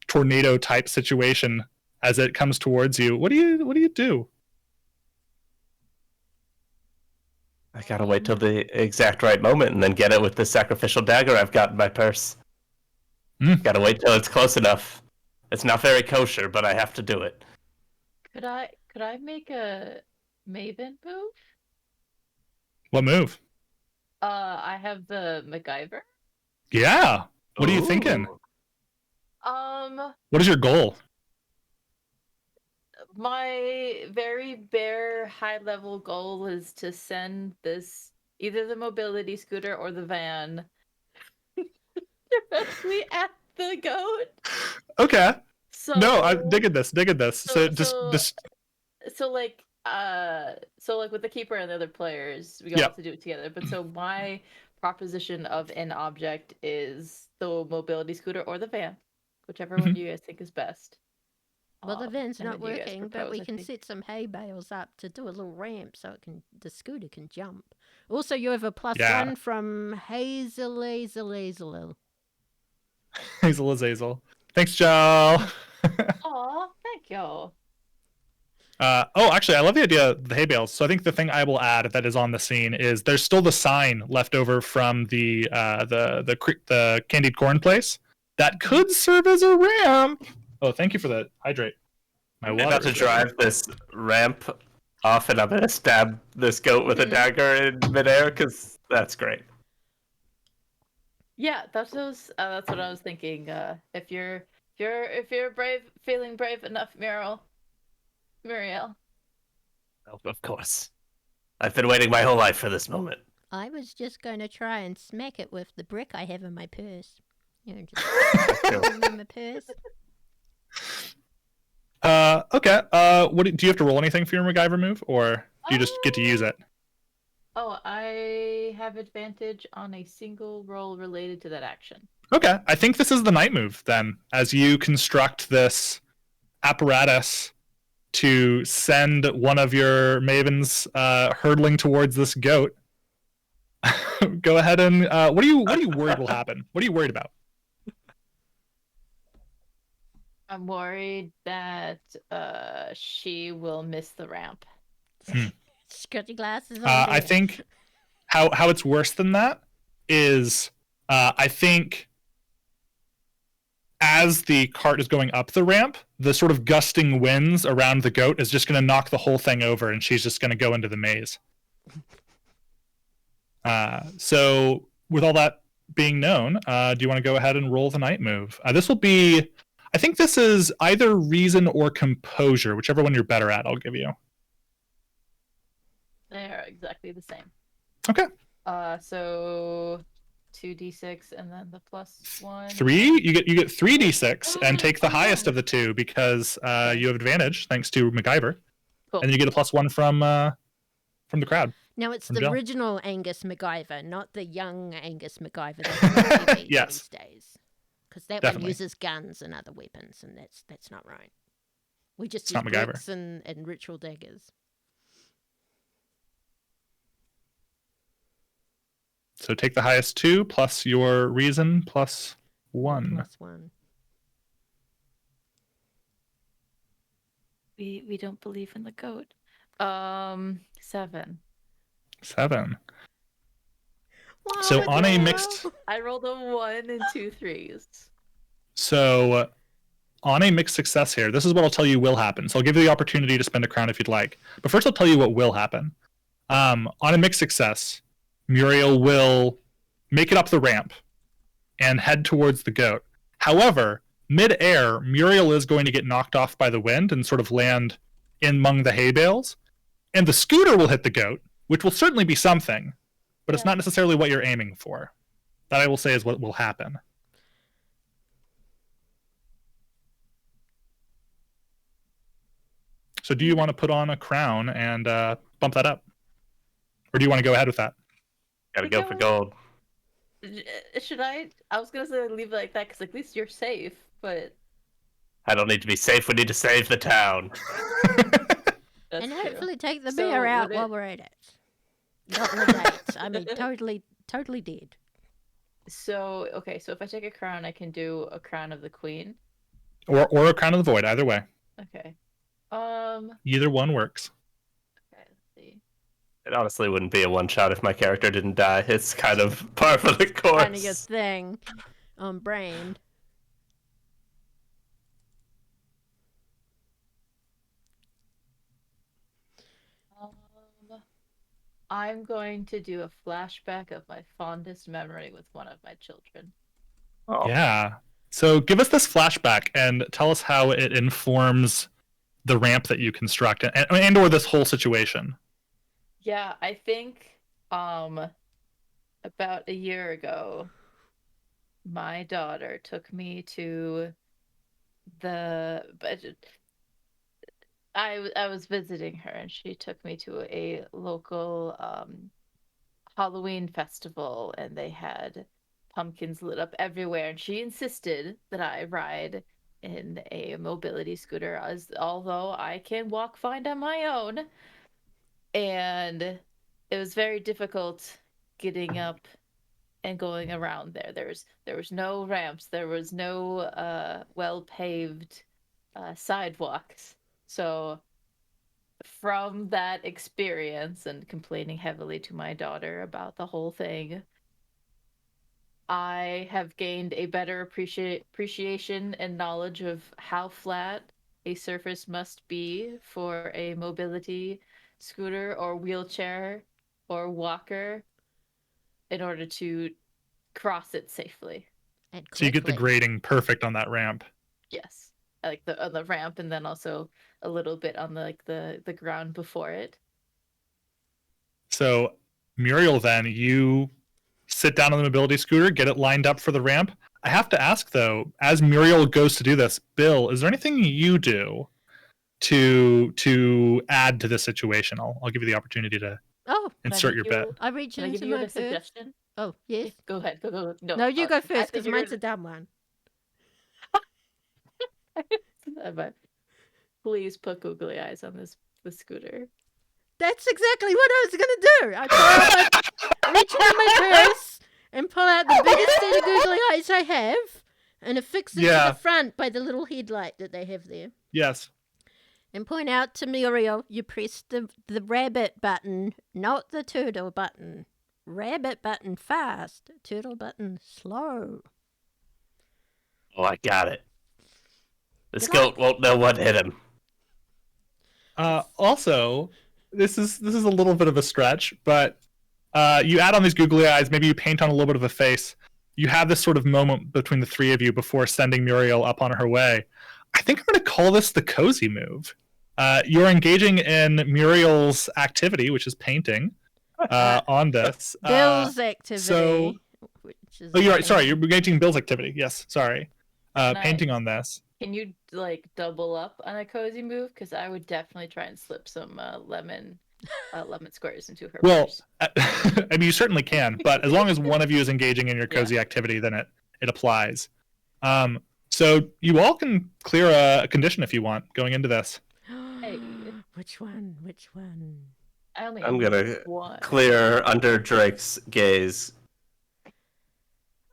tornado type situation as it comes towards you. What do you do? I gotta wait till the exact right moment and then get it with the sacrificial dagger I've got in my purse. Gotta wait till it's close enough. It's not very kosher, but I have to do it. Could I make a Maven move? What move? I have the MacGyver. Yeah. What are you thinking? What is your goal? My very bare high-level goal is to send this either the mobility scooter or the van directly at the goat. Okay. So No, I'm digging this. So like with the keeper and the other players, we all have to do it together. But so my proposition of an object is the mobility scooter or the van, whichever one you guys think is best. well, the van's and not then you guys working, but propose, we I can think. set some hay bales up to do a little ramp so the scooter can jump. Also, you have a +1 from Hazel. Hazel Azazel. Thanks, Joe. Aw, thank you. Actually, I love the idea of the hay bales. So I think the thing I will add that is on the scene is there's still the sign left over from the candied corn place that could serve as a ramp. Oh, thank you for that. Hydrate. My I'm water. about to drive this ramp off, and I'm gonna stab this goat with a dagger in midair because that's great. Yeah, that's what I was thinking. If you're feeling brave enough, Muriel. Oh, of course. I've been waiting my whole life for this moment. I was just going to try and smack it with the brick I have in my purse. You know, just put it in my purse. Okay. Do you have to roll anything for your MacGyver move, or do you just get to use it? Oh, I have advantage on a single roll related to that action. Okay. I think this is the night move then, as you construct this apparatus to send one of your mavens hurtling towards this goat. Go ahead and what are you worried will happen? What are you worried about? I'm worried that she will miss the ramp. She's got your glasses on. I think how it's worse than that is I think as the cart is going up the ramp, the sort of gusting winds around the goat is just going to knock the whole thing over, and she's just going to go into the maze. So with all that being known, do you want to go ahead and roll the night move? This will be, I think this is either reason or composure, whichever one you're better at, I'll give you. They're exactly the same. Okay. So 2d6 and then the +1. 3. You get 3d6 and take the highest of the two because you have advantage thanks to MacGyver, Cool. and you get a +1 from the crowd. Now it's From the Jill. original Angus MacGyver, not the young Angus MacGyver that's on TV Yes. these days. Because that Definitely. one uses guns and other weapons, and that's not right. We just It's use not MacGyver. bricks and ritual daggers. So take the highest 2 plus your reason plus 1. +1. We don't believe in the goat. 7. 7. Wow, So on a Adele. mixed, I rolled a 1 and 2 3s. so on a mixed success here, this is what I'll tell you will happen. So I'll give you the opportunity to spend a crown if you'd like. But first, I'll tell you what will happen. On a mixed success, Muriel will make it up the ramp and head towards the goat. However, mid-air, Muriel is going to get knocked off by the wind and sort of land in among the hay bales. And the scooter will hit the goat, which will certainly be something, but it's not necessarily what you're aiming for. That I will say is what will happen. So do you want to put on a crown and bump that up? Or do you want to go ahead with that? Gotta go for gold. Should I? I was gonna say leave it like that because at least you're safe. But I don't need to be safe. We need to save the town. that's And true. hopefully take the So beer out would while it- we're at it. Not the date. I mean, totally dead. So okay, so if I take a crown, I can do a crown of the queen. Or a crown of the void, either way. Okay. Either one works. Okay, let's see. It honestly wouldn't be a one-shot if my character didn't die. It's kind of par for the course. Kind of your thing on brand. I'm going to do a flashback of my fondest memory with one of my children. Oh. Yeah. So give us this flashback and tell us how it informs the ramp that you construct and or this whole situation. Yeah, I think about a year ago, my daughter took me to the I was visiting her and she took me to a local Halloween festival and they had pumpkins lit up everywhere and she insisted that I ride in a mobility scooter although I can walk fine on my own. And it was very difficult getting up and going around there. There was no ramps, there was no well-paved sidewalks. So from that experience and complaining heavily to my daughter about the whole thing, I have gained a better appreciation and knowledge of how flat a surface must be for a mobility scooter or wheelchair or walker in order to cross it safely. And So you get the quickly. grading perfect on that ramp. Yes, like on the ramp, and then also a little bit on the ground before it. So Muriel, then you sit down on the mobility scooter, get it lined up for the ramp. I have to ask though, as Muriel goes to do this, Bill, is there anything you do to add to this situation? I'll give you the opportunity to Oh, insert your bet. I reach Can I give into you my a purse. suggestion? Oh, yes. Go ahead. Go. No, you go I first think because you're mine's a dumb one. But please put googly eyes on the scooter. That's exactly what I was gonna do. I reach into my purse and pull out the biggest set of googly eyes I have, and affix it to Yeah. the front by the little headlight that they have there. Yes. And point out to Muriel, you press the rabbit button, not the turtle button. Rabbit button fast, turtle button slow. Oh, I got it. This Good goat won't know what hit him. Also, this is a little bit of a stretch, but you add on these googly eyes, maybe you paint on a little bit of a face. You have this sort of moment between the three of you before sending Muriel up on her way. I think I'm going to call this the cozy move. You're engaging in Muriel's activity, which is painting, on this. Bill's activity. Which is Oh, you're right. Sorry, you're engaging Bill's activity. Yes, sorry. Nice. Painting on this. Can you like double up on a cozy move? Because I would definitely try and slip some lemon squares into her Well, purse. I mean, you certainly can, but as long as one of you is engaging in your cozy activity, then it applies. So you all can clear a condition if you want going into this. Hey. Which one? Which one? I only I'm have gonna one. clear under Drake's gaze.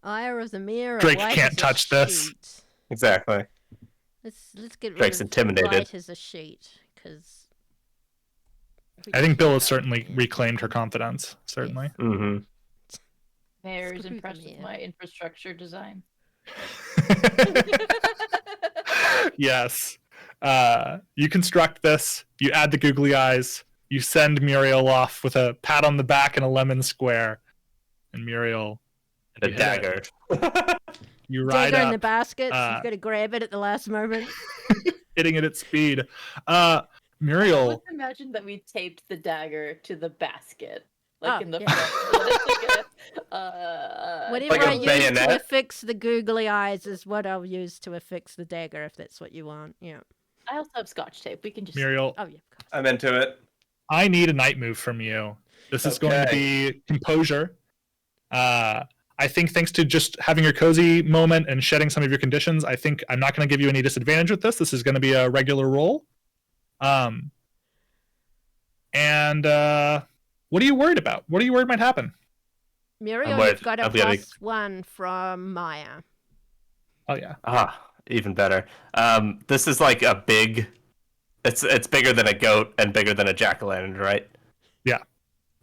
Ire of the mirror. Drake white can't as a touch this. sheet. Exactly. Let's get rid Drake's of intimidated. white as a sheet because. I think Bill has certainly reclaimed her confidence. Certainly. Mm-hmm. Mayor is Screw them impressed with here. my infrastructure design. Yes. You construct this. You add the googly eyes. You send Muriel off with a pat on the back and a lemon square. And Muriel... And a dagger. You ride Dagger up, in the basket. So you've got to grab it at the last moment. hitting it at speed. Muriel. Muriel... Let's imagine that we taped the dagger to the basket. In the yeah. front. Whatever Like a I use bayonet? to affix the googly eyes is what I'll use to affix the dagger, if that's what you want. Yeah. I also have scotch tape. We can just. Muriel, Oh, yeah, of course. I'm into it. I need a night move from you. This is going to be composure. I think thanks to just having your cozy moment and shedding some of your conditions, I think I'm not going to give you any disadvantage with this. This is going to be a regular roll. What are you worried about? What are you worried might happen? Muriel, you've got a +1 from Miah. Oh, yeah. Even better. This is like a big... It's bigger than a goat and bigger than a jack-o'-lantern, right? Yeah.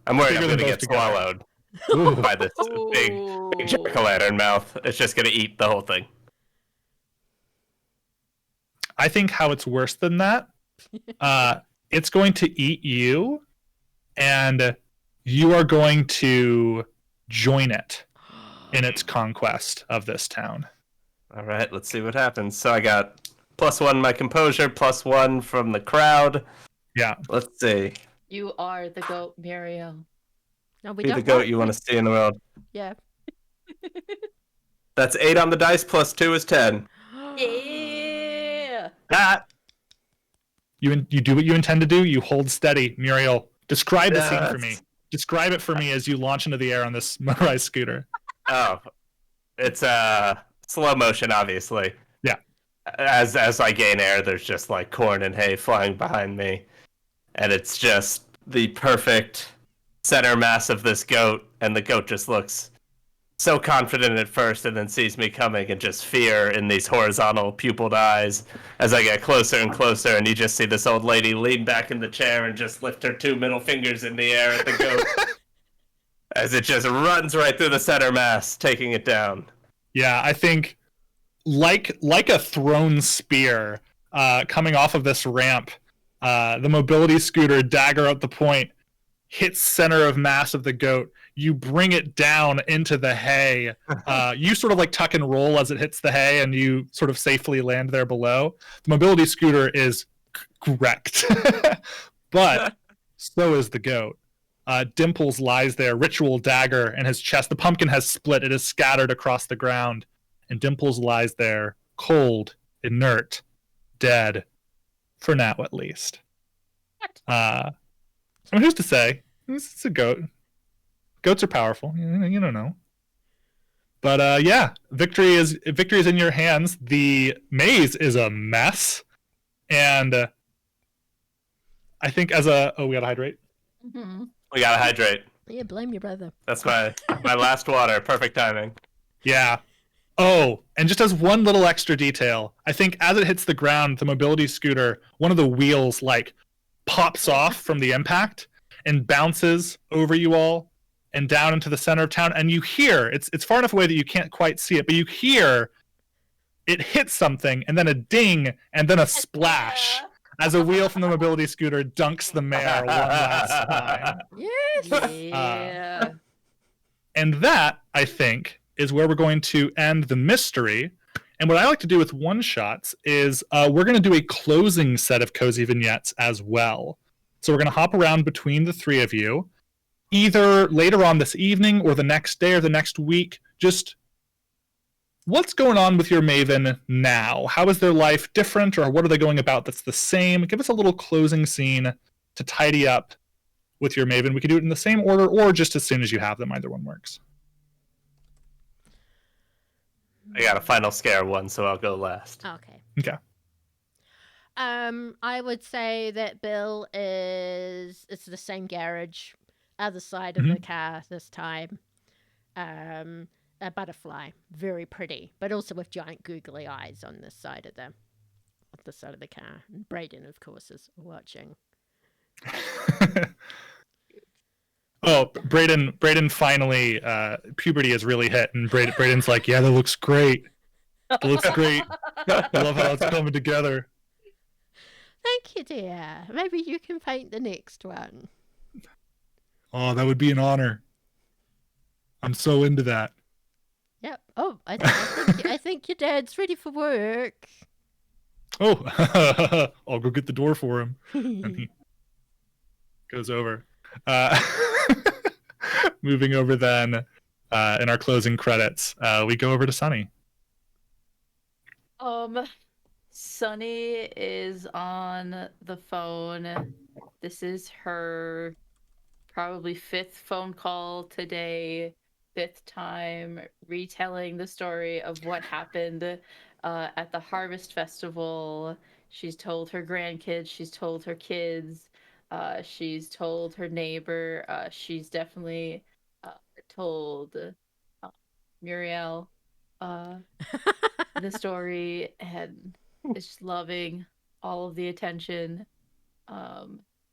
I'm worried Bigger I'm than going to both get together. swallowed by this big jack-o'-lantern mouth. It's just going to eat the whole thing. I think how it's worse than that, it's going to eat you, and you are going to join it in its conquest of this town. All right, let's see what happens. So I got +1 my composure, +1 from the crowd. Yeah. Let's see. You are the goat, Muriel. No, we Be don't the goat want- you want to see in the world. Yeah. That's 8 on the dice, +2 is 10. Yeah. That. You do what you intend to do. You hold steady. Muriel, describe the scene for me. Yes. Describe it for me as you launch into the air on this motorized scooter. Oh, it's slow motion, obviously. Yeah. As I gain air, there's just like corn and hay flying behind me, and it's just the perfect center mass of this goat, and the goat just looks so confident at first, and then sees me coming, and just fear in these horizontal pupiled eyes as I get closer and closer, and you just see this old lady lean back in the chair and just lift her 2 middle fingers in the air at the goat as it just runs right through the center mass, taking it down. Yeah, I think like a thrown spear coming off of this ramp, the mobility scooter, dagger at the point, hits center of mass of the goat. You bring it down into the hay. You sort of like tuck and roll as it hits the hay, and you sort of safely land there below. The mobility scooter is wrecked, but so is the goat. Dimples lies there, ritual dagger in his chest. The pumpkin has split. It is scattered across the ground. And Dimples lies there, cold, inert, dead. For now, at least. I mean, who's to say? It's a goat. Goats are powerful. You don't know. But yeah, victory is in your hands. The maze is a mess. And I think we gotta hydrate. Mm-hmm. We gotta hydrate. Yeah, blame your brother. That's my last water. Perfect timing. Yeah. Oh, and just as one little extra detail, I think as it hits the ground, the mobility scooter, one of the wheels like pops off from the impact and bounces over you all and down into the center of town. And you hear, it's far enough away that you can't quite see it, but you hear it hit something and then a ding and then a splash as a wheel from the mobility scooter dunks the mayor one last time. Yes. Yeah. And that, I think, is where we're going to end the mystery. And what I like to do with one-shots is we're going to do a closing set of cozy vignettes as well. So we're going to hop around between the three of you, either later on this evening or the next day or the next week. Just what's going on with your maven now? How is their life different, or what are they going about that's the same? Give us a little closing scene to tidy up with your maven. We could do it in the same order or just as soon as you have them. Either one works. I got a final scare one, so I'll go last. Okay. Okay. I would say that Bill it's the same garage, other side of the car this time. A butterfly, very pretty, but also with giant googly eyes on this side of the car. And Braden, of course, is watching. Oh, Braden finally, puberty has really hit, and Braden's like, yeah, that looks great. That looks great. I love how it's coming together. Thank you, dear. Maybe you can paint the next one. Oh, that would be an honor. I'm so into that. Yep. Oh, I think your dad's ready for work. Oh, I'll go get the door for him. And he goes over. Moving over then, in our closing credits, we go over to Sunny. Sunny is on the phone. This is her probably 5th phone call today, 5th time retelling the story of what happened at the Harvest Festival. She's told her grandkids, she's told her kids, she's told her neighbor, she's definitely told Muriel the story, and is just loving all of the attention.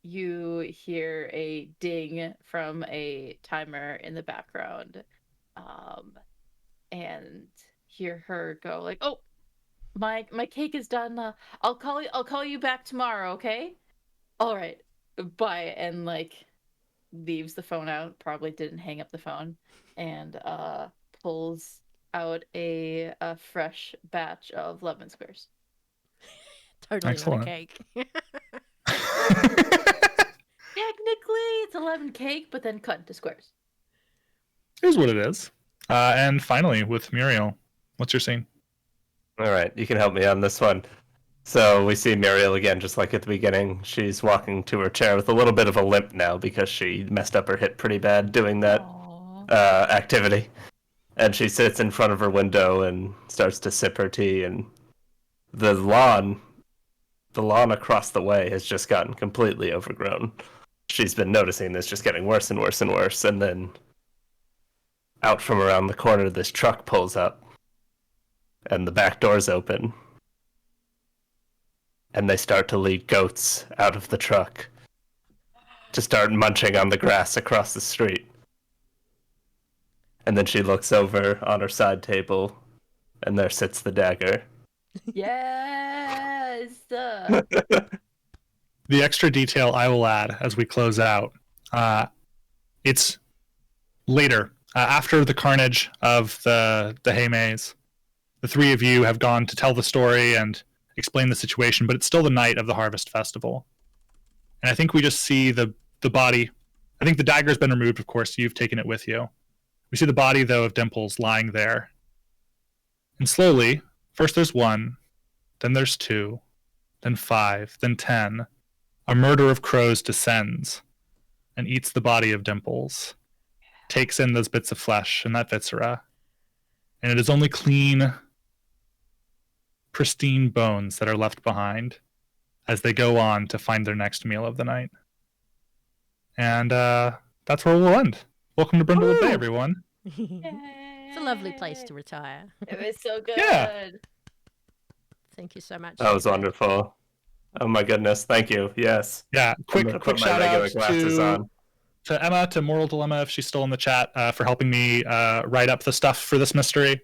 You hear a ding from a timer in the background, and hear her go like, "Oh, my cake is done. I'll call you back tomorrow, okay? All right, bye." And like leaves the phone out. Probably didn't hang up the phone, and pulls out a fresh batch of lemon squares. Totally Excellent. not a cake. Technically, it's a lemon cake, but then cut into squares. Here's what it is. And finally, with Muriel, what's your scene? All right, you can help me on this one. So we see Muriel again, just like at the beginning. She's walking to her chair with a little bit of a limp now because she messed up her hip pretty bad doing that activity. And she sits in front of her window and starts to sip her tea. And the lawn across the way has just gotten completely overgrown. She's been noticing this just getting worse and worse and worse. And then out from around the corner, this truck pulls up. And the back door's open. And they start to lead goats out of the truck to start munching on the grass across the street. And then she looks over on her side table, and there sits the dagger. Yes! The extra detail I will add as we close out. It's later, after the carnage of the hay maze. The three of you have gone to tell the story and explain the situation, but it's still the night of the Harvest Festival. And I think we just see the body. I think the dagger's been removed, of course, so you've taken it with you. We see the body, though, of Dimples lying there. And slowly, first there's 1, then there's 2, then 5, then 10. A murder of crows descends and eats the body of Dimples, takes in those bits of flesh and that viscera. And it is only clean, pristine bones that are left behind as they go on to find their next meal of the night. And that's where we'll end. Welcome to Brindlewood Bay, everyone. It's a lovely place to retire. It was so good. Yeah. Thank you so much. That was wonderful. Oh my goodness, thank you. Yes. Yeah, quick shout out on. to Emma, to Moral Dilemma, if she's still in the chat, for helping me write up the stuff for this mystery.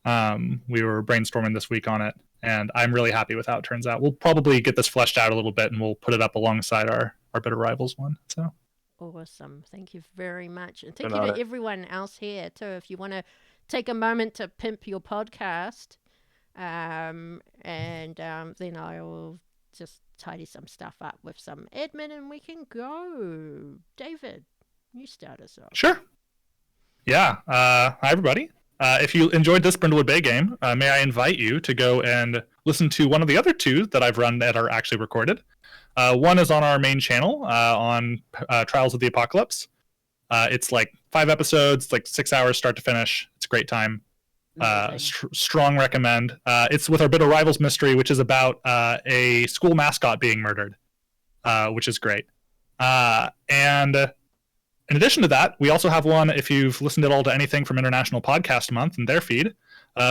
We were brainstorming this week on it, and I'm really happy with how it turns out. We'll probably get this fleshed out a little bit, and we'll put it up alongside our Bitter Rivals one. So Awesome. Thank you very much. And thank you to everyone else here, too. If you want to take a moment to pimp your podcast, then I will just tidy some stuff up with some admin and we can go. David, you start us off. Sure. Yeah. Hi, everybody. If you enjoyed this Brindlewood Bay game, may I invite you to go and listen to one of the other 2 that I've run that are actually recorded. One is on our main channel on Trials of the Apocalypse. It's like 5 episodes, like 6 hours start to finish. It's a great time. Strong recommend. It's with our Bitter Rivals mystery, which is about a school mascot being murdered, which is great. And in addition to that, we also have one, if you've listened at all to anything from International Podcast Month and their feed,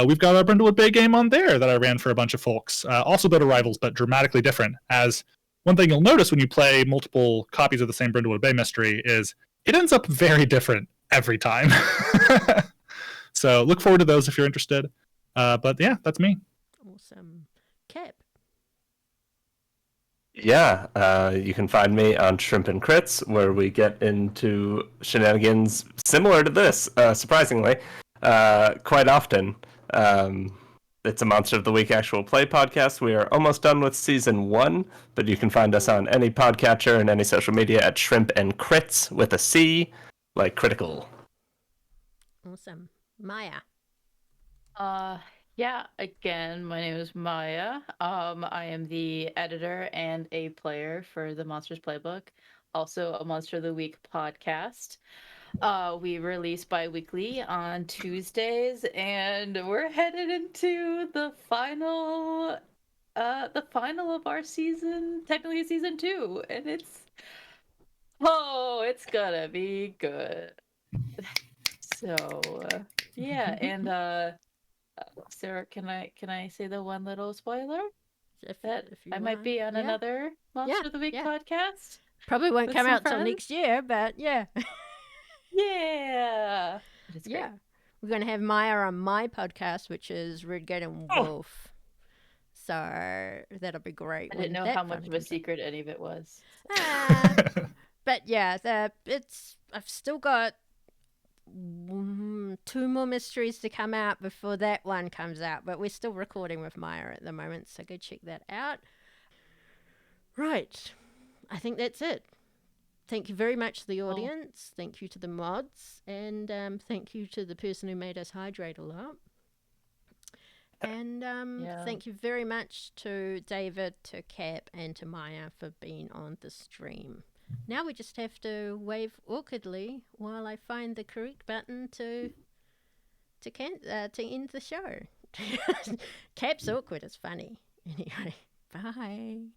we've got our Brindlewood Bay game on there that I ran for a bunch of folks. Also Bitter Rivals, but dramatically different. As one thing you'll notice when you play multiple copies of the same Brindlewood Bay mystery is it ends up very different every time. So look forward to those if you're interested. But yeah, that's me. Awesome. Cap. Yeah, you can find me on Shrimp and Crits, where we get into shenanigans similar to this, surprisingly, quite often. It's a Monster of the Week actual play podcast. We are almost done with season 1, but you can find us on any podcatcher and any social media at Shrimp and Crits with a C, like critical. Awesome. Miah. Yeah, again, my name is Miah. I am the editor and a player for the Monsters Playbook, also a Monster of the Week podcast. We release bi-weekly on Tuesdays, and we're headed into the final of our season, technically season 2, and it's gonna be good. So, yeah, and Sarah, can I say the one little spoiler? If you I might be on another Monster of the Week podcast. Probably won't with come some out till friends. next year, but yeah. Yeah. It's great. Yeah. We're going to have Miah on my podcast, which is Redgate and Oh. Wolf. So that'll be great. I didn't know how much of a secret any of it was. But yeah, I've still got 2 more mysteries to come out before that one comes out, but we're still recording with Miah at the moment, so go check that out. Right. I think that's it. Thank you very much to the audience. Thank you to the mods. And thank you to the person who made us hydrate a lot. And thank you very much to David, to Cap, and to Miah for being on the stream. Now we just have to wave awkwardly while I find the correct button to end the show. Cap's awkward. It's funny. Anyway, bye.